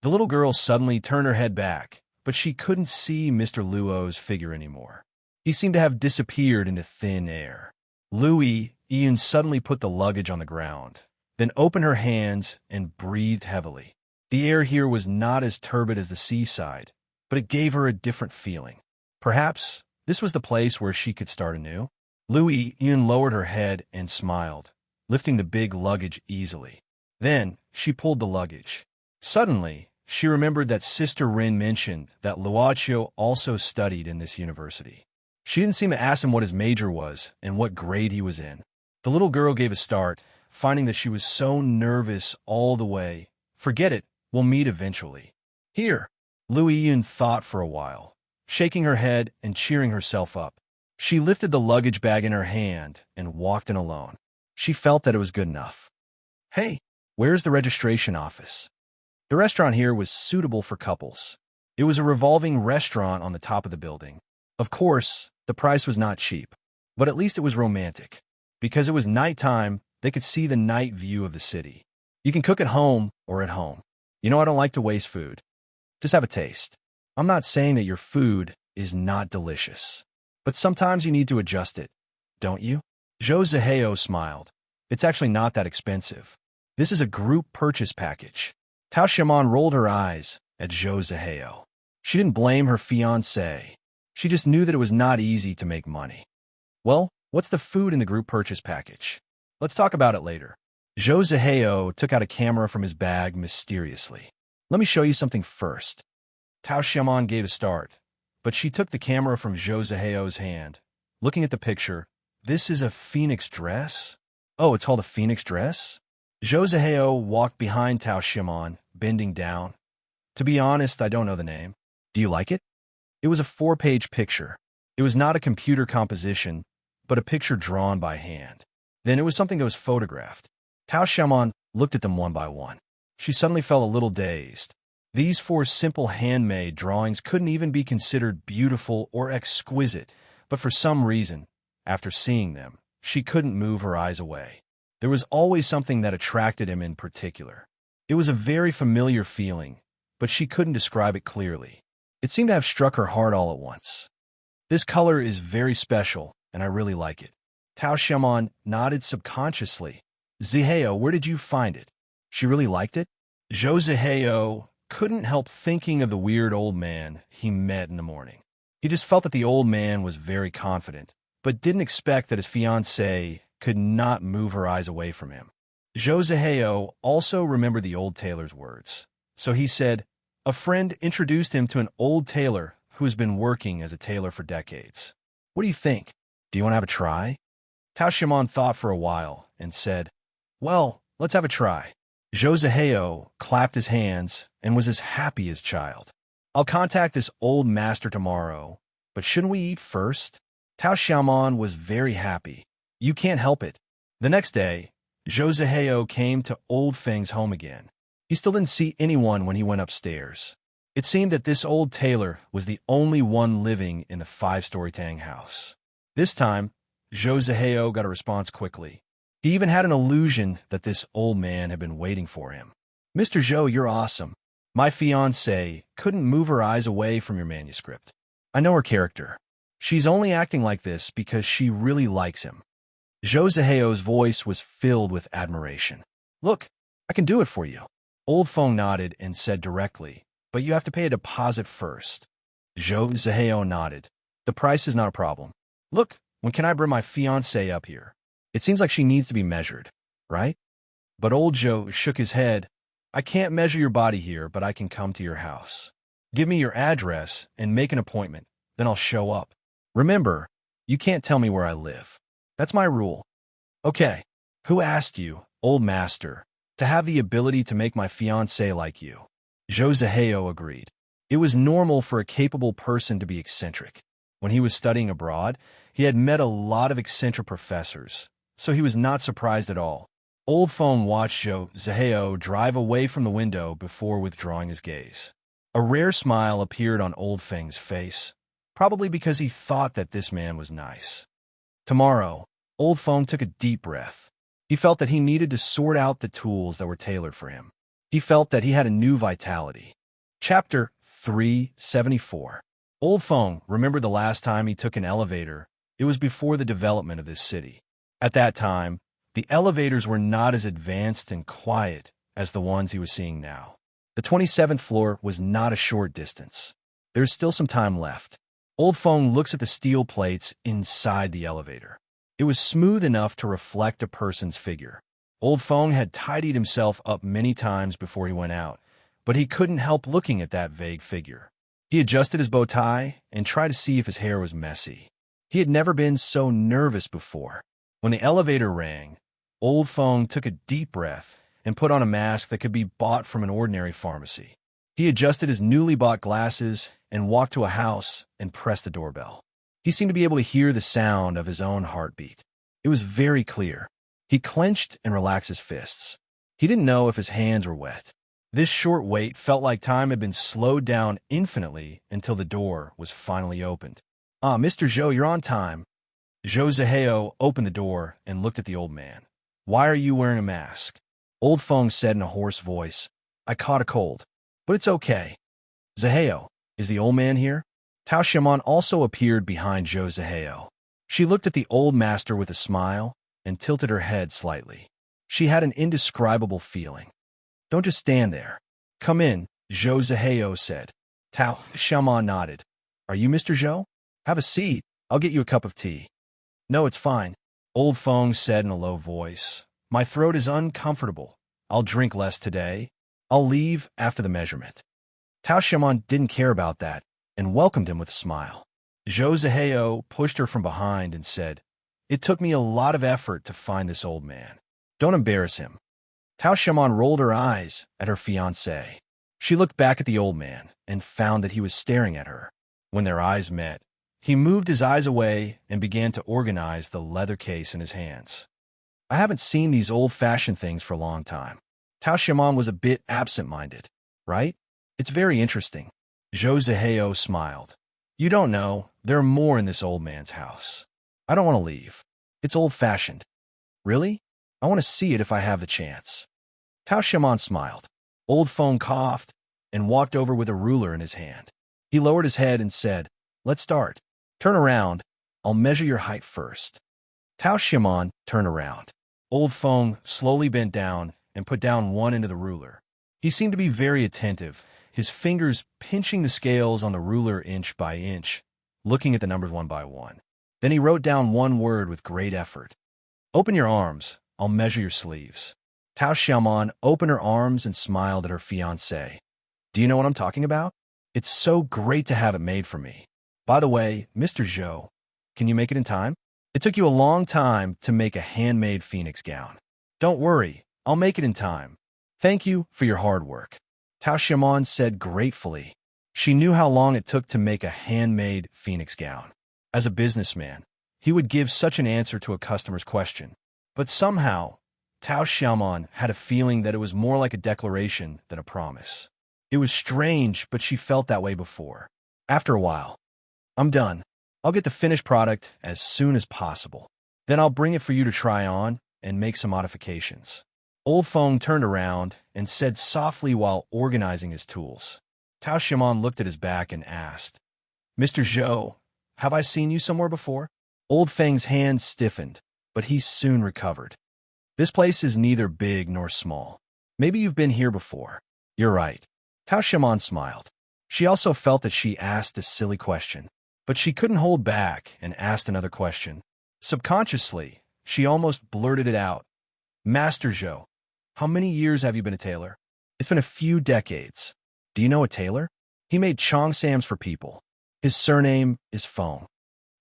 The little girl suddenly turned her head back, but she couldn't see Mr. Luo's figure anymore. He seemed to have disappeared into thin air. Louis Yun suddenly put the luggage on the ground, then opened her hands and breathed heavily. The air here was not as turbid as the seaside, but it gave her a different feeling. Perhaps this was the place where she could start anew. Louis Yun lowered her head and smiled, lifting the big luggage easily. Then she pulled the luggage. Suddenly, she remembered that Sister Rin mentioned that Luaccio also studied in this university. She didn't seem to ask him what his major was and what grade he was in. The little girl gave a start, finding that she was so nervous all the way. Forget it, we'll meet eventually. Here, Louis Yun thought for a while, shaking her head and cheering herself up. She lifted the luggage bag in her hand and walked in alone. She felt that it was good enough. Hey, where's the registration office? The restaurant here was suitable for couples. It was a revolving restaurant on the top of the building. Of course, the price was not cheap, but at least it was romantic. Because it was nighttime, they could see the night view of the city. You can cook at home or at home. You know, I don't like to waste food. Just have a taste. I'm not saying that your food is not delicious, but sometimes you need to adjust it, don't you? Zhou Zihao smiled. It's actually not that expensive. This is a group purchase package. Tao Xiaoman rolled her eyes at Zhou Zihao. She didn't blame her fiancé. She just knew that it was not easy to make money. Well, what's the food in the group purchase package? Let's talk about it later. Zhou Zihao took out a camera from his bag mysteriously. Let me show you something first. Tao Xiaoman gave a start, but she took the camera from Zhou Zihao's hand. Looking at the picture, this is a phoenix dress? Oh, it's called a phoenix dress? Zhou Zihao walked behind Tao Xiaoman, bending down. To be honest, I don't know the name. Do you like it? It was a 4-page picture. It was not a computer composition, but a picture drawn by hand. Then it was something that was photographed. Tao Xiaoman looked at them one by one. She suddenly felt a little dazed. These 4 simple handmade drawings couldn't even be considered beautiful or exquisite, but for some reason, after seeing them, she couldn't move her eyes away. There was always something that attracted him in particular. It was a very familiar feeling, but she couldn't describe it clearly. It seemed to have struck her heart all at once. This color is very special, and I really like it. Tao Xiaoman nodded subconsciously. Zihao, where did you find it? She really liked it? Zhou Zihao couldn't help thinking of the weird old man he met in the morning. He just felt that the old man was very confident, but didn't expect that his fiancée could not move her eyes away from him. Zhou Zihao also remembered the old tailor's words. So he said, a friend introduced him to an old tailor who has been working as a tailor for decades. What do you think? Do you want to have a try? Tao Xiaoman thought for a while and said, well, let's have a try. Zhou Zihao clapped his hands and was as happy as a child. I'll contact this old master tomorrow, but shouldn't we eat first? Tao Xiaoman was very happy. You can't help it. The next day, Zhou Zihao came to Old Feng's home again. He still didn't see anyone when he went upstairs. It seemed that this old tailor was the only one living in the 5-story Tang house. This time, Zhou Zihao got a response quickly. He even had an illusion that this old man had been waiting for him. Mr. Zhou, you're awesome. My fiancée couldn't move her eyes away from your manuscript. I know her character. She's only acting like this because she really likes him. Zhou Zihao's voice was filled with admiration. Look, I can do it for you. Old Feng nodded and said directly, but you have to pay a deposit first. Zhou Zihao nodded. The price is not a problem. Look, when can I bring my fiancée up here? It seems like she needs to be measured, right? But old Zhou shook his head. I can't measure your body here, but I can come to your house. Give me your address and make an appointment, then I'll show up. Remember, you can't tell me where I live. That's my rule. Okay, who asked you, old master, to have the ability to make my fiancé like you? Zhou Zihao agreed. It was normal for a capable person to be eccentric. When he was studying abroad, he had met a lot of eccentric professors, so he was not surprised at all. Old Feng watched Zhou Zihao drive away from the window before withdrawing his gaze. A rare smile appeared on Old Feng's face, probably because he thought that this man was nice. Tomorrow, Old Feng took a deep breath. He felt that he needed to sort out the tools that were tailored for him. He felt that he had a new vitality. Chapter 374. Old Feng remembered the last time he took an elevator. It was before the development of this city. At that time, the elevators were not as advanced and quiet as the ones he was seeing now. The 27th floor was not a short distance. There is still some time left. Old Feng looks at the steel plates inside the elevator. It was smooth enough to reflect a person's figure. Old Feng had tidied himself up many times before he went out, but he couldn't help looking at that vague figure. He adjusted his bow tie and tried to see if his hair was messy. He had never been so nervous before. When the elevator rang, Old Feng took a deep breath and put on a mask that could be bought from an ordinary pharmacy. He adjusted his newly bought glasses and walked to a house and pressed the doorbell. He seemed to be able to hear the sound of his own heartbeat. It was very clear. He clenched and relaxed his fists. He didn't know if his hands were wet. This short wait felt like time had been slowed down infinitely until the door was finally opened. "Ah, Mr. Zhou, you're on time." Zhou Zihao opened the door and looked at the old man. "Why are you wearing a mask?" Old Feng said in a hoarse voice, "I caught a cold, but it's okay." "Zihao, is the old man here?" Tao Xiaomon also appeared behind Zhou Zihao. She looked at the old master with a smile and tilted her head slightly. She had an indescribable feeling. "Don't just stand there. Come in," Zhou Zihao said. Tao Xiaomon nodded. "Are you Mr. Zhou? Have a seat. I'll get you a cup of tea." "No, it's fine," Old Feng said in a low voice. "My throat is uncomfortable. I'll drink less today. I'll leave after the measurement." Tao Xiaomon didn't care about that and welcomed him with a smile. Zhou Zihao pushed her from behind and said, "It took me a lot of effort to find this old man. Don't embarrass him." Tao Xiaomon rolled her eyes at her fiancé. She looked back at the old man and found that he was staring at her. When their eyes met, he moved his eyes away and began to organize the leather case in his hands. "I haven't seen these old-fashioned things for a long time." Tao Xiaomon was a bit absent-minded. "Right? It's very interesting." Zhou Zihao smiled. "You don't know, there are more in this old man's house. I don't want to leave. It's old-fashioned." "Really? I want to see it if I have the chance." Tao Xiaomon smiled. Old Feng coughed and walked over with a ruler in his hand. He lowered his head and said, "Let's start. Turn around. I'll measure your height first." Tao Xiaomon turned around. Old Feng slowly bent down and put down one end of the ruler. He seemed to be very attentive, his fingers pinching the scales on the ruler inch by inch, looking at the numbers one by one. Then he wrote down one word with great effort. "Open your arms. I'll measure your sleeves." Tao Xiaomon opened her arms and smiled at her fiancé. "Do you know what I'm talking about? It's so great to have it made for me. By the way, Mr. Zhou, can you make it in time? It took you a long time to make a handmade phoenix gown." "Don't worry, I'll make it in time. Thank you for your hard work," Tao Xiaomon said gratefully. She knew how long it took to make a handmade phoenix gown. As a businessman, he would give such an answer to a customer's question. But somehow, Tao Xiaomon had a feeling that it was more like a declaration than a promise. It was strange, but she felt that way before. After a while, "I'm done. I'll get the finished product as soon as possible. Then I'll bring it for you to try on and make some modifications." Old Feng turned around and said softly while organizing his tools. Tao Xiaomon looked at his back and asked, "Mr. Zhou, have I seen you somewhere before?" Old Feng's hand stiffened, but he soon recovered. "This place is neither big nor small. Maybe you've been here before." "You're right." Tao Xiaomon smiled. She also felt that she asked a silly question, but she couldn't hold back and asked another question. Subconsciously, she almost blurted it out. "Master Zhou, how many years have you been a tailor?" "It's been a few decades." "Do you know a tailor?" "He made cheongsams for people. His surname is Feng."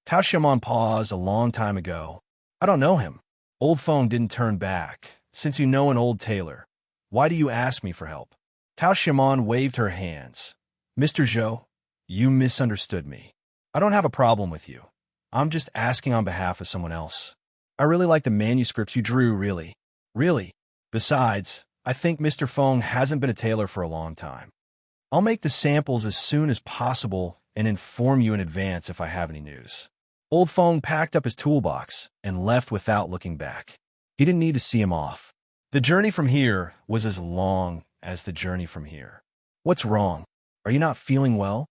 Tao Xiaomon paused a long time ago. "I don't know him." Old Feng didn't turn back. "Since you know an old tailor, why do you ask me for help?" Tao Xiaomon waved her hands. "Mr. Zhou, you misunderstood me. I don't have a problem with you. I'm just asking on behalf of someone else. I really like the manuscripts you drew, really. Really. Besides, I think Mr. Feng hasn't been a tailor for a long time. I'll make the samples as soon as possible and inform you in advance if I have any news." Old Feng packed up his toolbox and left without looking back. He didn't need to see him off. The journey from here was as long as the journey from here. "What's wrong? Are you not feeling well?"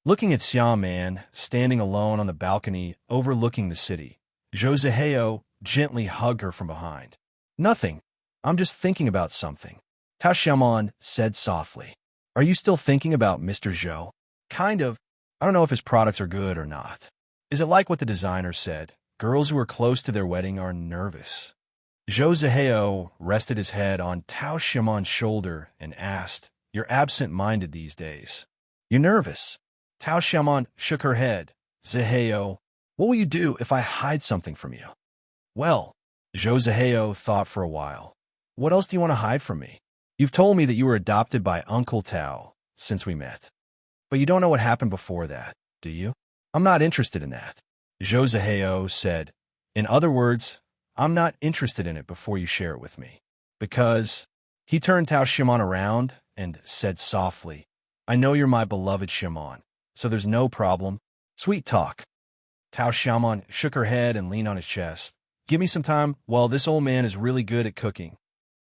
Looking at Xia Man, standing alone on the balcony overlooking the city, Zhou Zihao gently hugged her from behind. "Nothing. I'm just thinking about something," Tao Xiaomon said softly. "Are you still thinking about Mr. Zhou?" "Kind of. I don't know if his products are good or not. Is it like what the designer said? Girls who are close to their wedding are nervous." Zhou Zihao rested his head on Tao Xiaomon's shoulder and asked, "You're absent-minded these days. You're nervous?" Tao Xiaomon shook her head. "Zihao, what will you do if I hide something from you?" "Well," Zhou Zihao thought for a while. "What else do you want to hide from me? You've told me that you were adopted by Uncle Tao since we met. But you don't know what happened before that, do you?" "I'm not interested in that," Zhou Zihao said. "In other words, I'm not interested in it before you share it with me. Because..." He turned Tao Xiaomon around and said softly, I know you're my beloved Shaman, so there's no problem. Sweet talk. Tao Shaman shook her head and leaned on his chest. Give me some time. Well, this old man is really good at cooking.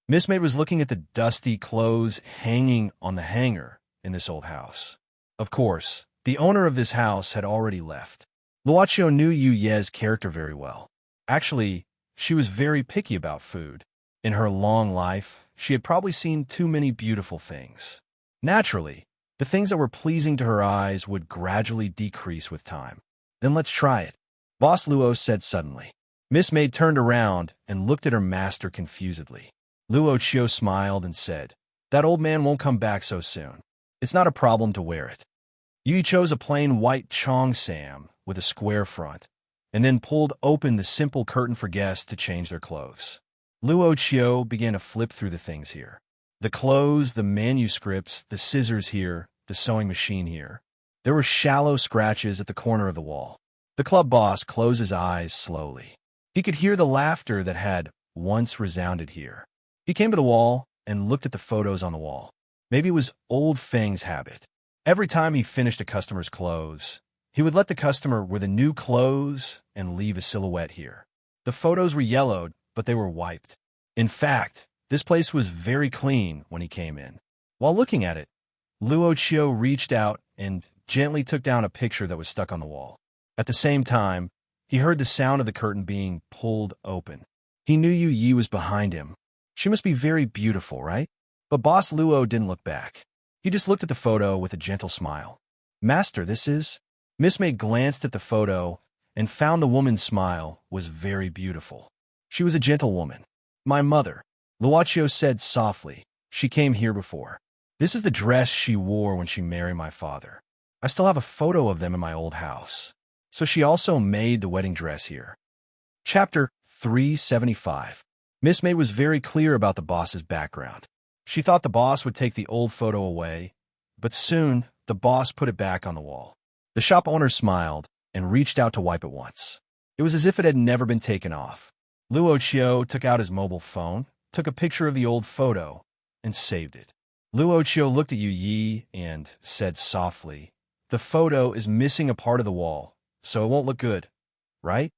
Miss Maid was looking at the dusty clothes hanging on the hanger in this old house. Of course, the owner of this house had already left. Luocio knew Yu Ye's character very well. Actually, she was very picky about food. In her long life, she had probably seen too many beautiful things. Naturally, the things that were pleasing to her eyes would gradually decrease with time. Then let's try it, Boss Luo said suddenly. Miss Maid turned around and looked at her master confusedly. Luocio smiled and said, that old man won't come back so soon. It's not a problem to wear it. Yu chose a plain white cheongsam with a square front, and then pulled open the simple curtain for guests to change their clothes. Luocio began to flip through the things here. The clothes, the manuscripts, the scissors here, the sewing machine here. There were shallow scratches at the corner of the wall. The club boss closed his eyes slowly. He could hear the laughter that had once resounded here. He came to the wall and looked at the photos on the wall. Maybe it was old Feng's habit. Every time he finished a customer's clothes, he would let the customer wear the new clothes and leave a silhouette here. The photos were yellowed, but they were wiped. In fact, this place was very clean when he came in. While looking at it, Luocio reached out and gently took down a picture that was stuck on the wall. At the same time, he heard the sound of the curtain being pulled open. He knew Yu Yi was behind him. She must be very beautiful, right? But Boss Luo didn't look back. He just looked at the photo with a gentle smile. Master, this is... Miss May glanced at the photo and found the woman's smile was very beautiful. She was a gentle woman. My mother, Luocio said softly. She came here before. This is the dress she wore when she married my father. I still have a photo of them in my old house. So she also made the wedding dress here. Chapter 375. Miss May was very clear about the boss's background. She thought the boss would take the old photo away, but soon the boss put it back on the wall. The shop owner smiled and reached out to wipe it once. It was as if it had never been taken off. Luocio took out his mobile phone, took a picture of the old photo, and saved it. Luocio looked at Yu Yi and said softly, the photo is missing a part of the wall, so it won't look good, right?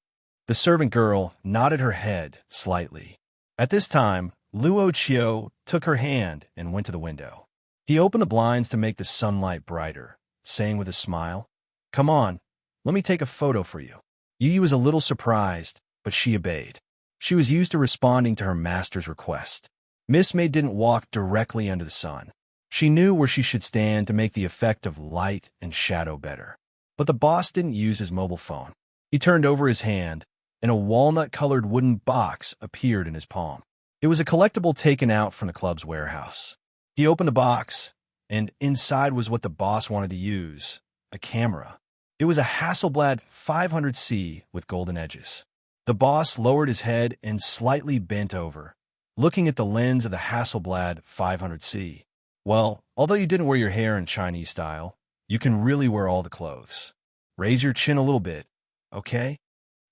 The servant girl nodded her head slightly. At this time, Luocio took her hand and went to the window. He opened the blinds to make the sunlight brighter, saying with a smile, come on, let me take a photo for you. Yu Yi was a little surprised, but she obeyed. She was used to responding to her master's request. Miss May didn't walk directly under the sun. She knew where she should stand to make the effect of light and shadow better. But the boss didn't use his mobile phone. He turned over his hand, and a walnut-colored wooden box appeared in his palm. It was a collectible taken out from the club's warehouse. He opened the box, and inside was what the boss wanted to use, a camera. It was a Hasselblad 500C with golden edges. The boss lowered his head and slightly bent over, looking at the lens of the Hasselblad 500C. Well, although you didn't wear your hair in Chinese style, you can really wear all the clothes. Raise your chin a little bit, okay?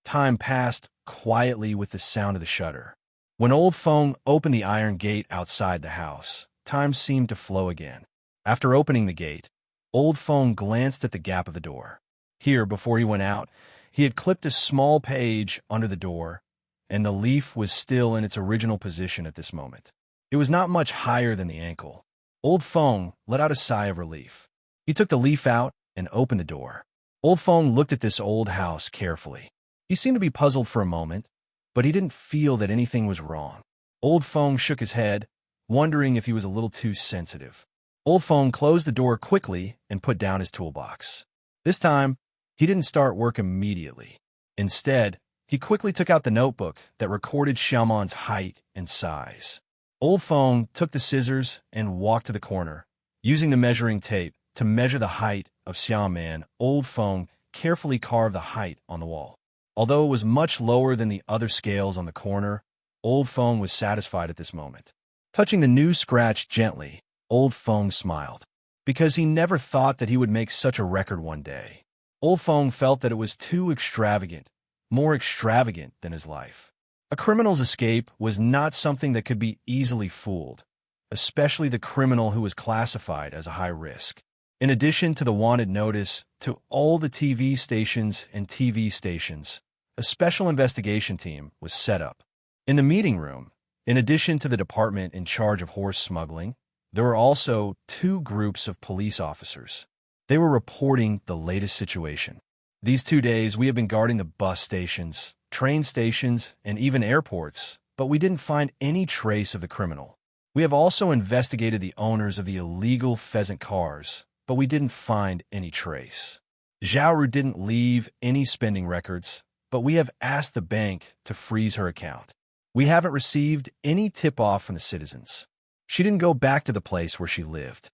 Time passed quietly with the sound of the shutter. When Old Feng opened the iron gate outside the house, time seemed to flow again. After opening the gate, Old Feng glanced at the gap of the door. Here, before he went out, he had clipped a small page under the door, and the leaf was still in its original position at this moment. It was not much higher than the ankle. Old Feng let out a sigh of relief. He took the leaf out and opened the door. Old Feng looked at this old house carefully. He seemed to be puzzled for a moment, but he didn't feel that anything was wrong. Old Feng shook his head, wondering if he was a little too sensitive. Old Feng closed the door quickly and put down his toolbox. This time, he didn't start work immediately. Instead, he quickly took out the notebook that recorded Xiaoman's height and size. Old Feng took the scissors and walked to the corner. Using the measuring tape to measure the height of Xiaoman, Old Feng carefully carved the height on the wall. Although it was much lower than the other scales on the corner, Old Feng was satisfied at this moment. Touching the new scratch gently, Old Feng smiled, because he never thought that he would make such a record one day. Old Feng felt that it was too extravagant, more extravagant than his life. A criminal's escape was not something that could be easily fooled. especially the criminal who was classified as a high risk. In addition to the wanted notice to all the TV stations and TV stations, a special investigation team was set up. In the meeting room, in addition to the department in charge of horse smuggling, there were also two groups of police officers. They were reporting the latest situation. These 2 days, we have been guarding the bus stations, train stations, and even airports, but we didn't find any trace of the criminal. We have also investigated the owners of the illegal pheasant cars, but we didn't find any trace. Zhao didn't leave any spending records, but we have asked the bank to freeze her account. We haven't received any tip-off from the citizens. She didn't go back to the place where she lived.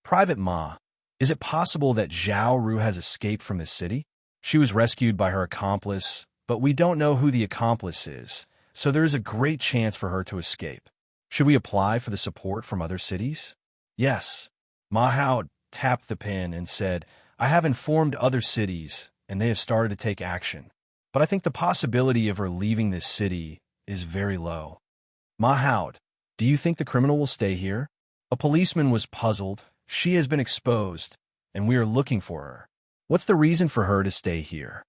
Private Ma, is it possible that Zhao Ru has escaped from this city? She was rescued by her accomplice, but we don't know who the accomplice is, so there is a great chance for her to escape. Should we apply for the support from other cities? Yes. Ma Hao tapped the pen and said, I have informed other cities, and they have started to take action. But I think the possibility of her leaving this city is very low. Ma Hao, do you think the criminal will stay here? A policeman was puzzled. She has been exposed, and we are looking for her. What's the reason for her to stay here?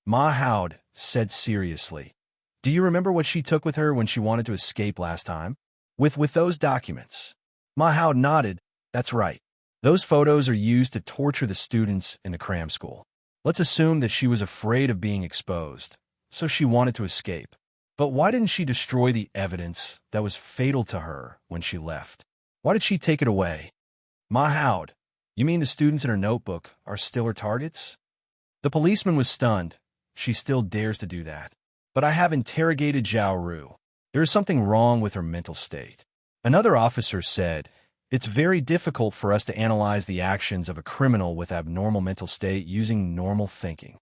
Ma Hao said seriously, do you remember what she took with her when she wanted to escape last time? With those documents. Ma Hao nodded. That's right. Those photos are used to torture the students in the cram school. Let's assume that she was afraid of being exposed, so she wanted to escape. But why didn't she destroy the evidence that was fatal to her when she left? Why did she take it away? Ma Hao, you mean the students in her notebook are still her targets? The policeman was stunned. She still dares to do that. But I have interrogated Zhao Ru. There is something wrong with her mental state. Another officer said, it's very difficult for us to analyze the actions of a criminal with abnormal mental state using normal thinking.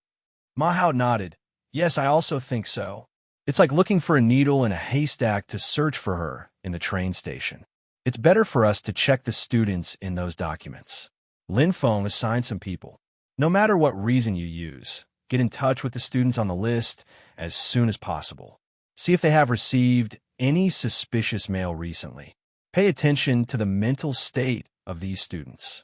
Ma Hao nodded. Yes, I also think so. It's like looking for a needle in a haystack to search for her in the train station. It's better for us to check the students in those documents. Lin Feng assigned some people. No matter what reason you use, get in touch with the students on the list as soon as possible. See if they have received any suspicious mail recently. Pay attention to the mental state of these students.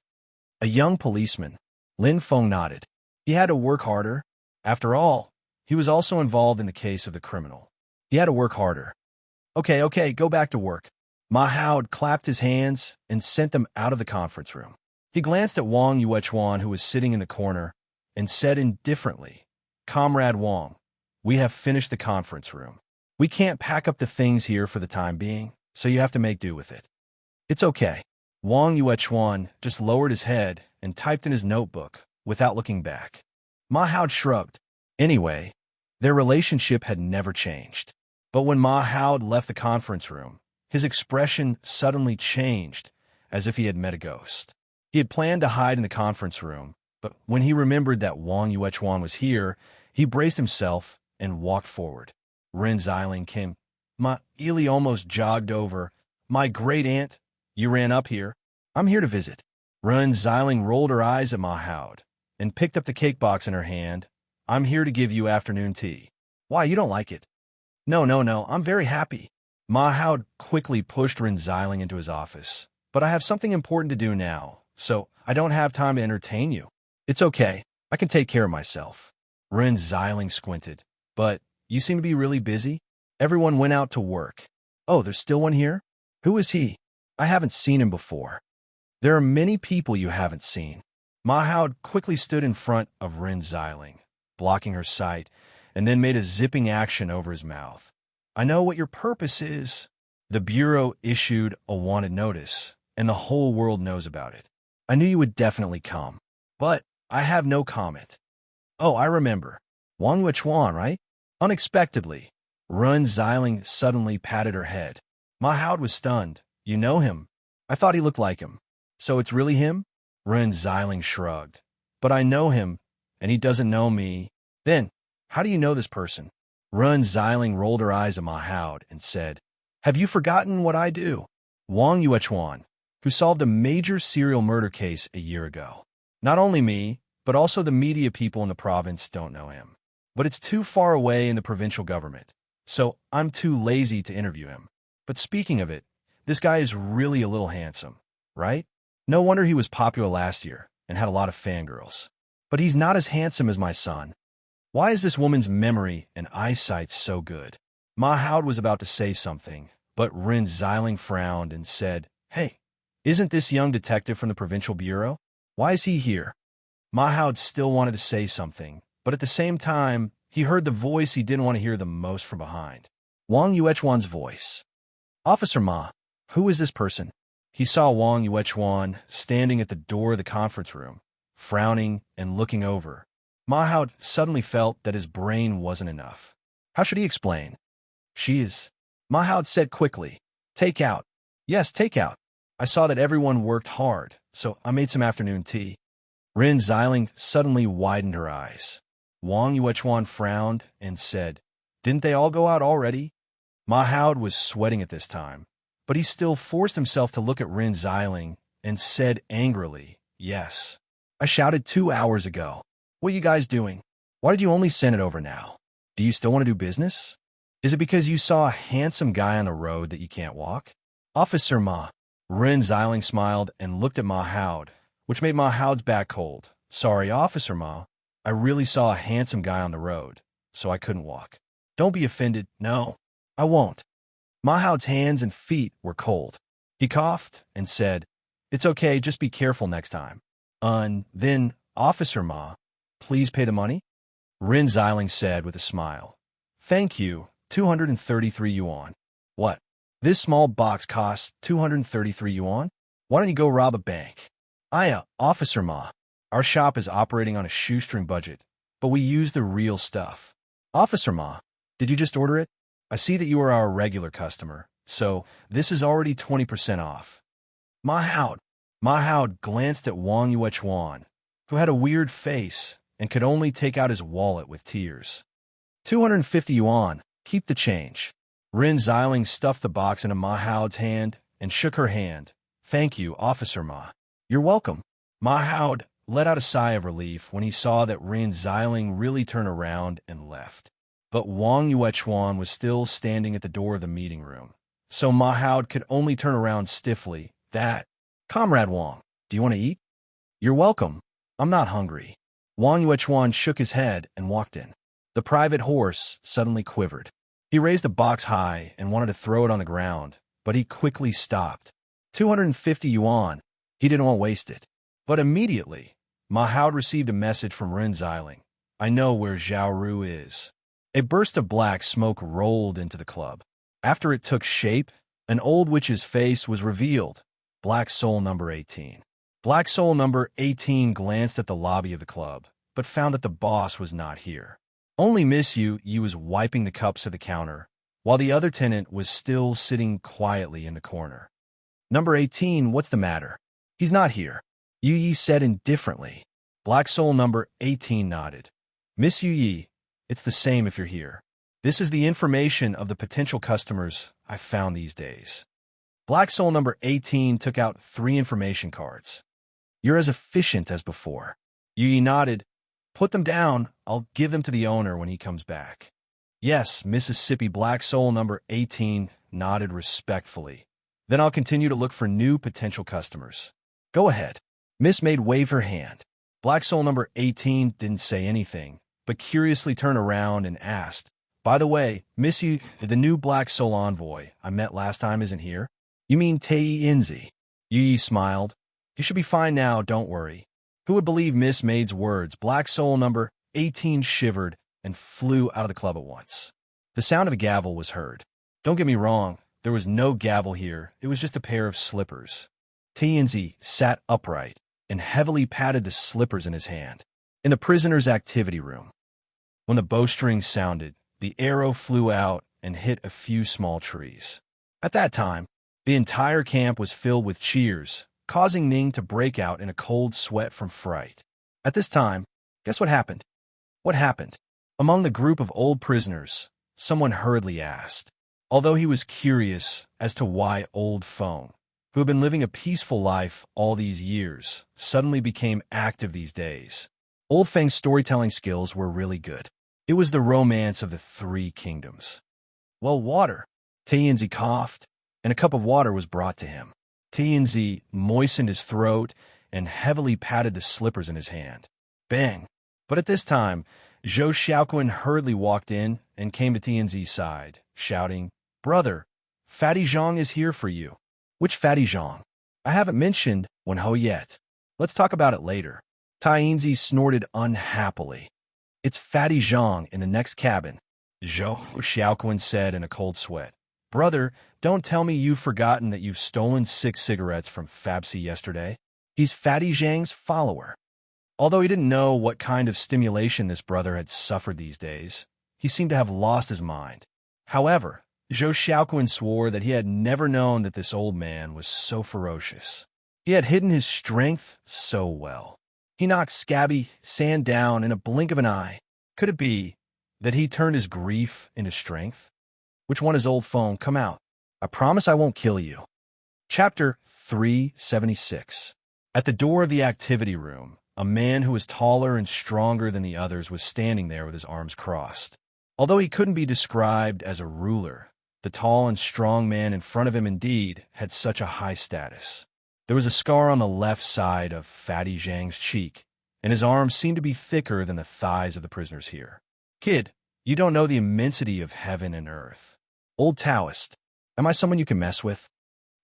A young policeman, Lin Feng nodded. He had to work harder. After all, he was also involved in the case of the criminal. He had to work harder. Okay, go back to work. Ma Hao clapped his hands and sent them out of the conference room. He glanced at Wang Yuechuan, who was sitting in the corner, and said indifferently, Comrade Wang, we have finished the conference room. We can't pack up the things here for the time being, so you have to make do with it. It's okay. Wang Yuechuan just lowered his head and typed in his notebook without looking back. Ma Hao shrugged. Anyway, their relationship had never changed. But when Ma Hao left the conference room, his expression suddenly changed, as if he had met a ghost. He had planned to hide in the conference room, but when he remembered that Wang Yuechuan was here, he braced himself and walked forward. Ren Xiling came. Ma Ili almost jogged over. My great-aunt, you ran up here. I'm here to visit. Ren Xiling rolled her eyes at Ma Hao and picked up the cake box in her hand. I'm here to give you afternoon tea. Why, you don't like it? No, I'm very happy. Ma Hao quickly pushed Ren Xiling into his office. But I have something important to do now, so I don't have time to entertain you. It's okay. I can take care of myself. Ren Xiling squinted. But you seem to be really busy. Everyone went out to work. Oh, there's still one here? Who is he? I haven't seen him before. There are many people you haven't seen. Ma Hao quickly stood in front of Ren Xiling, blocking her sight, and then made a zipping action over his mouth. I know what your purpose is. The Bureau issued a wanted notice, and the whole world knows about it. I knew you would definitely come, but I have no comment. Oh, I remember. Wang Yuechuan, right? Unexpectedly, Ren Xiling suddenly patted her head. Ma Hao was stunned. You know him? I thought he looked like him. So it's really him? Ren Xiling shrugged. But I know him, and he doesn't know me. Then, how do you know this person? Ren Xiling rolled her eyes at Ma Hao and said, Have you forgotten what I do? Wang Yuechuan, who solved a major serial murder case a year ago. Not only me, but also the media people in the province don't know him. But it's too far away in the provincial government, so I'm too lazy to interview him. But speaking of it, This guy is really a little handsome, right? No wonder he was popular last year and had a lot of fangirls. But he's not as handsome as my son. Why is this woman's memory and eyesight so good? Ma Howard was about to say something, but Rin Xiling frowned and said, Hey, isn't this young detective from the Provincial Bureau? Why is he here? Ma Howard still wanted to say something, but at the same time, he heard the voice he didn't want to hear the most from behind. Wang Yuechuan's voice. Officer Ma, who is this person? He saw Wang Yuechuan standing at the door of the conference room, frowning and looking over. Ma Hao suddenly felt that his brain wasn't enough. How should he explain? She is. Ma Hao said quickly. Take out. Yes, take out. I saw that everyone worked hard, so I made some afternoon tea. Rin Xiling suddenly widened her eyes. Wang Yuechuan frowned and said, Didn't they all go out already? Ma Hao was sweating at this time, but he still forced himself to look at Rin Xiling and said angrily, Yes. I shouted 2 hours ago. What are you guys doing? Why did you only send it over now? Do you still want to do business? Is it because you saw a handsome guy on the road that you can't walk? Officer Ma. Rin Xiling smiled and looked at Ma Hao, which made Ma Hao's back cold. Sorry, Officer Ma. I really saw a handsome guy on the road, so I couldn't walk. Don't be offended. No, I won't. Ma Hao's hands and feet were cold. He coughed and said, It's okay, just be careful next time. Then, Officer Ma, please pay the money? Rin Xiling said with a smile. Thank you, 233 yuan. What? This small box costs 233 yuan? Why don't you go rob a bank? Officer Ma. Our shop is operating on a shoestring budget, but we use the real stuff. Officer Ma, did you just order it? I see that you are our regular customer, so this is already 20% off. Ma Hao glanced at Wang Yuechuan, who had a weird face and could only take out his wallet with tears. 250 yuan, keep the change. Rin Xiling stuffed the box into Ma Hao's hand and shook her hand. Thank you, Officer Ma. You're welcome. Ma Hao let out a sigh of relief when he saw that Rin Xiling really turned around and left. But Wang Yuechuan was still standing at the door of the meeting room, so Ma Hao could only turn around stiffly. Comrade Wang, do you want to eat? You're welcome. I'm not hungry. Wang Yuechuan shook his head and walked in. The private horse suddenly quivered. He raised the box high and wanted to throw it on the ground, but he quickly stopped. 250 yuan. He didn't want to waste it. But immediately, Ma Hao received a message from Rin Xiling. I know where Zhao Ru is. A burst of black smoke rolled into the club. After it took shape, an old witch's face was revealed. Black Soul number 18. Black Soul number 18 glanced at the lobby of the club, but found that the boss was not here. Only Miss Yu was wiping the cups at the counter, while the other tenant was still sitting quietly in the corner. Number 18, what's the matter? He's not here. Yu said indifferently. Black Soul number 18 nodded. Miss Yu, it's the same if you're here. This is the information of the potential customers I've found these days. Black Soul number 18 took out 3 information cards. You're as efficient as before. Yu nodded. Put them down. I'll give them to the owner when he comes back. Yes, Mississippi. Black Soul number 18 nodded respectfully. Then I'll continue to look for new potential customers. Go ahead. Miss Maid waved her hand. Black Soul number 18 didn't say anything, but curiously turned around and asked, By the way, Miss Yu, the new Black Soul envoy I met last time isn't here? You mean Tei Inzi? Yu smiled. You should be fine now, don't worry. Who would believe Miss Maid's words? Black Soul number 18 shivered and flew out of the club at once. The sound of a gavel was heard. Don't get me wrong, there was no gavel here, it was just a pair of slippers. Tei Inzi sat upright and heavily patted the slippers in his hand. In the prisoner's activity room, when the bowstring sounded, the arrow flew out and hit a few small trees. At that time, the entire camp was filled with cheers, causing Ning to break out in a cold sweat from fright. At this time, guess what happened? What happened? Among the group of old prisoners, someone hurriedly asked, although he was curious as to why Old Feng, who had been living a peaceful life all these years, suddenly became active these days. Old Feng's storytelling skills were really good. It was the romance of the 3 kingdoms. Well, water. Tei Inzi coughed. and a cup of water was brought to him. Tianzi moistened his throat and heavily patted the slippers in his hand. Bang! But at this time, Zhou Xiaoquan hurriedly walked in and came to Tianzi's side, shouting, "Brother, Fatty Zhang is here for you." "Which Fatty Zhang? I haven't mentioned Wenhou yet. Let's talk about it later." Tianzi snorted unhappily. "It's Fatty Zhang in the next cabin," Zhou Xiaoquan said in a cold sweat. "Brother, don't tell me you've forgotten that you've stolen 6 cigarettes from Fabsi yesterday. He's Fatty Zhang's follower." Although he didn't know what kind of stimulation this brother had suffered these days, he seemed to have lost his mind. However, Zhou Xiaoquan swore that he had never known that this old man was so ferocious. He had hidden his strength so well. He knocked Scabby Sand down in a blink of an eye. Could it be that he turned his grief into strength? Which one is old phone? Come out. I promise I won't kill you. Chapter 376. At the door of the activity room, a man who was taller and stronger than the others was standing there with his arms crossed. Although he couldn't be described as a ruler, the tall and strong man in front of him indeed had such a high status. There was a scar on the left side of Fatty Zhang's cheek, and his arms seemed to be thicker than the thighs of the prisoners here. "Kid, you don't know the immensity of heaven and earth. Old Taoist, am I someone you can mess with?"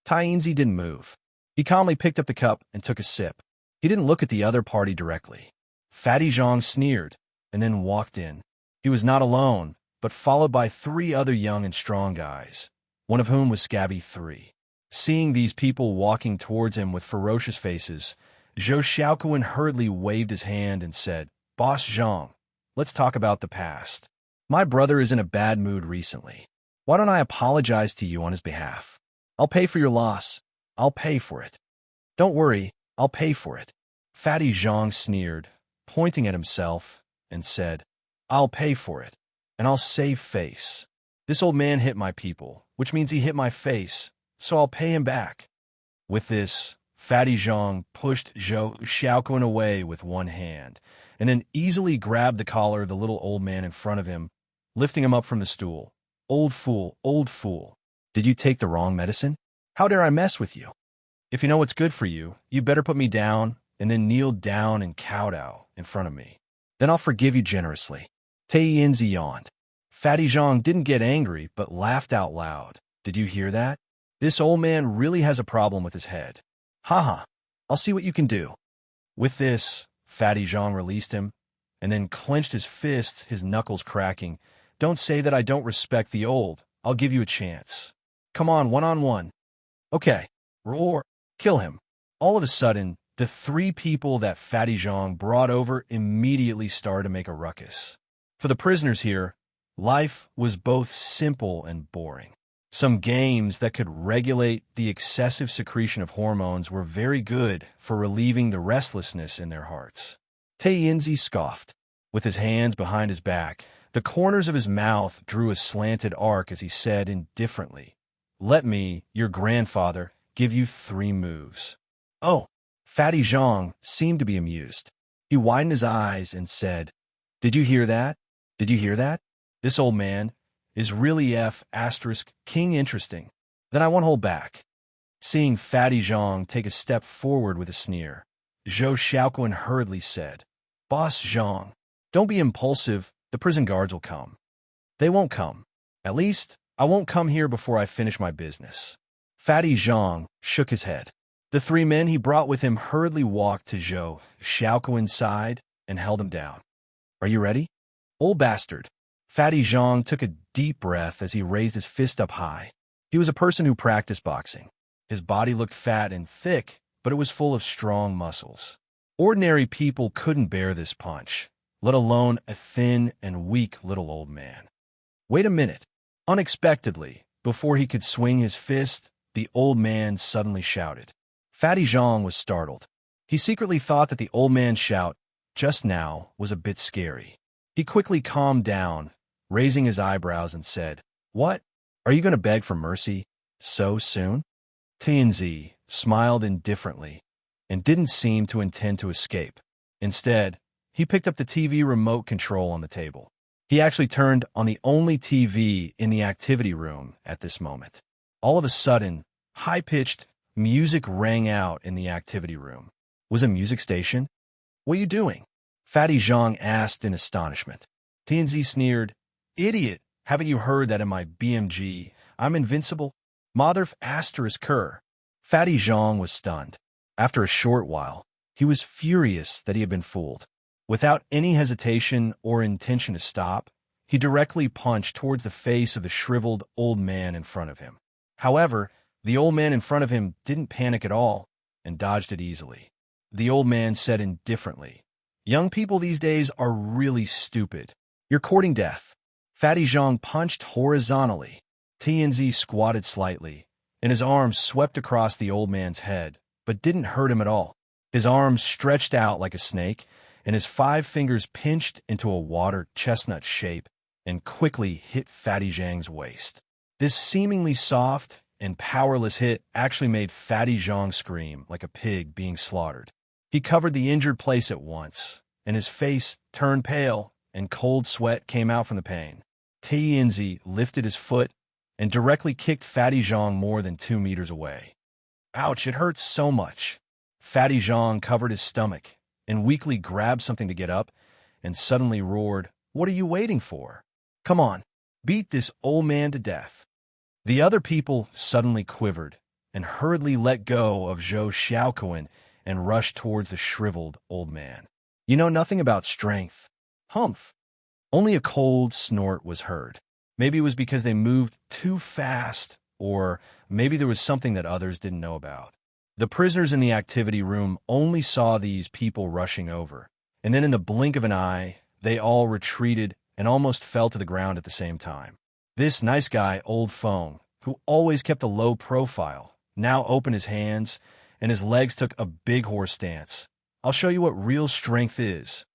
Tianzi didn't move. He calmly picked up the cup and took a sip. He didn't look at the other party directly. Fatty Zhang sneered and then walked in. He was not alone, but followed by 3 other young and strong guys, one of whom was Scabby 3. Seeing these people walking towards him with ferocious faces, Zhou Xiaoquan hurriedly waved his hand and said, "Boss Zhang, let's talk about the past. My brother is in a bad mood recently. Why don't I apologize to you on his behalf? I'll pay for your loss. I'll pay for it. Don't worry, I'll pay for it." Fatty Zhang sneered, pointing at himself, and said, "I'll pay for it, and I'll save face. This old man hit my people, which means he hit my face, so I'll pay him back." With this, Fatty Zhang pushed Zhou Xiaoquan away with one hand, and then easily grabbed the collar of the little old man in front of him, lifting him up from the stool. Old fool, did you take the wrong medicine? How dare I mess with you? If you know what's good for you, you better put me down and then kneel down and kowtow in front of me. Then I'll forgive you generously." Tianzi yawned. Fatty Zhang didn't get angry, but laughed out loud. "Did you hear that? This old man really has a problem with his head. Haha, I'll see what you can do." With this, Fatty Zhang released him, and then clenched his fists, his knuckles cracking. "Don't say that I don't respect the old. I'll give you a chance. Come on, one-on-one. Okay, roar. Kill him." All of a sudden, the 3 people that Fatty Zhang brought over immediately started to make a ruckus. For the prisoners here, life was both simple and boring. Some games that could regulate the excessive secretion of hormones were very good for relieving the restlessness in their hearts. Tianzi scoffed. With his hands behind his back, the corners of his mouth drew a slanted arc as he said indifferently, "Let me, your grandfather, give you 3 moves." "Oh." Fatty Zhang seemed to be amused. He widened his eyes and said, "Did you hear that? Did you hear that? This old man is really King interesting. Then I won't hold back." Seeing Fatty Zhang take a step forward with a sneer, Zhou Xiaoquan hurriedly said, "Boss Zhang, don't be impulsive. The prison guards will come." "They won't come. At least, I won't come here before I finish my business." Fatty Zhang shook his head. The 3 men he brought with him hurriedly walked to Zhou Xiaoquan's side and held him down. "Are you ready?" "Old bastard." Fatty Zhang took a deep breath as he raised his fist up high. He was a person who practiced boxing. His body looked fat and thick, but it was full of strong muscles. Ordinary people couldn't bear this punch, let alone a thin and weak little old man. Wait a minute. Unexpectedly, before he could swing his fist, the old man suddenly shouted. Fatty Zhang was startled. He secretly thought that the old man's shout, just now, was a bit scary. He quickly calmed down, raising his eyebrows and said, "What? Are you going to beg for mercy so soon?" Tianzi smiled indifferently and didn't seem to intend to escape. Instead, he picked up the TV remote control on the table. He actually turned on the only TV in the activity room at this moment. All of a sudden, high-pitched music rang out in the activity room. Was a music station? What are you doing? Fatty Zhang asked in astonishment. TNZ sneered. Idiot, haven't you heard that in my BMG, I'm invincible? Motherf asterisk cur. Fatty Zhang was stunned. After a short while, he was furious that he had been fooled. Without any hesitation or intention to stop, he directly punched towards the face of the shriveled old man in front of him. However, the old man in front of him didn't panic at all and dodged it easily. The old man said indifferently, Young people these days are really stupid. You're courting death. Fatty Zhang punched horizontally. TNZ squatted slightly, and his arms swept across the old man's head, but didn't hurt him at all. His arms stretched out like a snake, and his 5 fingers pinched into a water chestnut shape and quickly hit Fatty Zhang's waist. This seemingly soft and powerless hit actually made Fatty Zhang scream like a pig being slaughtered. He covered the injured place at once, and his face turned pale, and cold sweat came out from the pain. TNZ lifted his foot and directly kicked Fatty Zhang more than 2 meters away. Ouch, it hurts so much. Fatty Zhang covered his stomach and weakly grabbed something to get up and suddenly roared, What are you waiting for? Come on, beat this old man to death. The other people suddenly quivered and hurriedly let go of Zhou Xiaoquan and rushed towards the shriveled old man. You know nothing about strength. Humph. Only a cold snort was heard. Maybe it was because they moved too fast, or maybe there was something that others didn't know about. The prisoners in the activity room only saw these people rushing over, and then in the blink of an eye, they all retreated and almost fell to the ground at the same time. This nice guy, Old Feng, who always kept a low profile, now opened his hands, and his legs took a big horse stance. I'll show you what real strength is.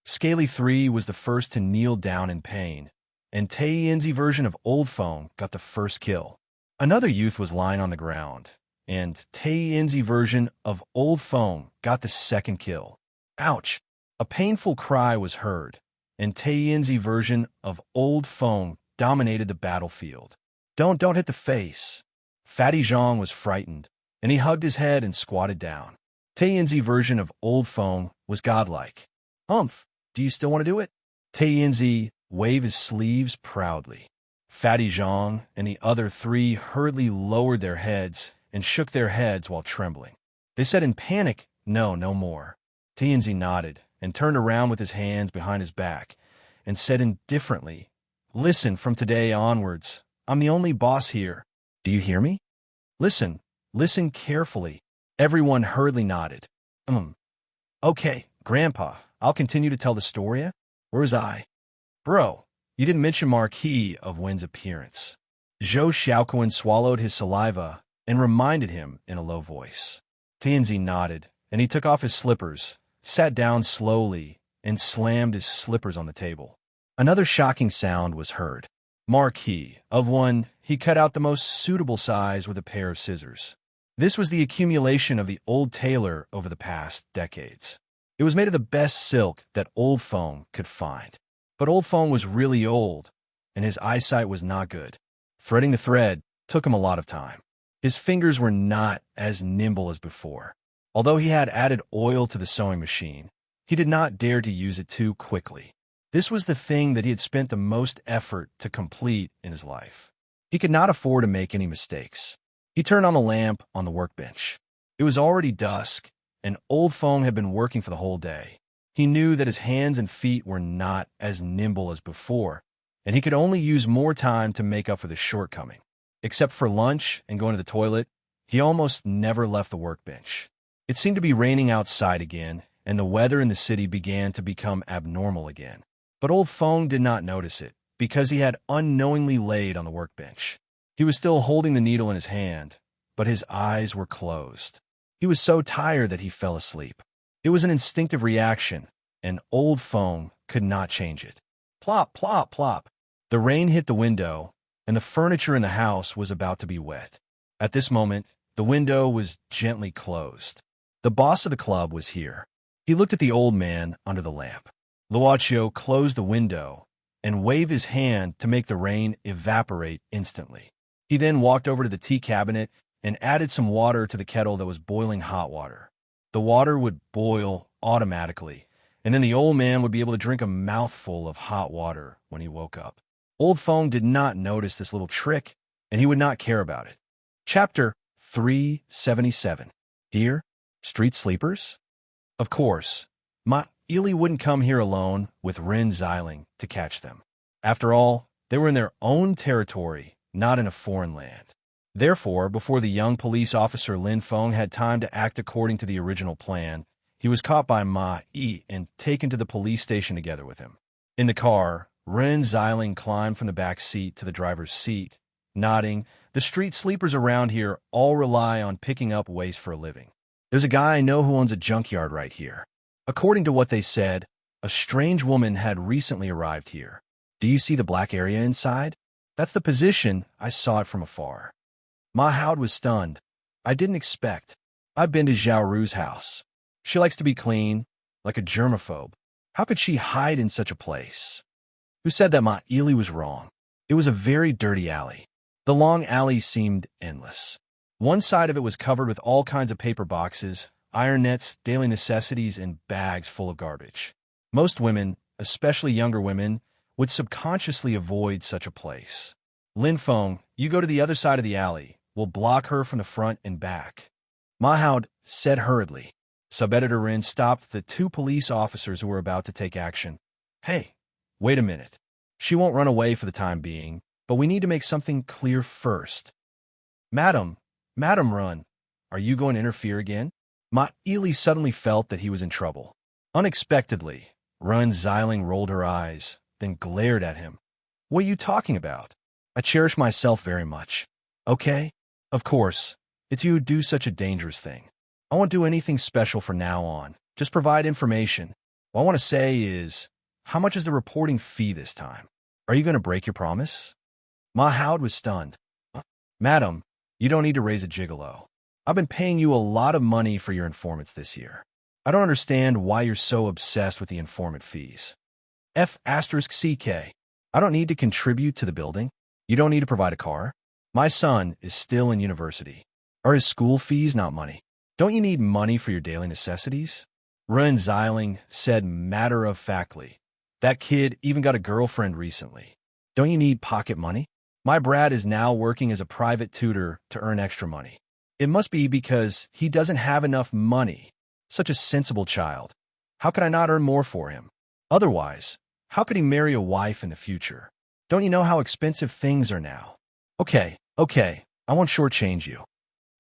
Scaly 3 was the first to kneel down in pain, and Taiyenzi version of Old Feng got the first kill. Another youth was lying on the ground, and Taiyenzi version of Old Feng got the second kill. Ouch! A painful cry was heard, and Taiyenzi version of Old Feng dominated the battlefield. Don't hit the face. Fatty Zhang was frightened, and he hugged his head and squatted down. Taiyenzi version of Old Feng was godlike. Humph, do you still want to do it? Taiyenzi waved his sleeves proudly. Fatty Zhang and the other 3 hurriedly lowered their heads and shook their heads while trembling. They said in panic, no more. Taiyenzi nodded and turned around with his hands behind his back and said indifferently, Listen, from today onwards, I'm the only boss here. Do you hear me? Listen carefully. Everyone hurriedly nodded. Okay, Grandpa, I'll continue to tell the story. Where was I? Bro, you didn't mention Marquis of Wen's appearance. Zhou Xiaoquan swallowed his saliva and reminded him in a low voice. Tianzi nodded, and he took off his slippers, sat down slowly, and slammed his slippers on the table. Another shocking sound was heard. Marquis of Wen, he cut out the most suitable size with a pair of scissors. This was the accumulation of the old tailor over the past decades. It was made of the best silk that Old Feng could find. But Old Feng was really old, and his eyesight was not good. Threading the thread took him a lot of time. His fingers were not as nimble as before. Although he had added oil to the sewing machine, he did not dare to use it too quickly. This was the thing that he had spent the most effort to complete in his life. He could not afford to make any mistakes. He turned on the lamp on the workbench. It was already dusk, and Old Feng had been working for the whole day. He knew that his hands and feet were not as nimble as before, and he could only use more time to make up for this shortcoming. Except for lunch and going to the toilet, he almost never left the workbench. It seemed to be raining outside again, and the weather in the city began to become abnormal again. But Old Feng did not notice it, because he had unknowingly laid on the workbench. He was still holding the needle in his hand, but his eyes were closed. He was so tired that he fell asleep. It was an instinctive reaction, and Old Feng could not change it. Plop, plop, plop. The rain hit the window, and the furniture in the house was about to be wet. At this moment, the window was gently closed. The boss of the club was here. He looked at the old man under the lamp. Luochio closed the window and waved his hand to make the rain evaporate instantly. He then walked over to the tea cabinet and added some water to the kettle that was boiling hot water. The water would boil automatically, and then the old man would be able to drink a mouthful of hot water when he woke up. Old Fong did not notice this little trick, and he would not care about it. Chapter 377. Here, street sleepers? Of course, Ma Ili wouldn't come here alone with Ren Xiling to catch them. After all, they were in their own territory, not in a foreign land. Therefore, before the young police officer Lin Feng had time to act according to the original plan, he was caught by Ma Yi and taken to the police station together with him. In the car, Ren Xiling climbed from the back seat to the driver's seat, nodding. The street sleepers around here all rely on picking up waste for a living. There's a guy I know who owns a junkyard right here. According to what they said, a strange woman had recently arrived here. Do you see the black area inside? That's the position I saw it from afar. Ma Hao was stunned. I didn't expect. I've been to Zhao Ru's house. She likes to be clean, like a germaphobe. How could she hide in such a place? Who said that Ma Ili was wrong? It was a very dirty alley. The long alley seemed endless. One side of it was covered with all kinds of paper boxes, iron nets, daily necessities, and bags full of garbage. Most women, especially younger women, would subconsciously avoid such a place. Lin Feng, you go to the other side of the alley. We'll block her from the front and back. Ma Hao said hurriedly. Sub-editor Rin stopped the two police officers who were about to take action. Hey, wait a minute. She won't run away for the time being, but we need to make something clear first. Madam Run, are you going to interfere again? Ma Ili suddenly felt that he was in trouble. Unexpectedly, Ren Xiling rolled her eyes, then glared at him. What are you talking about? I cherish myself very much. Okay? Of course, it's you who do such a dangerous thing. I won't do anything special from now on. Just provide information. What I want to say is, how much is the reporting fee this time? Are you going to break your promise? Ma Hao was stunned. Madam, you don't need to raise a gigolo. I've been paying you a lot of money for your informants this year. I don't understand why you're so obsessed with the informant fees. F***CK. I don't need to contribute to the building. You don't need to provide a car. My son is still in university. Are his school fees not money? Don't you need money for your daily necessities? Ren Xiling said matter-of-factly. That kid even got a girlfriend recently. Don't you need pocket money? My Brad is now working as a private tutor to earn extra money. It must be because he doesn't have enough money. Such a sensible child. How could I not earn more for him? Otherwise, how could he marry a wife in the future? Don't you know how expensive things are now? Okay, I won't shortchange you.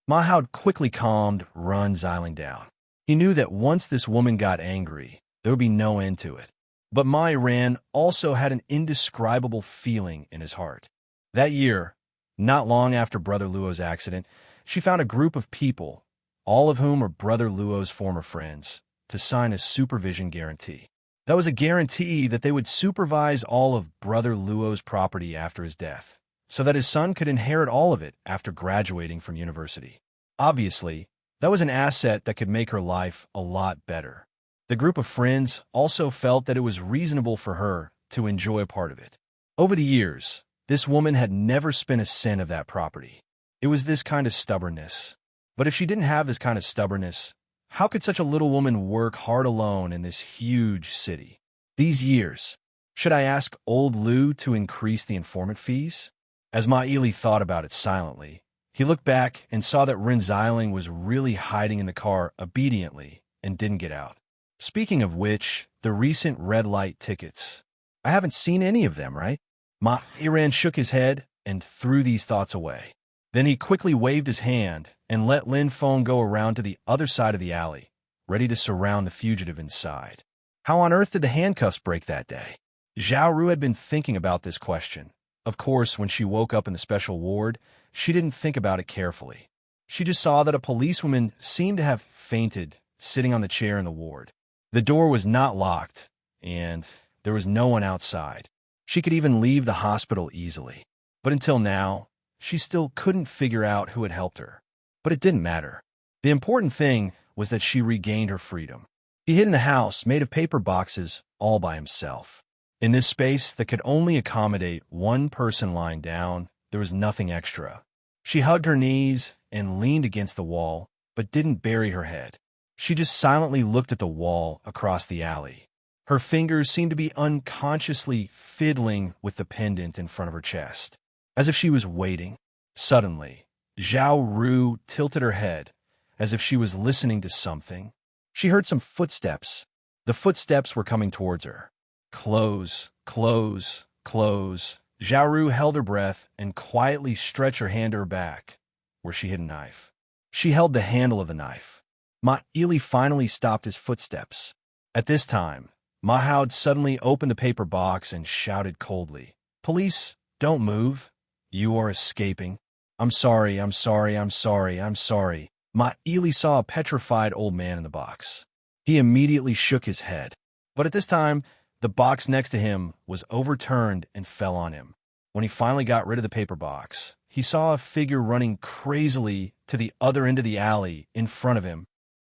Ma Hao quickly calmed Ren Xiling down. He knew that once this woman got angry, there would be no end to it. But Ma Ran also had an indescribable feeling in his heart. That year, not long after Brother Luo's accident, she found a group of people, all of whom were Brother Luo's former friends, to sign a supervision guarantee. That was a guarantee that they would supervise all of Brother Luo's property after his death, so that his son could inherit all of it after graduating from university. Obviously, that was an asset that could make her life a lot better. The group of friends also felt that it was reasonable for her to enjoy a part of it. Over the years, this woman had never spent a cent of that property. It was this kind of stubbornness. But if she didn't have this kind of stubbornness, how could such a little woman work hard alone in this huge city? These years, should I ask old Lu to increase the informant fees? As Ma Ili thought about it silently, he looked back and saw that Ren Xiling was really hiding in the car obediently and didn't get out. Speaking of which, the recent red light tickets. I haven't seen any of them, right? Ma Iran shook his head and threw these thoughts away. Then he quickly waved his hand and let Lin Feng go around to the other side of the alley, ready to surround the fugitive inside. How on earth did the handcuffs break that day? Zhao Ru had been thinking about this question. Of course, when she woke up in the special ward, she didn't think about it carefully. She just saw that a policewoman seemed to have fainted sitting on the chair in the ward. The door was not locked, and there was no one outside. She could even leave the hospital easily. But until now, she still couldn't figure out who had helped her. But it didn't matter. The important thing was that she regained her freedom. He hid in the house made of paper boxes all by himself. In this space that could only accommodate one person lying down, there was nothing extra. She hugged her knees and leaned against the wall, but didn't bury her head. She just silently looked at the wall across the alley. Her fingers seemed to be unconsciously fiddling with the pendant in front of her chest, as if she was waiting. Suddenly, Zhao Ru tilted her head, as if she was listening to something. She heard some footsteps. The footsteps were coming towards her. Close, close, close. Zhao Ru held her breath and quietly stretched her hand to her back, where she hid a knife. She held the handle of the knife. Ma Ili finally stopped his footsteps. At this time, Ma Haud suddenly opened the paper box and shouted coldly, "Police, don't move. You are escaping. I'm sorry, I'm sorry, I'm sorry, I'm sorry." Ma Ili saw a petrified old man in the box. He immediately shook his head. But at this time, the box next to him was overturned and fell on him. When he finally got rid of the paper box, he saw a figure running crazily to the other end of the alley in front of him.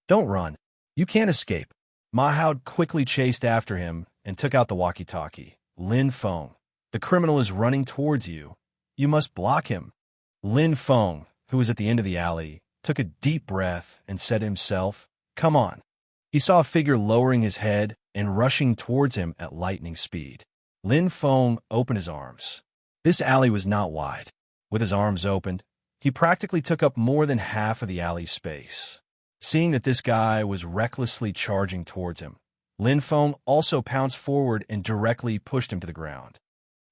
"Don't run. You can't escape." Ma Haud quickly chased after him and took out the walkie-talkie. "Lin Feng, the criminal is running towards you. You must block him." Lin Feng, who was at the end of the alley, took a deep breath and said to himself, "Come on." He saw a figure lowering his head and rushing towards him at lightning speed. Lin Feng opened his arms. This alley was not wide. With his arms opened, he practically took up more than half of the alley's space. Seeing that this guy was recklessly charging towards him, Lin Feng also pounced forward and directly pushed him to the ground.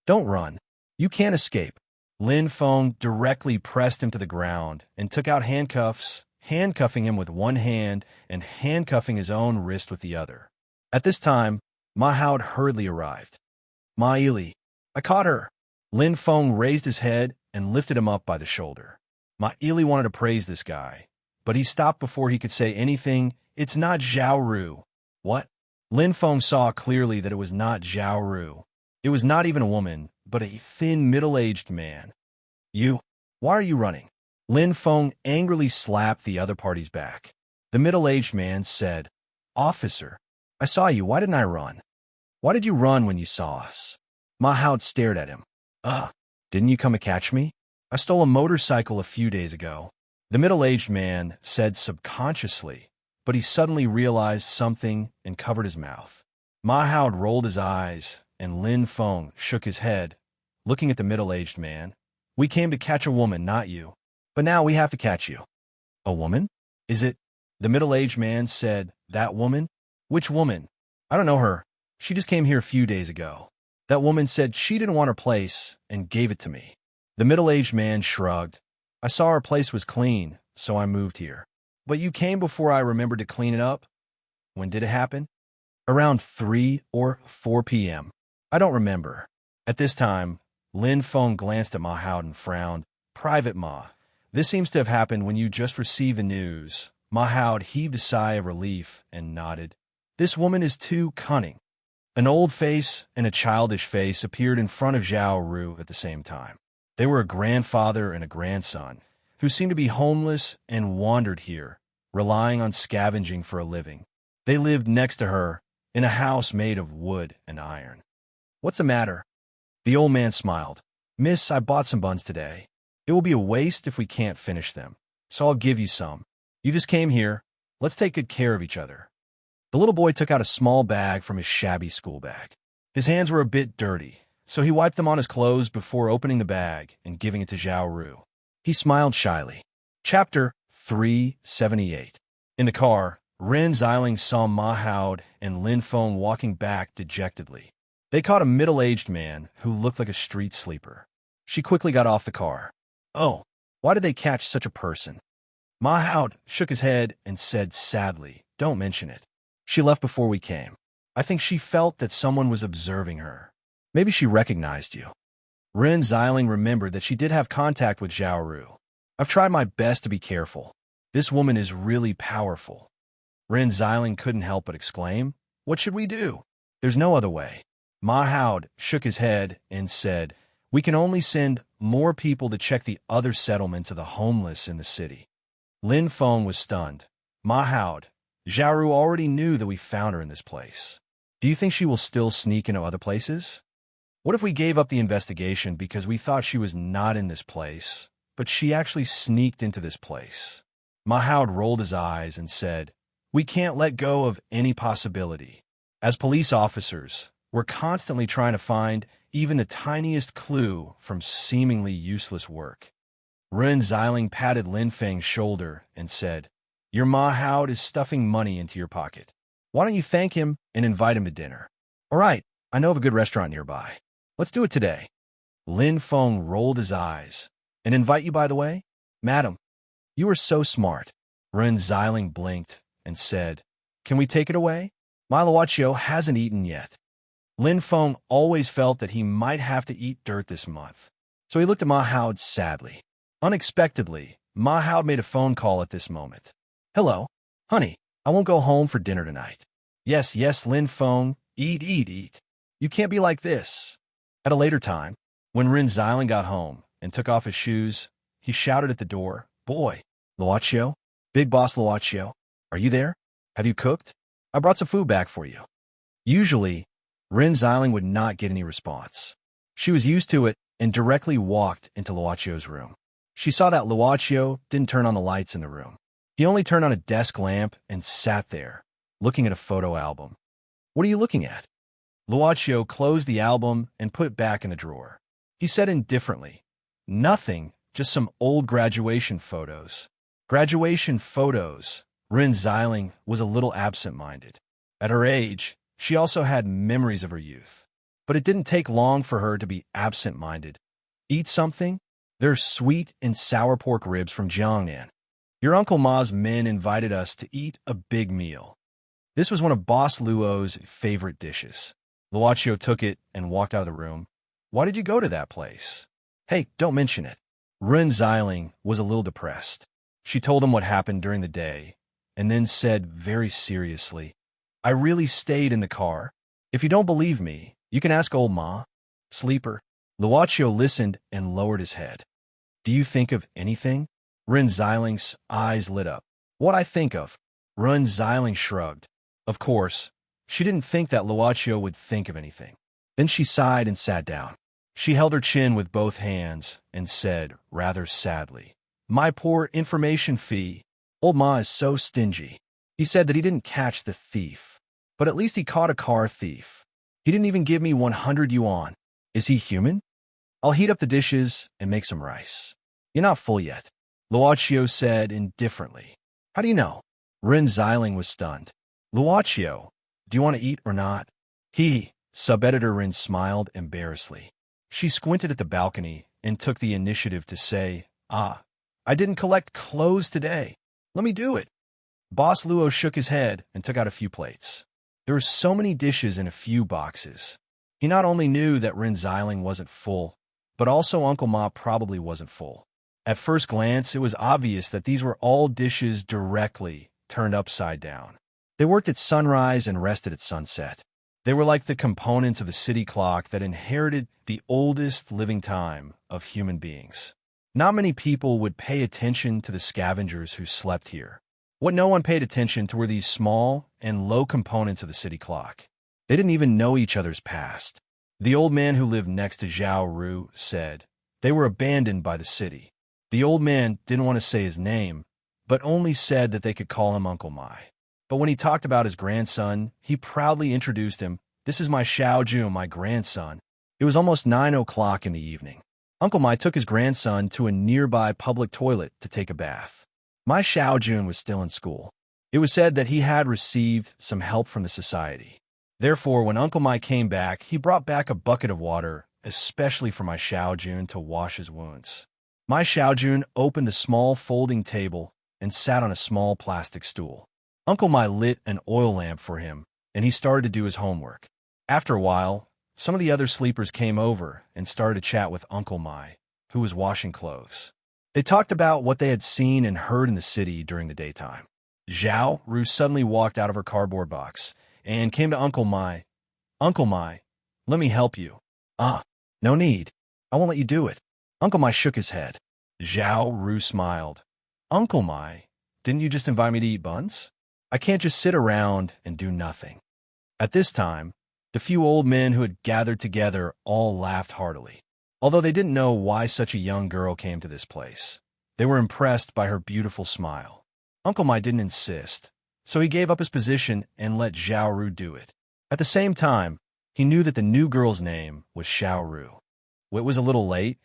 "Don't run. You can't escape." Lin Feng directly pressed him to the ground and took out handcuffs, handcuffing him with one hand and handcuffing his own wrist with the other. At this time, Ma Haud hurriedly arrived. "Ma Ili, I caught her." Lin Feng raised his head and lifted him up by the shoulder. Ma Ili wanted to praise this guy, but he stopped before he could say anything. "It's not Zhao Ru." "What?" Lin Feng saw clearly that it was not Zhao Ru. It was not even a woman, but a thin, middle-aged man. "You? Why are you running?" Lin Feng angrily slapped the other party's back. The middle-aged man said, "Officer, I saw you. Why didn't I run?" "Why did you run when you saw us?" Ma Haud stared at him. Didn't you come to catch me? I stole a motorcycle a few days ago." The middle-aged man said subconsciously, but he suddenly realized something and covered his mouth. Ma Haud rolled his eyes, and Lin Feng shook his head, looking at the middle-aged man. "We came to catch a woman, not you. But now we have to catch you." "A woman? Is it?" The middle-aged man said, "That woman?" "Which woman?" "I don't know her. She just came here a few days ago. That woman said she didn't want her place and gave it to me." The middle-aged man shrugged. "I saw her place was clean, so I moved here." "But you came before I remembered to clean it up?" "When did it happen?" "Around 3 or 4 p.m. I don't remember." At this time, Lin Feng glanced at Ma Haud and frowned. "Private Ma, this seems to have happened when you just received the news." Ma Haud heaved a sigh of relief and nodded. "This woman is too cunning." An old face and a childish face appeared in front of Zhao Ru at the same time. They were a grandfather and a grandson, who seemed to be homeless and wandered here, relying on scavenging for a living. They lived next to her, in a house made of wood and iron. "What's the matter?" The old man smiled. "Miss, I bought some buns today. It will be a waste if we can't finish them, so I'll give you some. You just came here. Let's take good care of each other." The little boy took out a small bag from his shabby school bag. His hands were a bit dirty, so he wiped them on his clothes before opening the bag and giving it to Zhao Ru. He smiled shyly. Chapter 378. In the car, Ren Xiling saw Ma Haud and Lin Feng walking back dejectedly. They caught a middle-aged man who looked like a street sleeper. She quickly got off the car. "Oh, why did they catch such a person?" Ma Haud shook his head and said sadly, "Don't mention it. She left before we came. I think she felt that someone was observing her. Maybe she recognized you." Ren Xiling remembered that she did have contact with Zhao Ru. "I've tried my best to be careful. This woman is really powerful." Ren Xiling couldn't help but exclaim, "What should we do?" "There's no other way." Ma Haud shook his head and said, "We can only send more people to check the other settlements of the homeless in the city." Lin Feng was stunned. "Ma Haud, Zhao Ru already knew that we found her in this place. Do you think she will still sneak into other places?" What if we gave up the investigation because we thought she was not in this place, but she actually sneaked into this place? Mahoud rolled his eyes and said, "We can't let go of any possibility. As police officers, we're constantly trying to find even the tiniest clue from seemingly useless work." Ren Xiling patted Lin Feng's shoulder and said, "Your Mahoud is stuffing money into your pocket. Why don't you thank him and invite him to dinner?" "All right, I know of a good restaurant nearby. Let's do it today." Lin Feng rolled his eyes. "And invite you, by the way? Madam, you are so smart." Ren Xiling blinked and said, "Can we take it away? My Luochio hasn't eaten yet." Lin Feng always felt that he might have to eat dirt this month, so he looked at Mahoud sadly. Unexpectedly, Mahoud made a phone call at this moment. "Hello, honey, I won't go home for dinner tonight." "Yes, yes, Lin Feng, eat, eat, eat. You can't be like this." At a later time, when Ren Xiling got home and took off his shoes, he shouted at the door, "Boy, Luochio, Big Boss Luochio, are you there? Have you cooked? I brought some food back for you." Usually, Ren Xiling would not get any response. She was used to it and directly walked into Luochio's room. She saw that Luochio didn't turn on the lights in the room. He only turned on a desk lamp and sat there, looking at a photo album. "What are you looking at?" Luochio closed the album and put it back in the drawer. He said indifferently, "Nothing, just some old graduation photos." Graduation photos. Ren Xiling was a little absent-minded. At her age, she also had memories of her youth. But it didn't take long for her to be absent-minded. "Eat something? There's sweet and sour pork ribs from Jiangnan. Your Uncle Ma's men invited us to eat a big meal." This was one of Boss Luo's favorite dishes. Luochio took it and walked out of the room. "Why did you go to that place?" "Hey, don't mention it." Ren Xiling was a little depressed. She told him what happened during the day, and then said very seriously, "I really stayed in the car. If you don't believe me, you can ask old Ma." "Sleeper." Luochio listened and lowered his head. "Do you think of anything?" Ren Xiling's eyes lit up. "What I think of?" Ren Xiling shrugged. Of course, she didn't think that Luochio would think of anything. Then she sighed and sat down. She held her chin with both hands and said, rather sadly, "My poor information fee. Old Ma is so stingy. He said that he didn't catch the thief, but at least he caught a car thief. He didn't even give me 100 yuan. Is he human? I'll heat up the dishes and make some rice." "You're not full yet," Luochio said indifferently. "How do you know?" Ren Xiling was stunned. "Luochio, do you want to eat or not?" Sub-editor Ren smiled embarrassedly. She squinted at the balcony and took the initiative to say, I didn't collect clothes today. Let me do it." Boss Luo shook his head and took out a few plates. There were so many dishes in a few boxes. He not only knew that Ren Xiling wasn't full, but also Uncle Ma probably wasn't full. At first glance, it was obvious that these were all dishes directly turned upside down. They worked at sunrise and rested at sunset. They were like the components of a city clock that inherited the oldest living time of human beings. Not many people would pay attention to the scavengers who slept here. What no one paid attention to were these small and low components of the city clock. They didn't even know each other's past. The old man who lived next to Zhao Ru said they were abandoned by the city. The old man didn't want to say his name, but only said that they could call him Uncle Mai. But when he talked about his grandson, he proudly introduced him. "This is my Xiao Jun, my grandson." It was almost 9 o'clock in the evening. Uncle Mai took his grandson to a nearby public toilet to take a bath. My Xiao Jun was still in school. It was said that he had received some help from the society. Therefore, when Uncle Mai came back, he brought back a bucket of water, especially for my Xiao Jun to wash his wounds. My Xiao Jun opened the small folding table and sat on a small plastic stool. Uncle Mai lit an oil lamp for him, and he started to do his homework. After a while, some of the other sleepers came over and started to chat with Uncle Mai, who was washing clothes. They talked about what they had seen and heard in the city during the daytime. Zhao Ru suddenly walked out of her cardboard box and came to Uncle Mai. "Uncle Mai, let me help you." No need. I won't let you do it." Uncle Mai shook his head. Zhao Ru smiled. "Uncle Mai, didn't you just invite me to eat buns? I can't just sit around and do nothing." At this time, The few old men who had gathered together all laughed heartily. Although they didn't know why such a young girl came to this place, they were impressed by her beautiful smile. Uncle Mai didn't insist, so he gave up his position and let Zhao Ru do it. At the same time, he knew that the new girl's name was Xiao Ru. It was a little late.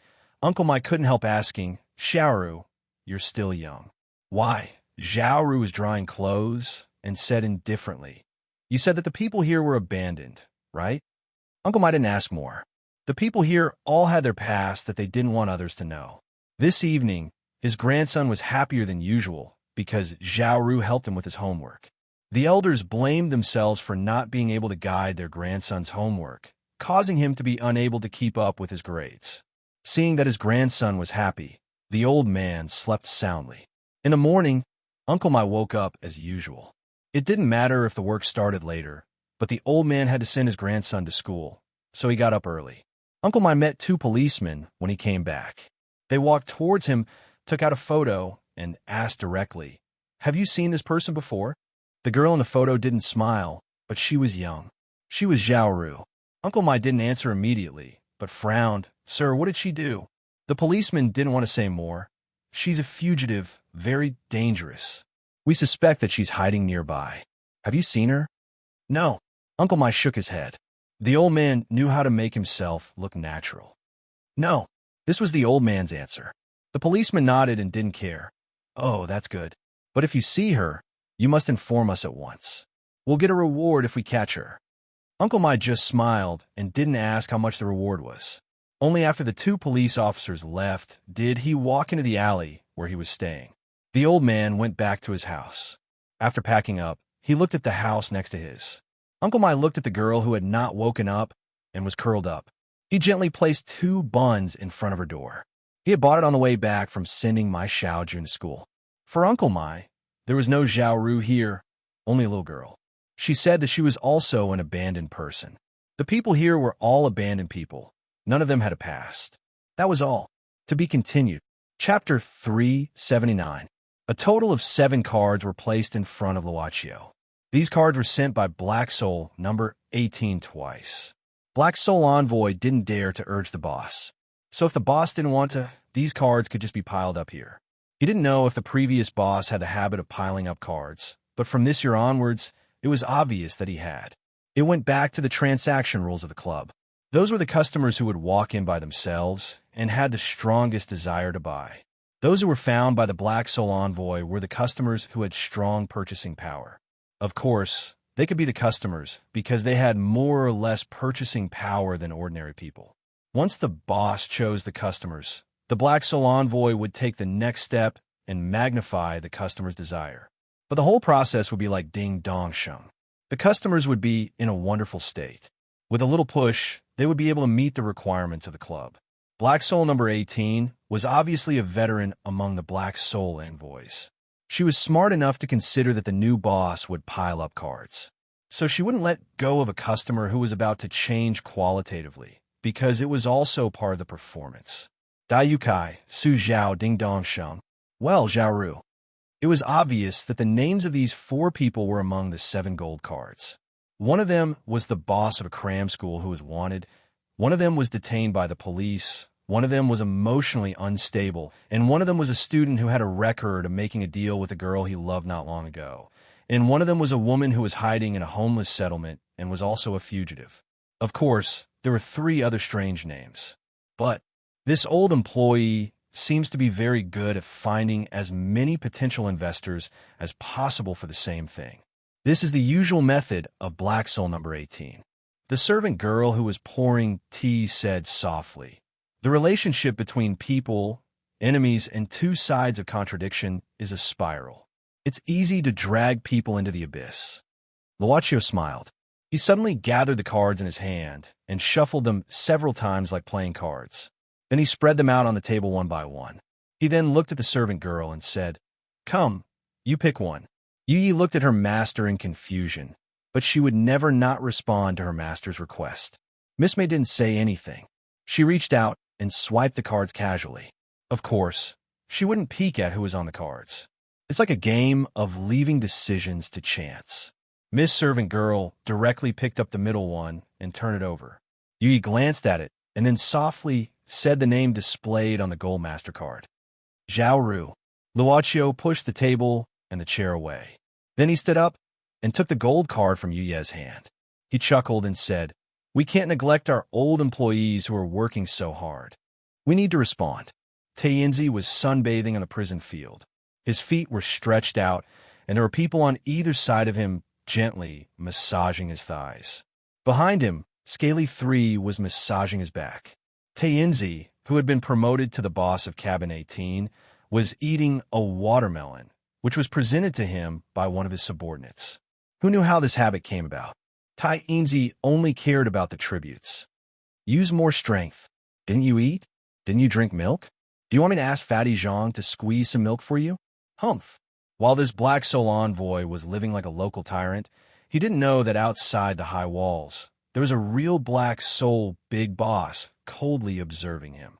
Uncle Mai couldn't help asking, "Xiao Ru, you're still young." "Why?" Zhao Ru was drying clothes and said indifferently, "You said that the people here were abandoned, right?" Uncle Mai didn't ask more. The people here all had their past that they didn't want others to know. This evening, his grandson was happier than usual because Zhao Ru helped him with his homework. The elders blamed themselves for not being able to guide their grandson's homework, causing him to be unable to keep up with his grades. Seeing that his grandson was happy, the old man slept soundly. In the morning, Uncle Mai woke up as usual. It didn't matter if the work started later, but the old man had to send his grandson to school, so he got up early. Uncle Mai met two policemen when he came back. They walked towards him, took out a photo, and asked directly, "Have you seen this person before?" The girl in the photo didn't smile, but she was young. She was Zhao Ru. Uncle Mai didn't answer immediately, but frowned. "Sir, what did she do?" The policeman didn't want to say more. "She's a fugitive, very dangerous. We suspect that she's hiding nearby. Have you seen her?" "No." Uncle Mai shook his head. The old man knew how to make himself look natural. "No." This was the old man's answer. The policeman nodded and didn't care. "Oh, that's good. But if you see her, you must inform us at once. We'll get a reward if we catch her." Uncle Mai just smiled and didn't ask how much the reward was. Only after the two police officers left did he walk into the alley where he was staying. The old man went back to his house. After packing up, he looked at the house next to his. Uncle Mai looked at the girl who had not woken up and was curled up. He gently placed 2 buns in front of her door. He had bought it on the way back from sending Mai Xiaojun to school. For Uncle Mai, there was no Zhao Ru here, only a little girl. She said that she was also an abandoned person. The people here were all abandoned people. None of them had a past. That was all. To be continued. Chapter 379. A total of 7 cards were placed in front of Luochio. These cards were sent by Black Soul number 18 twice. Black Soul Envoy didn't dare to urge the boss. So if the boss didn't want to, these cards could just be piled up here. He didn't know if the previous boss had the habit of piling up cards, but from this year onwards, it was obvious that he had. It went back to the transaction rules of the club. Those were the customers who would walk in by themselves and had the strongest desire to buy. Those who were found by the Black Soul Envoy were the customers who had strong purchasing power. Of course, they could be the customers because they had more or less purchasing power than ordinary people. Once the boss chose the customers, the Black Soul Envoy would take the next step and magnify the customer's desire. But the whole process would be like ding dong sheng. The customers would be in a wonderful state. With a little push, they would be able to meet the requirements of the club. Black Soul number 18 was obviously a veteran among the Black Soul Envoys. She was smart enough to consider that the new boss would pile up cards. So she wouldn't let go of a customer who was about to change qualitatively, because it was also part of the performance. Dai Yukai, Su Zhao, Ding Dong Sheng. Well, Zhao Ru. It was obvious that the names of these 4 people were among the 7 gold cards. One of them was the boss of a cram school who was wanted. One of them was detained by the police. One of them was emotionally unstable, and one of them was a student who had a record of making a deal with a girl he loved not long ago. And one of them was a woman who was hiding in a homeless settlement and was also a fugitive. Of course, there were 3 other strange names. But this old employee seems to be very good at finding as many potential investors as possible for the same thing. This is the usual method of Black Soul number 18. The servant girl who was pouring tea said softly, "The relationship between people, enemies, and 2 sides of contradiction is a spiral. It's easy to drag people into the abyss." Luochio smiled. He suddenly gathered the cards in his hand and shuffled them several times like playing cards. Then he spread them out on the table one by one. He then looked at the servant girl and said, "Come, you pick one." Yu Yi looked at her master in confusion, but she would never not respond to her master's request. Miss May didn't say anything. She reached out and swiped the cards casually. Of course, she wouldn't peek at who was on the cards. It's like a game of leaving decisions to chance. Miss Servant Girl directly picked up the middle one and turned it over. Yu glanced at it and then softly said the name displayed on the Gold MasterCard. Zhao Ru. Luochio pushed the table and the chair away. Then he stood up and took the gold card from Yuye's hand. He chuckled and said, "We can't neglect our old employees who are working so hard. We need to respond." Tainzi was sunbathing on the prison field. His feet were stretched out, and there were people on either side of him gently massaging his thighs. Behind him, Scaly 3 was massaging his back. Tainzi, who had been promoted to the boss of Cabin 18, was eating a watermelon, which was presented to him by one of his subordinates. Who knew how this habit came about? Tainzi only cared about the tributes. Use more strength. Didn't you eat? Didn't you drink milk? Do you want me to ask Fatty Zhang to squeeze some milk for you? Humph. While this Black Soul envoy was living like a local tyrant, he didn't know that outside the high walls, there was a real Black Soul big boss coldly observing him.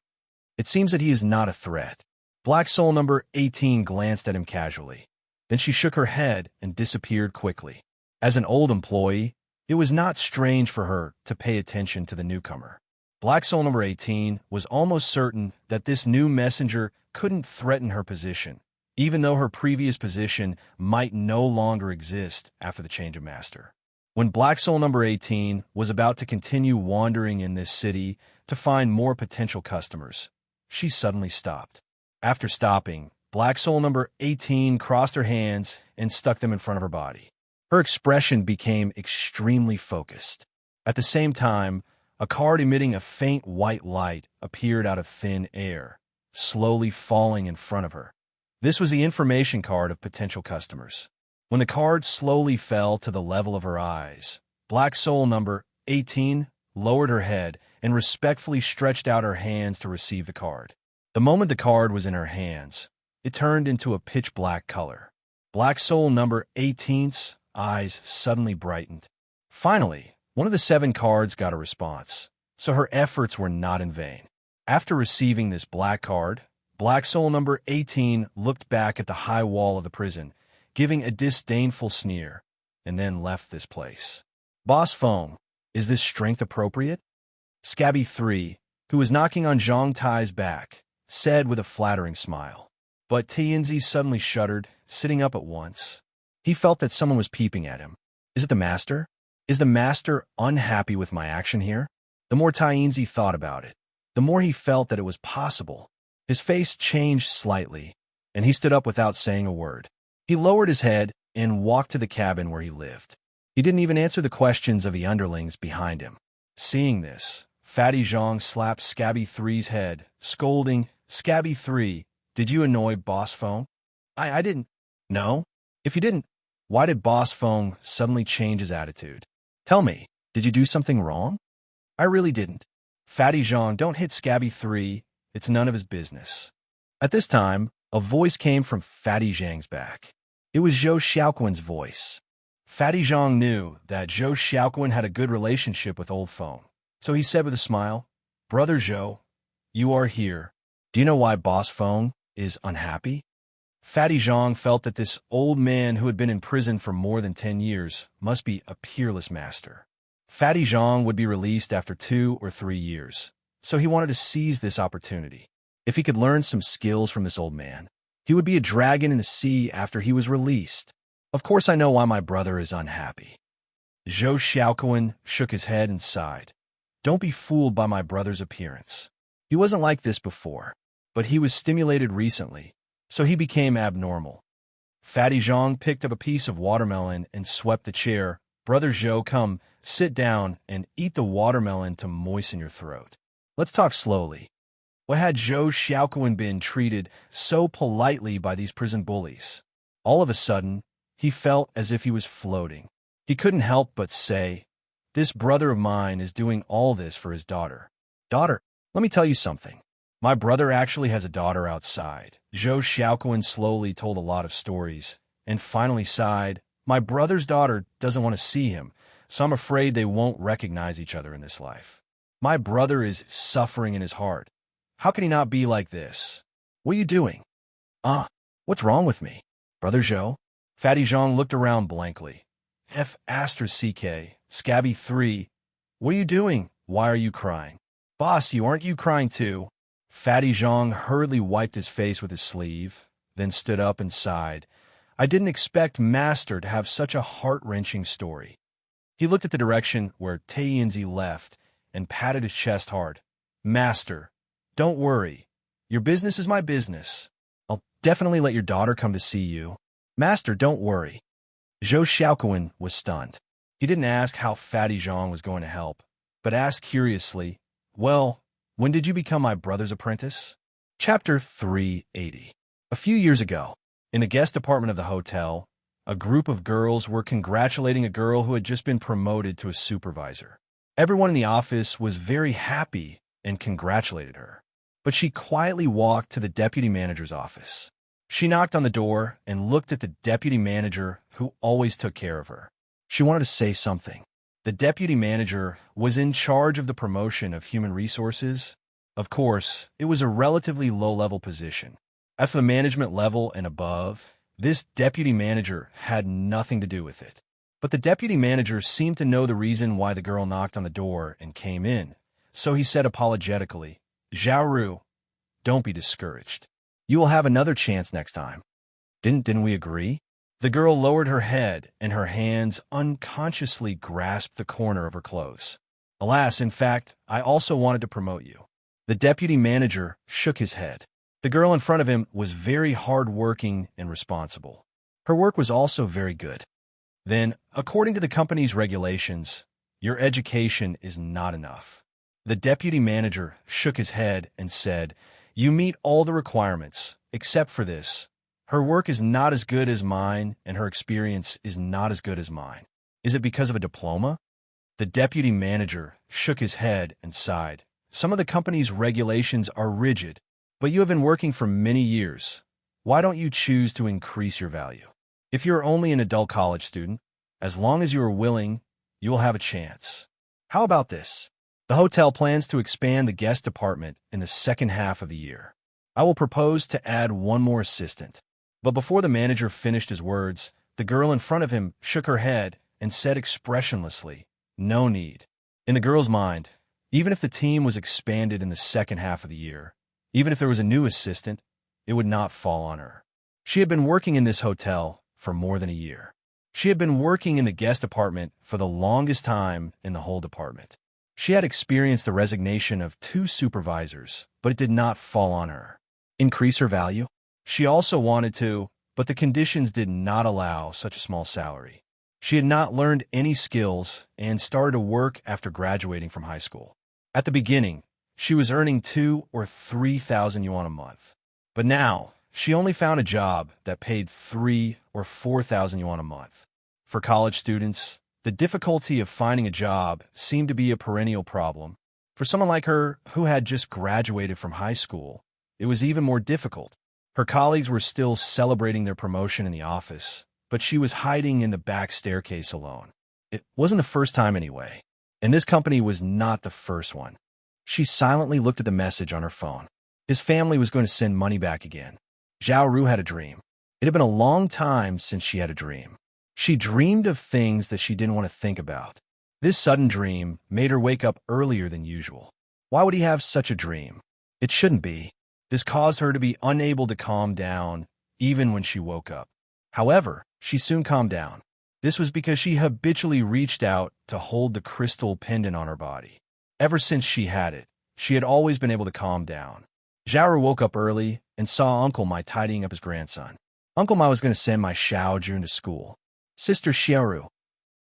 It seems that he is not a threat. Black Soul number 18 glanced at him casually. Then she shook her head and disappeared quickly. As an old employee, it was not strange for her to pay attention to the newcomer. Black Soul number 18 was almost certain that this new messenger couldn't threaten her position, even though her previous position might no longer exist after the change of master. When Black Soul number 18 was about to continue wandering in this city to find more potential customers, she suddenly stopped. After stopping, Black Soul number 18 crossed her hands and stuck them in front of her body. Her expression became extremely focused. At the same time, a card emitting a faint white light appeared out of thin air, slowly falling in front of her. This was the information card of potential customers. When the card slowly fell to the level of her eyes, Black Soul number 18 lowered her head and respectfully stretched out her hands to receive the card. The moment the card was in her hands, it turned into a pitch-black color. Black Soul number 18's eyes suddenly brightened. Finally, one of the 7 cards got a response, so her efforts were not in vain. After receiving this black card, Black Soul number 18 looked back at the high wall of the prison, giving a disdainful sneer, and then left this place. Boss Feng, is this strength appropriate? Scabby 3, who was knocking on Zhang Tai's back, said with a flattering smile. But Tianzi suddenly shuddered, sitting up at once. He felt that someone was peeping at him. Is it the master? Is the master unhappy with my action here? The more Tianzi thought about it, the more he felt that it was possible. His face changed slightly, and he stood up without saying a word. He lowered his head and walked to the cabin where he lived. He didn't even answer the questions of the underlings behind him. Seeing this, Fatty Zhang slapped Scabby 3's head, scolding, "Scabby 3, did you annoy Boss Feng?" I didn't. No? If you didn't, why did Boss Feng suddenly change his attitude? Tell me, did you do something wrong? I really didn't. Fatty Zhang, don't hit Scabby 3. It's none of his business. At this time, a voice came from Fatty Zhang's back. It was Zhou Xiaoquan's voice. Fatty Zhang knew that Zhou Xiaoquan had a good relationship with Old Feng, so he said with a smile, "Brother Zhou, you are here. Do you know why Boss Feng is unhappy?" Fatty Zhang felt that this old man who had been in prison for more than 10 years must be a peerless master. Fatty Zhang would be released after 2 or 3 years, so he wanted to seize this opportunity. If he could learn some skills from this old man, he would be a dragon in the sea after he was released. Of course I know why my brother is unhappy. Zhou Xiaoquan shook his head and sighed. Don't be fooled by my brother's appearance. He wasn't like this before, but he was stimulated recently, so he became abnormal. Fatty Zhang picked up a piece of watermelon and swept the chair. Brother Zhou, come, sit down and eat the watermelon to moisten your throat. Let's talk slowly. Why had Zhou Xiaoquan been treated so politely by these prison bullies? All of a sudden, he felt as if he was floating. He couldn't help but say, "This brother of mine is doing all this for his daughter." Daughter, let me tell you something. My brother actually has a daughter outside. Zhou Xiaoquan slowly told a lot of stories, and finally sighed. My brother's daughter doesn't want to see him, so I'm afraid they won't recognize each other in this life. My brother is suffering in his heart. How can he not be like this? What are you doing? What's wrong with me? Brother Zhou? Fatty Zhang looked around blankly. F CK, Scabby 3. What are you doing? Why are you crying? Boss, aren't you crying too? Fatty Zhang hurriedly wiped his face with his sleeve, then stood up and sighed. I didn't expect Master to have such a heart-wrenching story. He looked at the direction where Taiyinzi left and patted his chest hard. Master, don't worry. Your business is my business. I'll definitely let your daughter come to see you. Master, don't worry. Zhou Xiaoquan was stunned. He didn't ask how Fatty Zhang was going to help, but asked curiously, well, when did you become my brother's apprentice? Chapter 380. A few years ago, in the guest apartment of the hotel, a group of girls were congratulating a girl who had just been promoted to a supervisor. Everyone in the office was very happy and congratulated her. But she quietly walked to the deputy manager's office. She knocked on the door and looked at the deputy manager who always took care of her. She wanted to say something. The deputy manager was in charge of the promotion of human resources. Of course, it was a relatively low-level position. At the management level and above, this deputy manager had nothing to do with it. But the deputy manager seemed to know the reason why the girl knocked on the door and came in. So he said apologetically, Xiaoru, don't be discouraged. You will have another chance next time. Didn't we agree? The girl lowered her head and her hands unconsciously grasped the corner of her clothes. Alas, in fact, I also wanted to promote you. The deputy manager shook his head. The girl in front of him was very hard-working and responsible. Her work was also very good. Then, according to the company's regulations, your education is not enough. The deputy manager shook his head and said, you meet all the requirements, except for this. Her work is not as good as mine, and her experience is not as good as mine. Is it because of a diploma? The deputy manager shook his head and sighed. Some of the company's regulations are rigid, but you have been working for many years. Why don't you choose to increase your value? If you're only an adult college student, as long as you are willing, you will have a chance. How about this? The hotel plans to expand the guest department in the second half of the year. I will propose to add one more assistant. But before the manager finished his words, the girl in front of him shook her head and said expressionlessly, no need. In the girl's mind, even if the team was expanded in the second half of the year, even if there was a new assistant, it would not fall on her. She had been working in this hotel for more than a year. She had been working in the guest apartment for the longest time in the whole department. She had experienced the resignation of 2 supervisors, but it did not fall on her. Increase her value? She also wanted to, but the conditions did not allow such a small salary. She had not learned any skills and started to work after graduating from high school. At the beginning, she was earning 2,000 or 3,000 yuan a month. But now, she only found a job that paid 3,000 or 4,000 yuan a month. For college students, the difficulty of finding a job seemed to be a perennial problem. For someone like her, who had just graduated from high school, it was even more difficult. Her colleagues were still celebrating their promotion in the office, but she was hiding in the back staircase alone. It wasn't the first time anyway, and this company was not the first one. She silently looked at the message on her phone. His family was going to send money back again. Zhao Ru had a dream. It had been a long time since she had a dream. She dreamed of things that she didn't want to think about. This sudden dream made her wake up earlier than usual. Why would he have such a dream? It shouldn't be. This caused her to be unable to calm down, even when she woke up. However, she soon calmed down. This was because she habitually reached out to hold the crystal pendant on her body. Ever since she had it, she had always been able to calm down. Zhao woke up early and saw Uncle Mai tidying up his grandson. Uncle Mai was going to send my Xiao Jun to school. Sister Xiaoru.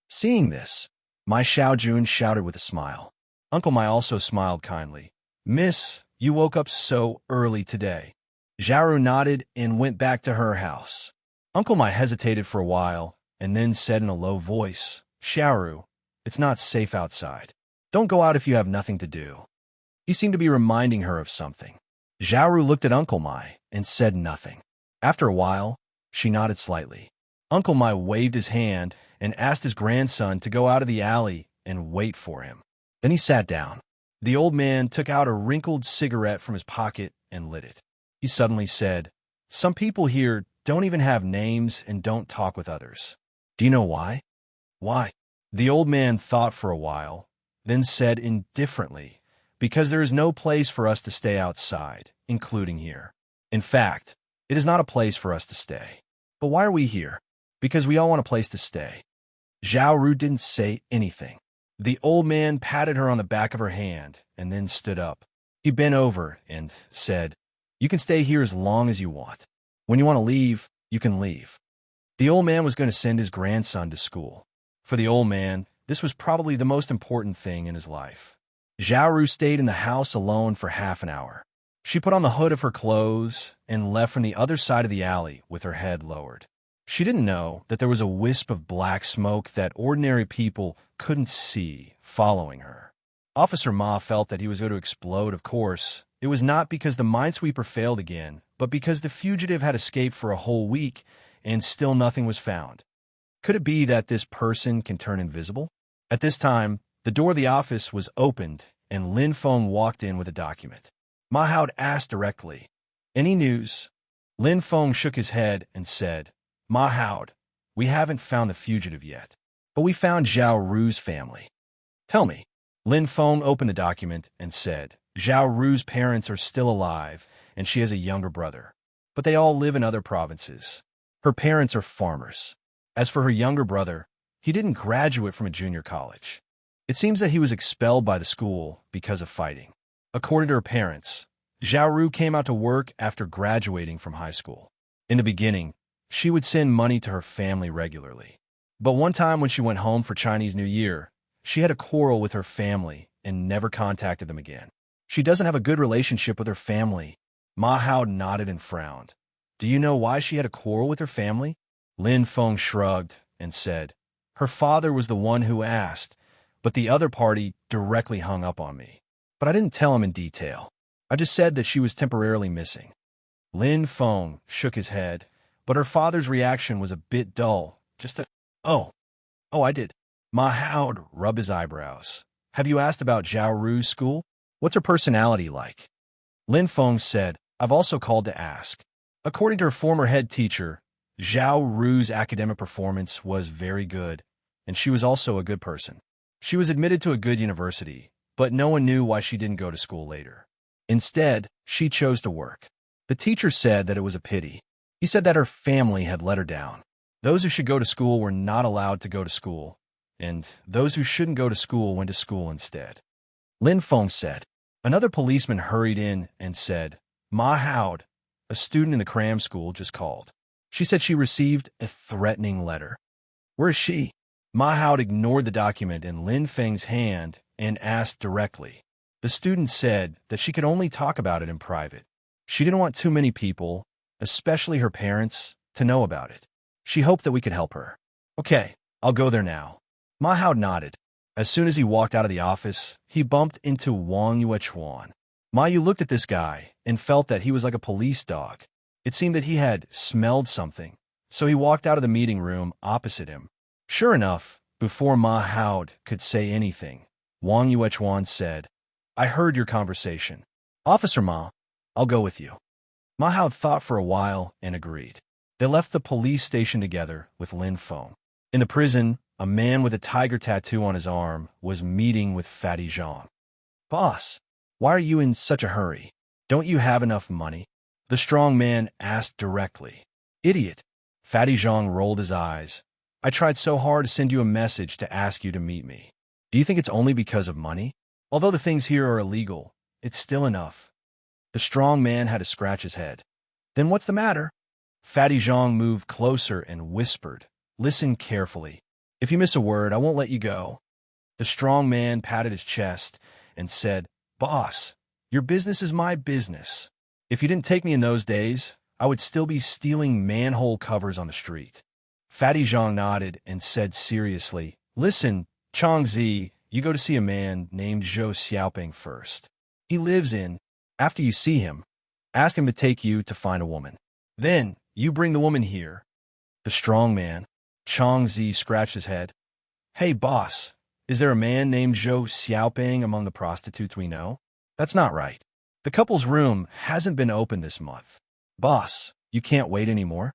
Seeing this, my Xiao Jun shouted with a smile. Uncle Mai also smiled kindly. Miss, you woke up so early today. Xiaoru nodded and went back to her house. Uncle Mai hesitated for a while and then said in a low voice, Xiaoru, it's not safe outside. Don't go out if you have nothing to do. He seemed to be reminding her of something. Xiaoru looked at Uncle Mai and said nothing. After a while, she nodded slightly. Uncle Mai waved his hand and asked his grandson to go out of the alley and wait for him. Then he sat down. The old man took out a wrinkled cigarette from his pocket and lit it. He suddenly said, some people here don't even have names and don't talk with others. Do you know why? Why? The old man thought for a while, then said indifferently, because there is no place for us to stay outside, including here. In fact, it is not a place for us to stay. But why are we here? Because we all want a place to stay. Zhao Ru didn't say anything. The old man patted her on the back of her hand and then stood up. He bent over and said, "You can stay here as long as you want. When you want to leave, you can leave." The old man was going to send his grandson to school. For the old man, this was probably the most important thing in his life. Zhao Ru stayed in the house alone for half an hour. She put on the hood of her clothes and left from the other side of the alley with her head lowered. She didn't know that there was a wisp of black smoke that ordinary people couldn't see following her. Officer Ma felt that he was going to explode, of course. It was not because the minesweeper failed again, but because the fugitive had escaped for a whole week and still nothing was found. Could it be that this person can turn invisible? At this time, the door of the office was opened and Lin Feng walked in with a document. Ma Hao asked directly, "Any news?" Lin Feng shook his head and said, "Ma Hao, we haven't found the fugitive yet, but we found Zhao Ru's family." "Tell me." Lin Feng opened the document and said, "Zhao Ru's parents are still alive and she has a younger brother, but they all live in other provinces. Her parents are farmers. As for her younger brother, he didn't graduate from a junior college. It seems that he was expelled by the school because of fighting. According to her parents, Zhao Ru came out to work after graduating from high school. In the beginning, she would send money to her family regularly. But one time when she went home for Chinese New Year, she had a quarrel with her family and never contacted them again. She doesn't have a good relationship with her family." Ma Hao nodded and frowned. "Do you know why she had a quarrel with her family?" Lin Feng shrugged and said, "Her father was the one who asked, but the other party directly hung up on me. But I didn't tell him in detail. I just said that she was temporarily missing." Lin Feng shook his head, but her father's reaction was a bit dull. Just a, "Oh, I did." Ma Hao rubbed his eyebrows. "Have you asked about Zhao Ru's school? What's her personality like?" Lin Feng said, "I've also called to ask." According to her former head teacher, Zhao Ru's academic performance was very good, and she was also a good person. She was admitted to a good university, but no one knew why she didn't go to school later. Instead, she chose to work. The teacher said that it was a pity. He said that her family had let her down. Those who should go to school were not allowed to go to school, and those who shouldn't go to school went to school instead. Lin Feng said. Another policeman hurried in and said, "Ma Hao, a student in the cram school, just called. She said she received a threatening letter." "Where is she?" Ma Hao ignored the document in Lin Feng's hand and asked directly. The student said that she could only talk about it in private. She didn't want too many people, especially her parents, to know about it. She hoped that we could help her. "Okay, I'll go there now." Ma Hao nodded. As soon as he walked out of the office, he bumped into Wang Yuechuan. Ma Yu looked at this guy and felt that he was like a police dog. It seemed that he had smelled something, so he walked out of the meeting room opposite him. Sure enough, before Ma Hao could say anything, Wang Yuechuan said, "I heard your conversation. Officer Ma, I'll go with you." Ma Hao thought for a while and agreed. They left the police station together with Lin Feng. In the prison, a man with a tiger tattoo on his arm was meeting with Fatty Zhang. "Boss, why are you in such a hurry? Don't you have enough money?" The strong man asked directly. "Idiot." Fatty Zhang rolled his eyes. "I tried so hard to send you a message to ask you to meet me. Do you think it's only because of money? Although the things here are illegal, it's still enough." The strong man had to scratch his head. "Then what's the matter?" Fatty Zhang moved closer and whispered, "Listen carefully. If you miss a word, I won't let you go." The strong man patted his chest and said, "Boss, your business is my business. If you didn't take me in those days, I would still be stealing manhole covers on the street." Fatty Zhang nodded and said seriously, "Listen, Changzi, you go to see a man named Zhou Xiaoping first. He lives in. After you see him, ask him to take you to find a woman. Then you bring the woman here." The strong man, Changzi, scratched his head. "Hey, boss, is there a man named Zhou Xiaoping among the prostitutes we know? That's not right. The couple's room hasn't been open this month. Boss, you can't wait anymore?"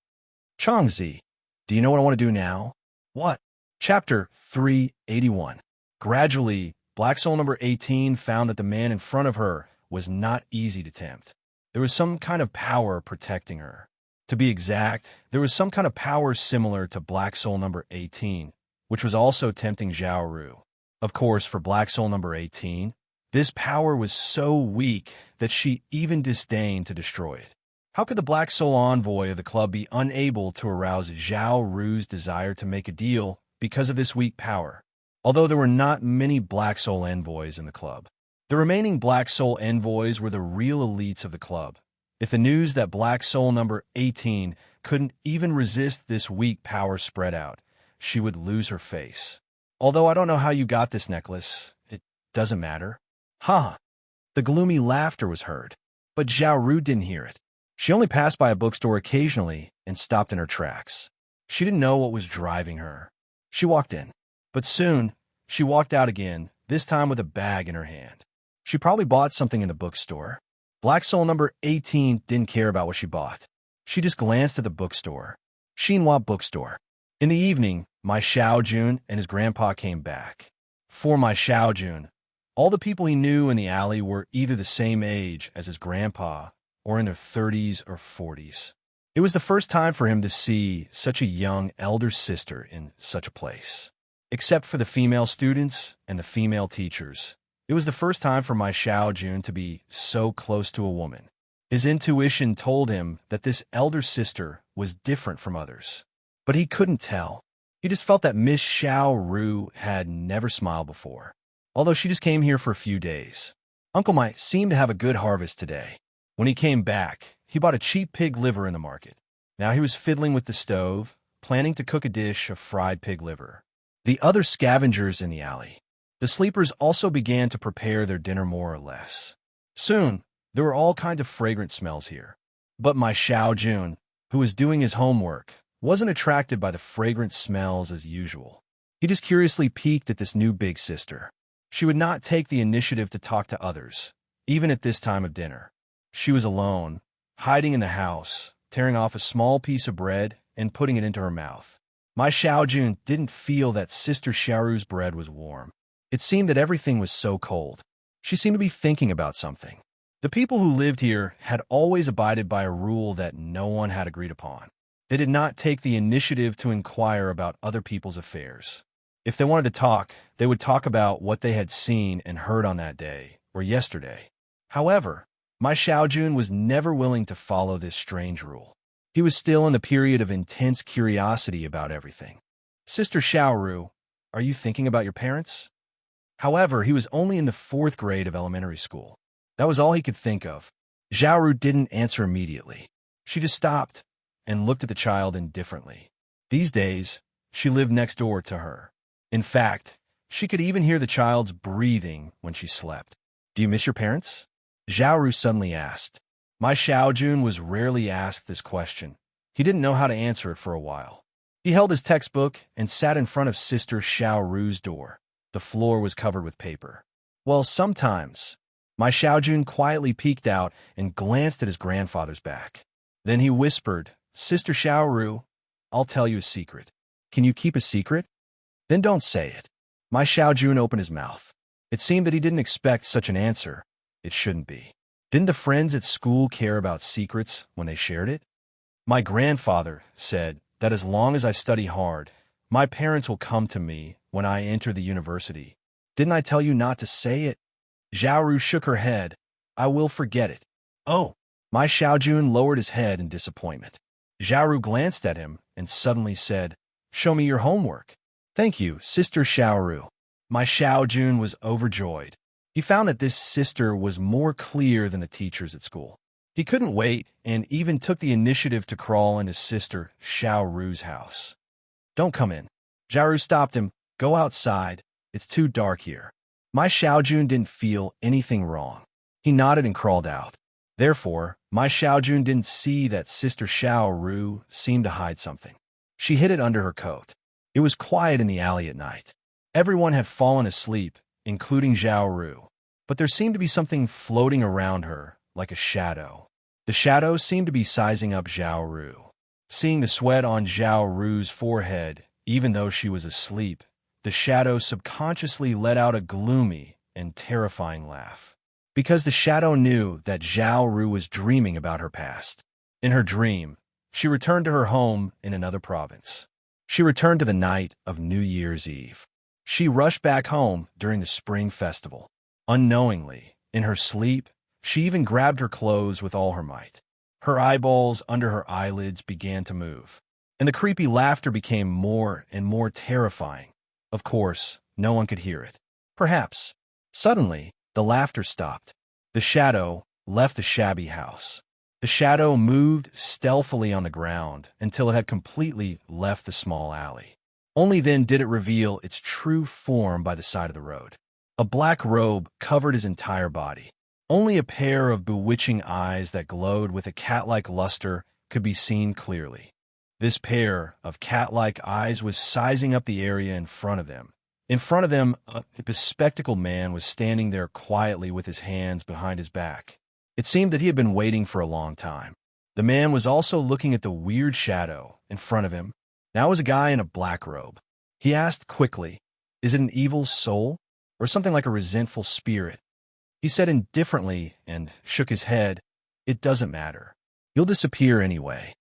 "Changzi, do you know what I want to do now?" "What?" Chapter 381. Gradually, Black Soul number 18 found that the man in front of her was not easy to tempt. There was some kind of power protecting her. To be exact, there was some kind of power similar to Black Soul number 18, which was also tempting Zhao Ru. Of course, for Black Soul number 18, this power was so weak that she even disdained to destroy it. How could the Black Soul envoy of the club be unable to arouse Zhao Ru's desire to make a deal because of this weak power? Although there were not many Black Soul envoys in the club, the remaining Black Soul envoys were the real elites of the club. If the news that Black Soul number 18 couldn't even resist this weak power spread out, she would lose her face. Although I don't know how you got this necklace, it doesn't matter. Ha! The gloomy laughter was heard, but Zhao Ru didn't hear it. She only passed by a bookstore occasionally and stopped in her tracks. She didn't know what was driving her. She walked in, but soon she walked out again, this time with a bag in her hand. She probably bought something in the bookstore. Black Soul number 18 didn't care about what she bought. She just glanced at the bookstore. Xinhua bookstore. In the evening, my Xiaojun and his grandpa came back. For my Xiaojun, all the people he knew in the alley were either the same age as his grandpa or in their 30s or 40s. It was the first time for him to see such a young elder sister in such a place. Except for the female students and the female teachers, it was the first time for my Xiaojun to be so close to a woman. His intuition told him that this elder sister was different from others, but he couldn't tell. He just felt that Miss Zhao Ru had never smiled before, although she just came here for a few days. Uncle Mai seemed to have a good harvest today. When he came back, he bought a cheap pig liver in the market. Now he was fiddling with the stove, planning to cook a dish of fried pig liver. The other scavengers in the alley, the sleepers, also began to prepare their dinner more or less. Soon, there were all kinds of fragrant smells here. But my Xiaojun, who was doing his homework, wasn't attracted by the fragrant smells as usual. He just curiously peeked at this new big sister. She would not take the initiative to talk to others, even at this time of dinner. She was alone, hiding in the house, tearing off a small piece of bread and putting it into her mouth. My Xiaojun didn't feel that Sister Xiaoru's bread was warm. It seemed that everything was so cold. She seemed to be thinking about something. The people who lived here had always abided by a rule that no one had agreed upon. They did not take the initiative to inquire about other people's affairs. If they wanted to talk, they would talk about what they had seen and heard on that day or yesterday. However, my Xiaojun was never willing to follow this strange rule. He was still in the period of intense curiosity about everything. Sister Xiaoru, are you thinking about your parents? However, he was only in the 4th grade of elementary school. That was all he could think of. Xiaoru didn't answer immediately. She just stopped and looked at the child indifferently. These days, she lived next door to her. In fact, she could even hear the child's breathing when she slept. Do you miss your parents? Xiaoru suddenly asked. My Xiaojun was rarely asked this question. He didn't know how to answer it for a while. He held his textbook and sat in front of Sister Xiaoru's door. The floor was covered with paper. Well, sometimes. My Xiaojun quietly peeked out and glanced at his grandfather's back. Then he whispered, Sister Xiaoru, I'll tell you a secret. Can you keep a secret? Then don't say it. My Xiaojun opened his mouth. It seemed that he didn't expect such an answer. It shouldn't be. Didn't the friends at school care about secrets when they shared it? My grandfather said that as long as I study hard, my parents will come to me when I enter the university. Didn't I tell you not to say it? Xiaoru shook her head. I will forget it. Oh! My Xiaojun lowered his head in disappointment. Xiaoru glanced at him and suddenly said, Show me your homework. Thank you, Sister Xiaoru. My Xiaojun was overjoyed. He found that this sister was more clear than the teachers at school. He couldn't wait and even took the initiative to crawl into Sister Xiaoru's house. Don't come in. Xiaoru stopped him. Go outside. It's too dark here. My Xiaojun didn't feel anything wrong. He nodded and crawled out. Therefore, my Xiaojun didn't see that Sister Xiaoru seemed to hide something. She hid it under her coat. It was quiet in the alley at night. Everyone had fallen asleep, including Xiaoru, but there seemed to be something floating around her, like a shadow. The shadow seemed to be sizing up Xiaoru. Seeing the sweat on Xiaoru's forehead, Even though she was asleep, the shadow subconsciously let out a gloomy and terrifying laugh. Because the shadow knew that Zhao Ru was dreaming about her past. In her dream, she returned to her home in another province. She returned to the night of New Year's Eve. She rushed back home during the spring festival. Unknowingly, in her sleep, she even grabbed her clothes with all her might. Her eyeballs under her eyelids began to move, and the creepy laughter became more and more terrifying. Of course, no one could hear it. Perhaps. Suddenly, the laughter stopped. The shadow left the shabby house. The shadow moved stealthily on the ground until it had completely left the small alley. Only then did it reveal its true form by the side of the road. A black robe covered his entire body. Only a pair of bewitching eyes that glowed with a cat-like luster could be seen clearly. This pair of cat-like eyes was sizing up the area in front of them. In front of them, a bespectacled man was standing there quietly with his hands behind his back. It seemed that he had been waiting for a long time. The man was also looking at the weird shadow in front of him. Now was a guy in a black robe. He asked quickly, "Is it an evil soul or something like a resentful spirit?" He said indifferently and shook his head, "It doesn't matter. You'll disappear anyway."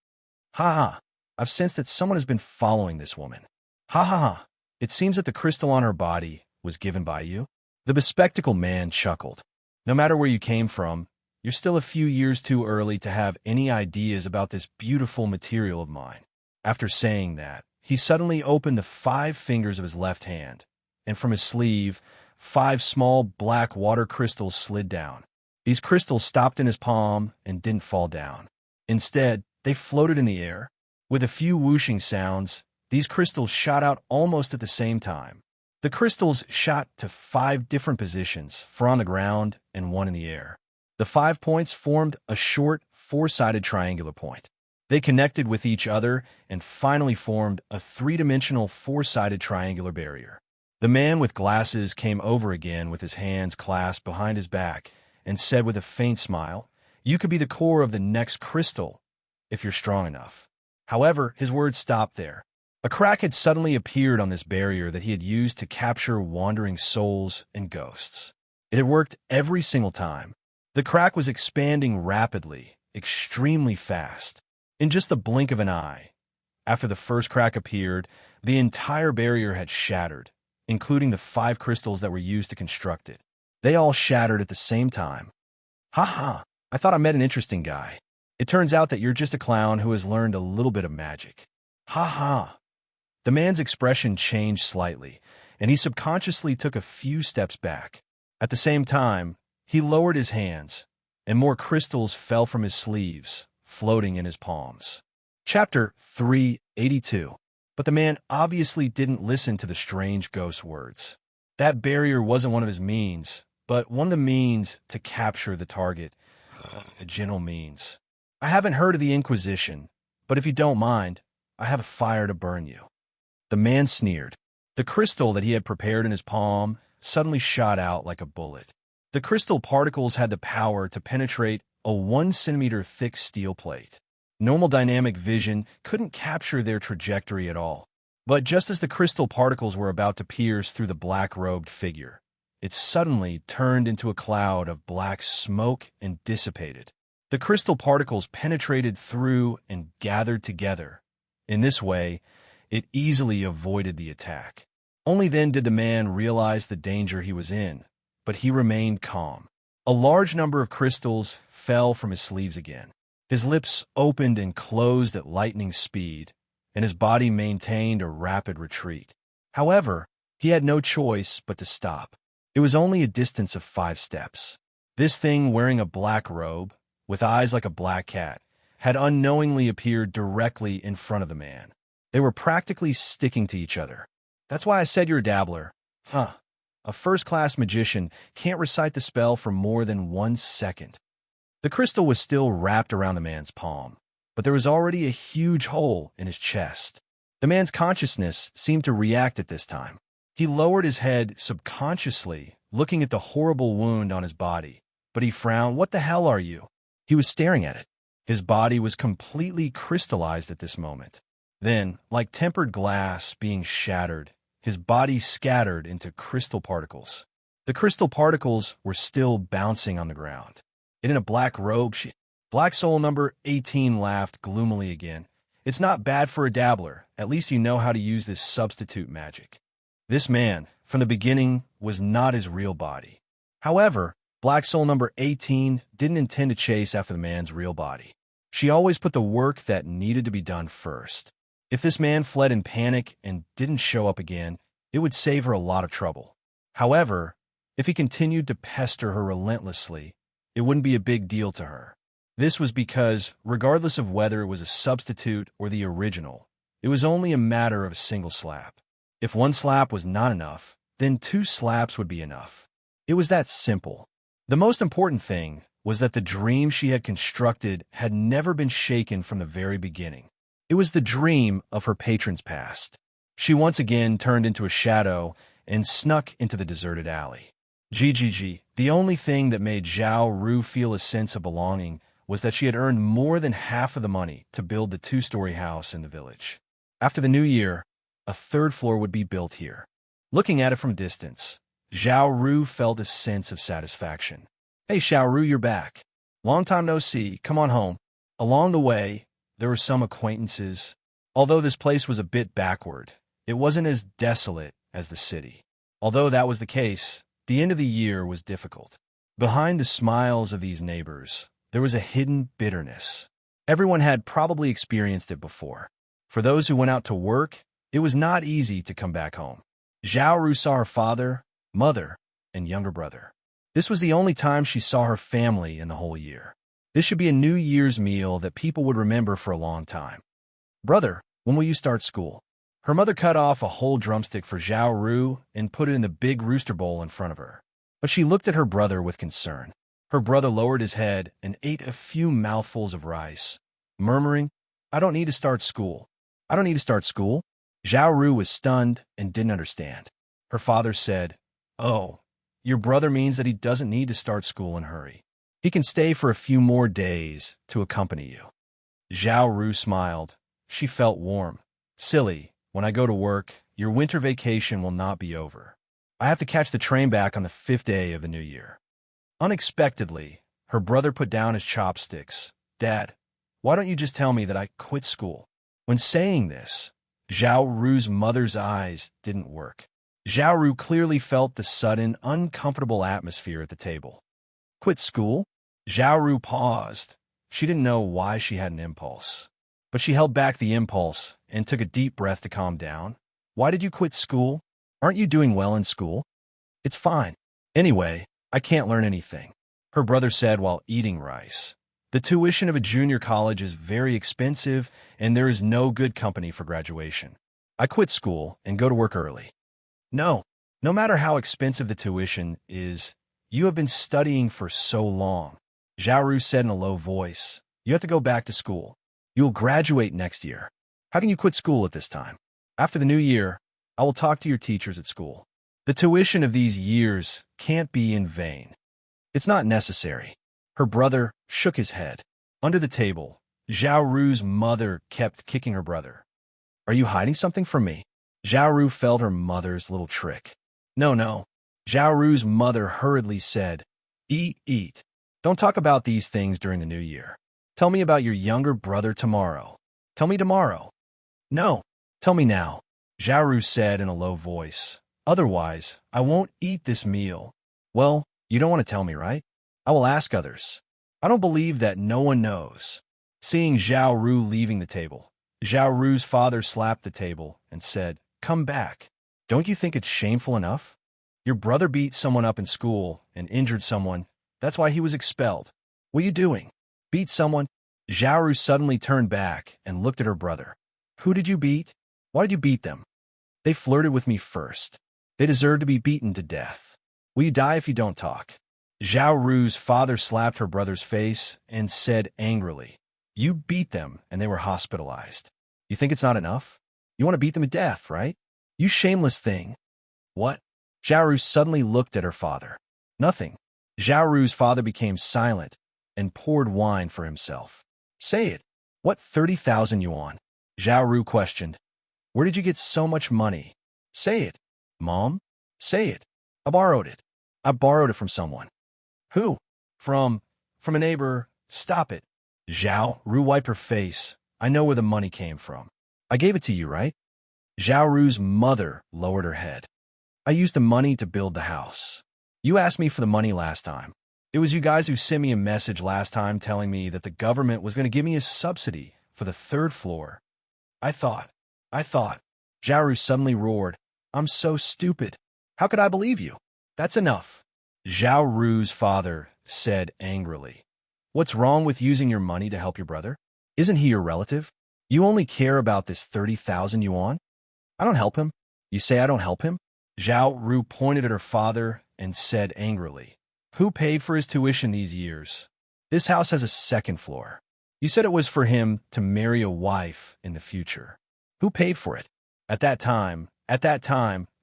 "Ha ha, I've sensed that someone has been following this woman." "Ha ha ha, it seems that the crystal on her body was given by you." The bespectacled man chuckled. "No matter where you came from, you're still a few years too early to have any ideas about this beautiful material of mine." After saying that, he suddenly opened the 5 fingers of his left hand, and from his sleeve, 5 small black water crystals slid down. These crystals stopped in his palm and didn't fall down. Instead, they floated in the air. With a few whooshing sounds, these crystals shot out almost at the same time. The crystals shot to 5 different positions, 4 on the ground and 1 in the air. The 5 points formed a short, 4-sided triangular point. They connected with each other and finally formed a 3-dimensional 4-sided triangular barrier. The man with glasses came over again with his hands clasped behind his back and said with a faint smile, "You could be the core of the next crystal if you're strong enough." However, his words stopped there. A crack had suddenly appeared on this barrier that he had used to capture wandering souls and ghosts. It had worked every single time. The crack was expanding rapidly, extremely fast. In just the blink of an eye, after the first crack appeared, the entire barrier had shattered, including the 5 crystals that were used to construct it. They all shattered at the same time. "Ha ha, I thought I met an interesting guy. It turns out that you're just a clown who has learned a little bit of magic." "Ha ha." The man's expression changed slightly, and he subconsciously took a few steps back. At the same time, he lowered his hands, and more crystals fell from his sleeves, floating in his palms. Chapter 382. But the man obviously didn't listen to the strange ghost words. That barrier wasn't one of his means, but one of the means to capture the target. A gentle means. "I haven't heard of the Inquisition, but if you don't mind, I have a fire to burn you." The man sneered. The crystal that he had prepared in his palm suddenly shot out like a bullet. The crystal particles had the power to penetrate a 1-centimeter thick steel plate. Normal dynamic vision couldn't capture their trajectory at all. But just as the crystal particles were about to pierce through the black-robed figure, it suddenly turned into a cloud of black smoke and dissipated. The crystal particles penetrated through and gathered together. In this way, it easily avoided the attack. Only then did the man realize the danger he was in, but he remained calm. A large number of crystals fell from his sleeves again. His lips opened and closed at lightning speed, and his body maintained a rapid retreat. However, he had no choice but to stop. It was only a distance of 5 steps. This thing wearing a black robe, with eyes like a black cat, had unknowingly appeared directly in front of the man. They were practically sticking to each other. "That's why I said you're a dabbler." "Huh. A first-class magician can't recite the spell for more than 1 second. The crystal was still wrapped around the man's palm, but there was already a huge hole in his chest. The man's consciousness seemed to react at this time. He lowered his head subconsciously, looking at the horrible wound on his body, but he frowned. "What the hell are you?" He was staring at it. His body was completely crystallized at this moment. Then, like tempered glass being shattered, his body scattered into crystal particles. The crystal particles were still bouncing on the ground. And in a black robe, Black Soul number 18 laughed gloomily again. It's not bad for a dabbler. At least you know how to use this substitute magic. This man, from the beginning, was not his real body. However, Black Soul number 18 didn't intend to chase after the man's real body. She always put the work that needed to be done first. If this man fled in panic and didn't show up again, it would save her a lot of trouble. However, if he continued to pester her relentlessly, it wouldn't be a big deal to her. This was because, regardless of whether it was a substitute or the original, it was only a matter of a single slap. If one slap was not enough, then 2 slaps would be enough. It was that simple. The most important thing was that the dream she had constructed had never been shaken from the very beginning. It was the dream of her patron's past. She once again turned into a shadow and snuck into the deserted alley. The only thing that made Zhao Ru feel a sense of belonging was that she had earned more than half of the money to build the 2-story house in the village. After the new year, a 3rd floor would be built here. Looking at it from a distance, Zhao Ru felt a sense of satisfaction. Hey, Zhao Ru, you're back. Long time no see. Come on home. Along the way, there were some acquaintances. Although this place was a bit backward, it wasn't as desolate as the city. Although that was the case, the end of the year was difficult. Behind the smiles of these neighbors, there was a hidden bitterness. Everyone had probably experienced it before. For those who went out to work, it was not easy to come back home. Zhao Ru saw her father, mother, and younger brother. This was the only time she saw her family in the whole year. This should be a New Year's meal that people would remember for a long time. Brother, when will you start school? Her mother cut off a whole drumstick for Zhao Ru and put it in the big rooster bowl in front of her. But she looked at her brother with concern. Her brother lowered his head and ate a few mouthfuls of rice, murmuring, I don't need to start school. I don't need to start school. Zhao Ru was stunned and didn't understand. Her father said, Oh, your brother means that he doesn't need to start school in a hurry. He can stay for a few more days to accompany you. Zhao Ru smiled. She felt warm. Silly, when I go to work, your winter vacation will not be over. I have to catch the train back on the 5th day of the new year. Unexpectedly, her brother put down his chopsticks. Dad, why don't you just tell me that I quit school? When saying this, Zhao Ru's mother's eyes didn't work. Zhao Ru clearly felt the sudden, uncomfortable atmosphere at the table. Quit school? Zhao Ru paused. She didn't know why she had an impulse. But she held back the impulse and took a deep breath to calm down. Why did you quit school? Aren't you doing well in school? It's fine. Anyway, I can't learn anything, her brother said while eating rice. The tuition of a junior college is very expensive, and there is no good company for graduation. I quit school and go to work early. No matter how expensive the tuition is, you have been studying for so long, Zhao Ru said in a low voice. You have to go back to school. You will graduate next year. How can you quit school at this time? After the new year, I will talk to your teachers at school. The tuition of these years can't be in vain. It's not necessary. Her brother shook his head. Under the table, Zhao Ru's mother kept kicking her brother. Are you hiding something from me? Zhao Ru felt her mother's little trick. No. Zhao Ru's mother hurriedly said, Eat. Don't talk about these things during the new year. Tell me about your younger brother tomorrow. Tell me tomorrow. No, tell me now, Zhao Ru said in a low voice. Otherwise, I won't eat this meal. Well, you don't want to tell me, right? I will ask others. I don't believe that no one knows. Seeing Zhao Ru leaving the table, Zhao Ru's father slapped the table and said, Come back. Don't you think it's shameful enough? Your brother beat someone up in school and injured someone. That's why he was expelled. What are you doing? Beat someone? Zhao Ru suddenly turned back and looked at her brother. Who did you beat? Why did you beat them? They flirted with me first. They deserve to be beaten to death. Will you die if you don't talk? Zhao Ru's father slapped her brother's face and said angrily, You beat them and they were hospitalized. You think it's not enough? You want to beat them to death, right? You shameless thing. What? Zhao Ru suddenly looked at her father. Nothing. Zhao Ru's father became silent and poured wine for himself. Say it. What 30,000 yuan? Zhao Ru questioned. Where did you get so much money? Say it. Mom? Say it. I borrowed it. I borrowed it from someone. Who? From a neighbor. Stop it. Zhao Ru wiped her face. I know where the money came from. I gave it to you, right? Zhao Ru's mother lowered her head. I used the money to build the house. You asked me for the money last time. It was you guys who sent me a message last time telling me that the government was going to give me a subsidy for the third floor. I thought. Zhao Ru suddenly roared. I'm so stupid. How could I believe you? That's enough. Zhao Ru's father said angrily. What's wrong with using your money to help your brother? Isn't he your relative? You only care about this 30,000 yuan? I don't help him. You say I don't help him? Zhao Ru pointed at her father and said angrily. Who paid for his tuition these years? This house has a second floor. You said it was for him to marry a wife in the future. Who paid for it? At that time,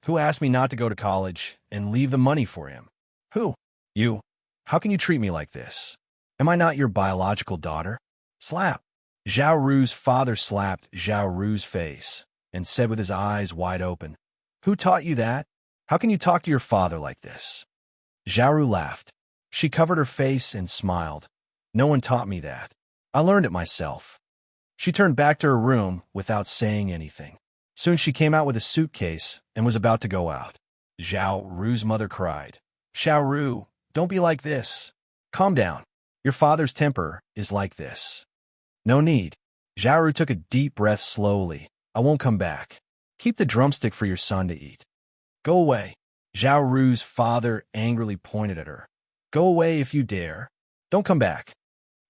who asked me not to go to college and leave the money for him? Who? You. How can you treat me like this? Am I not your biological daughter? Slap. Zhao Ru's father slapped Zhao Ru's face and said with his eyes wide open, Who taught you that? How can you talk to your father like this? Zhao Ru laughed. She covered her face and smiled. No one taught me that. I learned it myself. She turned back to her room without saying anything. Soon she came out with a suitcase and was about to go out. Zhao Ru's mother cried, Zhao Ru, don't be like this. Calm down. Your father's temper is like this. No need. Zhao Ru took a deep breath slowly. I won't come back. Keep the drumstick for your son to eat. Go away. Zhao Ru's father angrily pointed at her. Go away if you dare. Don't come back.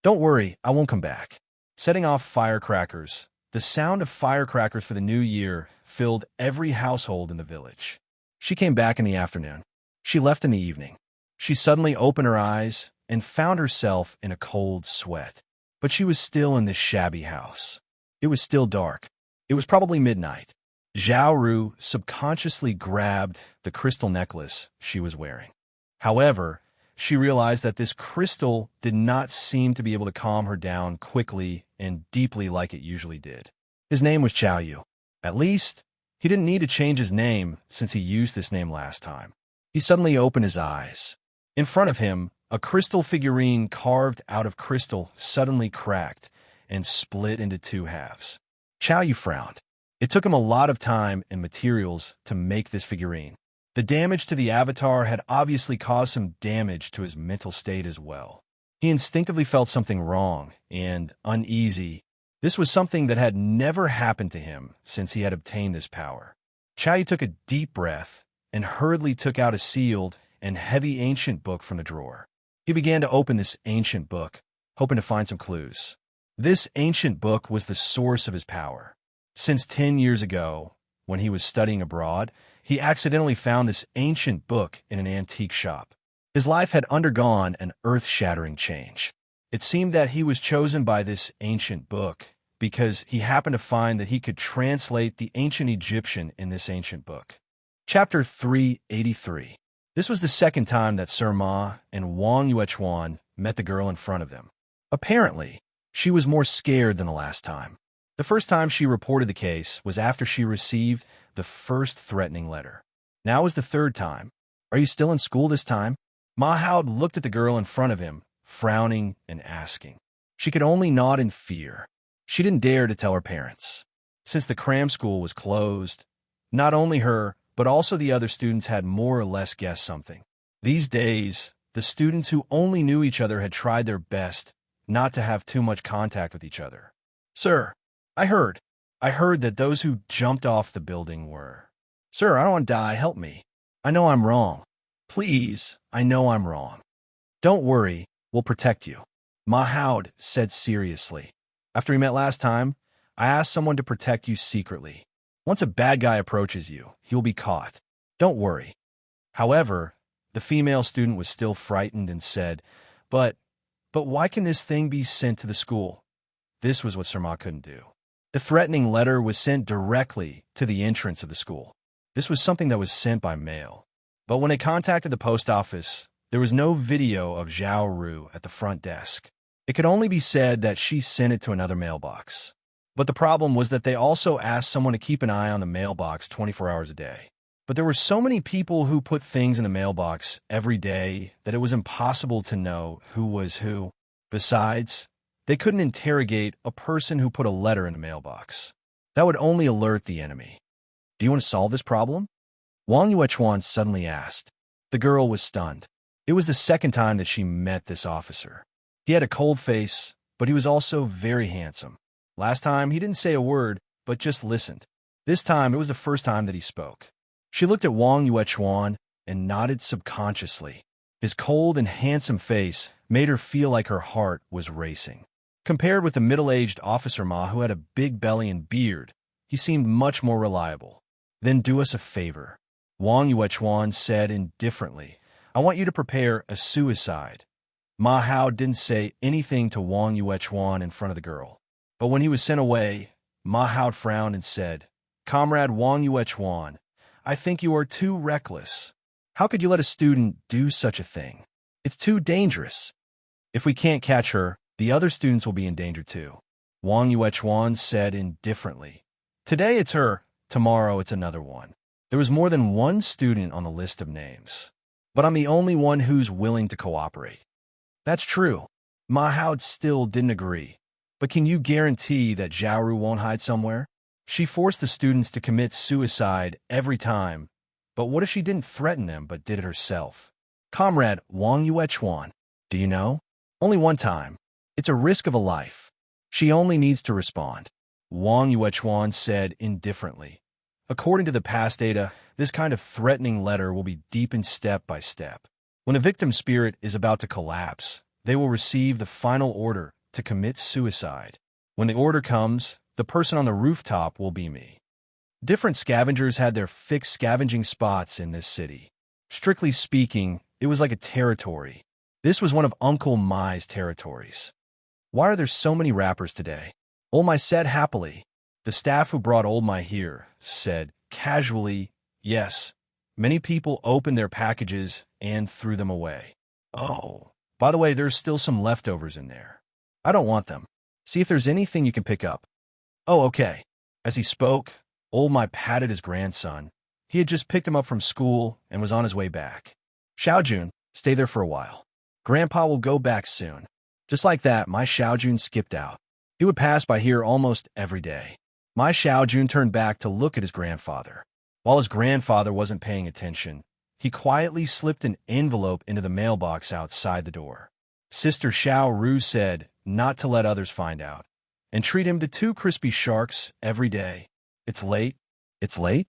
Don't worry, I won't come back. Setting off firecrackers. The sound of firecrackers for the new year filled every household in the village. She came back in the afternoon. She left in the evening. She suddenly opened her eyes and found herself in a cold sweat. But she was still in this shabby house. It was still dark. It was probably midnight. Zhao Ru subconsciously grabbed the crystal necklace she was wearing. However, she realized that this crystal did not seem to be able to calm her down quickly and deeply like it usually did. His name was Chao Yu. At least, he didn't need to change his name since he used this name last time. He suddenly opened his eyes. In front of him, a crystal figurine carved out of crystal suddenly cracked and split into two halves. Chao Yu frowned. It took him a lot of time and materials to make this figurine. The damage to the avatar had obviously caused some damage to his mental state as well. He instinctively felt something wrong and uneasy. This was something that had never happened to him since he had obtained this power. Chao Yu took a deep breath and hurriedly took out a sealed and heavy ancient book from the drawer. He began to open this ancient book, hoping to find some clues. This ancient book was the source of his power. Since 10 years ago, when he was studying abroad, he accidentally found this ancient book in an antique shop. His life had undergone an earth-shattering change. It seemed that he was chosen by this ancient book because he happened to find that he could translate the ancient Egyptian in this ancient book. Chapter 383. This was the second time that Sir Ma and Wang Yuechuan met the girl in front of them. Apparently, she was more scared than the last time. The first time she reported the case was after she received the first threatening letter. Now was the third time. Are you still in school this time? Ma Hao looked at the girl in front of him, frowning and asking. She could only nod in fear. She didn't dare to tell her parents. Since the cram school was closed, not only her, but also the other students had more or less guessed something. These days, the students who only knew each other had tried their best not to have too much contact with each other. Sir, I heard that those who jumped off the building were. Sir, I don't want to die. Help me. I know I'm wrong. Please, I know I'm wrong. Don't worry, we'll protect you. Ma Hao said seriously. After we met last time, I asked someone to protect you secretly. Once a bad guy approaches you, he will be caught. Don't worry. However, the female student was still frightened and said, But why can this thing be sent to the school? This was what Sir Ma couldn't do. The threatening letter was sent directly to the entrance of the school. This was something that was sent by mail. But when it contacted the post office, there was no video of Zhao Ru at the front desk. It could only be said that she sent it to another mailbox. But the problem was that they also asked someone to keep an eye on the mailbox 24 hours a day. But there were so many people who put things in the mailbox every day that it was impossible to know who was who. Besides, they couldn't interrogate a person who put a letter in a mailbox. That would only alert the enemy. Do you want to solve this problem? Wang Yuechuan suddenly asked. The girl was stunned. It was the second time that she met this officer. He had a cold face, but he was also very handsome. Last time, he didn't say a word, but just listened. This time, it was the first time that he spoke. She looked at Wang Yuechuan and nodded subconsciously. His cold and handsome face made her feel like her heart was racing. Compared with the middle-aged officer Ma who had a big belly and beard, he seemed much more reliable. Then do us a favor, Wang Yuechuan said indifferently. I want you to prepare a suicide. Ma Hao didn't say anything to Wang Yuechuan in front of the girl. But when he was sent away, Ma Hao frowned and said, Comrade Wang Yuechuan, I think you are too reckless. How could you let a student do such a thing? It's too dangerous. If we can't catch her, the other students will be in danger too, Wang Yuechuan said indifferently. Today it's her, tomorrow it's another one. There was more than one student on the list of names. But I'm the only one who's willing to cooperate. That's true. Ma Hao still didn't agree. But can you guarantee that Zhaoru won't hide somewhere? She forced the students to commit suicide every time. But what if she didn't threaten them but did it herself? Comrade Wang Yuechuan, do you know? Only one time. It's a risk of a life. She only needs to respond, Wang Yuechuan said indifferently. According to the past data, this kind of threatening letter will be deepened step by step. When the victim's spirit is about to collapse, they will receive the final order to commit suicide. When the order comes, the person on the rooftop will be me. Different scavengers had their fixed scavenging spots in this city. Strictly speaking, it was like a territory. This was one of Uncle Mai's territories. Why are there so many rappers today? Old Mai said happily. The staff who brought Old Mai here said casually, yes. Many people opened their packages and threw them away. Oh, by the way, there's still some leftovers in there. I don't want them. See if there's anything you can pick up. Oh, okay. As he spoke, Old Mai patted his grandson. He had just picked him up from school and was on his way back. Xiaojun, stay there for a while. Grandpa will go back soon. Just like that, my Xiaojun skipped out. He would pass by here almost every day. My Xiaojun turned back to look at his grandfather. While his grandfather wasn't paying attention, he quietly slipped an envelope into the mailbox outside the door. Sister Xiao Ru said not to let others find out, and treat him to 2 crispy sharks every day. It's late. It's late?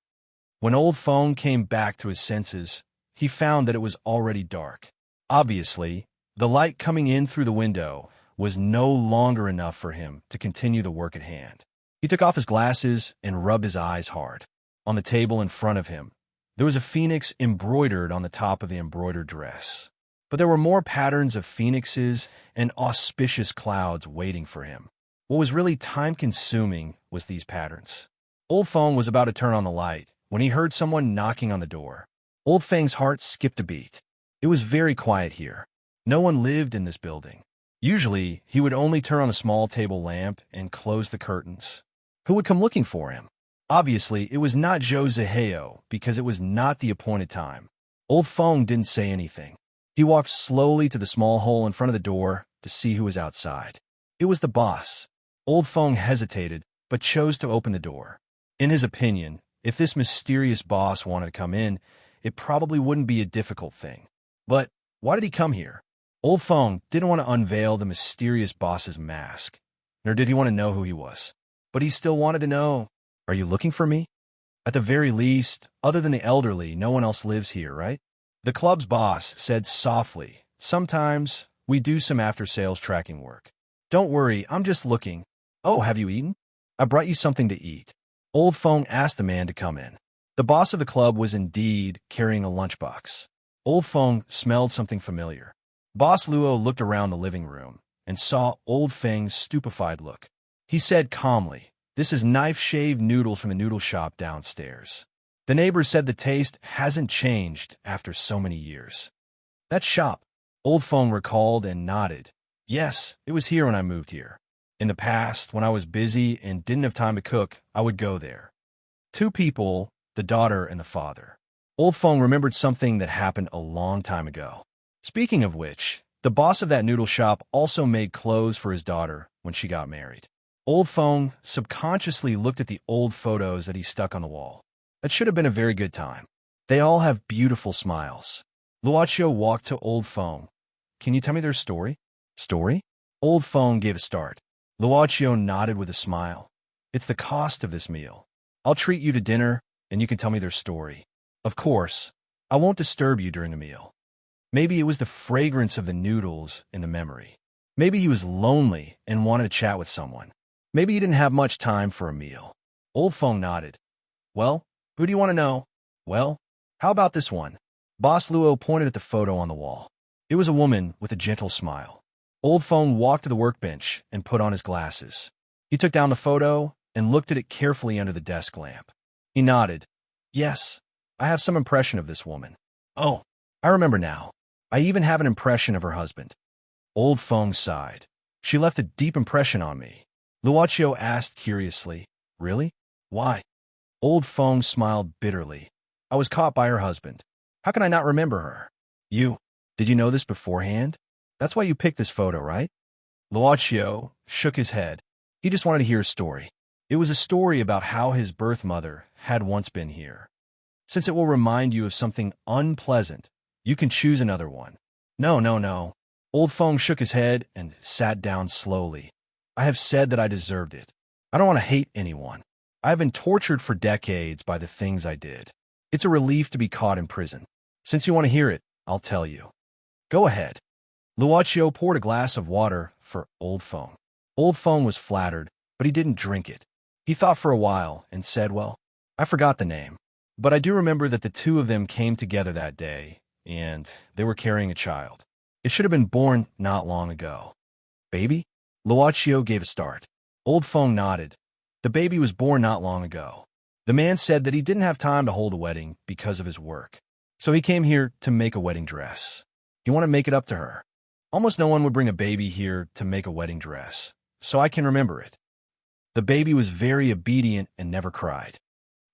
When old Feng came back to his senses, he found that it was already dark. Obviously, the light coming in through the window was no longer enough for him to continue the work at hand. He took off his glasses and rubbed his eyes hard. On the table in front of him, there was a phoenix embroidered on the top of the embroidered dress. But there were more patterns of phoenixes and auspicious clouds waiting for him. What was really time-consuming was these patterns. Old Feng was about to turn on the light when he heard someone knocking on the door. Old Feng's heart skipped a beat. It was very quiet here. No one lived in this building. Usually, he would only turn on a small table lamp and close the curtains. Who would come looking for him? Obviously, it was not Zhou Ziheo because it was not the appointed time. Old Feng didn't say anything. He walked slowly to the small hole in front of the door to see who was outside. It was the boss. Old Feng hesitated, but chose to open the door. In his opinion, if this mysterious boss wanted to come in, it probably wouldn't be a difficult thing. But why did he come here? Old Feng didn't want to unveil the mysterious boss's mask, nor did he want to know who he was. But he still wanted to know, are you looking for me? At the very least, other than the elderly, no one else lives here, right? The club's boss said softly, sometimes we do some after-sales tracking work. Don't worry, I'm just looking. Oh, have you eaten? I brought you something to eat. Old Feng asked the man to come in. The boss of the club was indeed carrying a lunchbox. Old Feng smelled something familiar. Boss Luo looked around the living room and saw Old Feng's stupefied look. He said calmly, this is knife-shaved noodles from the noodle shop downstairs. The neighbors said the taste hasn't changed after so many years. That shop, Old Feng recalled and nodded. Yes, it was here when I moved here. In the past, when I was busy and didn't have time to cook, I would go there. Two people, the daughter and the father. Old Feng remembered something that happened a long time ago. Speaking of which, the boss of that noodle shop also made clothes for his daughter when she got married. Old Feng subconsciously looked at the old photos that he stuck on the wall. That should have been a very good time. They all have beautiful smiles. Luochio walked to Old Feng. Can you tell me their story? Story? Old Feng gave a start. Luochio nodded with a smile. It's the cost of this meal. I'll treat you to dinner, and you can tell me their story. Of course, I won't disturb you during the meal. Maybe it was the fragrance of the noodles in the memory. Maybe he was lonely and wanted to chat with someone. Maybe he didn't have much time for a meal. Old Feng nodded. Well, who do you want to know? Well, how about this one? Boss Luo pointed at the photo on the wall. It was a woman with a gentle smile. Old Feng walked to the workbench and put on his glasses. He took down the photo and looked at it carefully under the desk lamp. He nodded. Yes, I have some impression of this woman. Oh, I remember now. I even have an impression of her husband. Old Feng sighed. She left a deep impression on me. Luochio asked curiously, Really? Why? Old Feng smiled bitterly. I was caught by her husband. How can I not remember her? Did you know this beforehand? That's why you picked this photo, right? Luochio shook his head. He just wanted to hear a story. It was a story about how his birth mother had once been here. Since it will remind you of something unpleasant, you can choose another one. No. Old Feng shook his head and sat down slowly. I have said that I deserved it. I don't want to hate anyone. I have been tortured for decades by the things I did. It's a relief to be caught in prison. Since you want to hear it, I'll tell you. Go ahead. Luochio poured a glass of water for Old Feng. Old Feng was flattered, but he didn't drink it. He thought for a while and said, Well, I forgot the name. But I do remember that the two of them came together that day, and they were carrying a child. It should have been born not long ago. Baby? Luochio gave a start. Old Feng nodded. The baby was born not long ago. The man said that he didn't have time to hold a wedding because of his work. So he came here to make a wedding dress. He wanted to make it up to her. Almost no one would bring a baby here to make a wedding dress, so I can remember it. The baby was very obedient and never cried.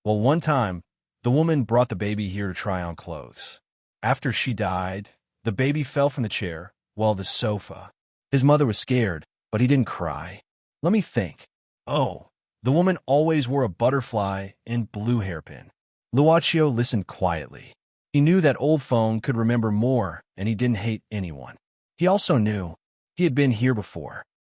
Well, one time, the woman brought the baby here to try on clothes. After she died, the baby fell from the chair, the sofa. His mother was scared, but he didn't cry. Let me think. Oh, the woman always wore a butterfly and blue hairpin. Luochio listened quietly. He knew that Old Feng could remember more, and he didn't hate anyone. He also knew he had been here before.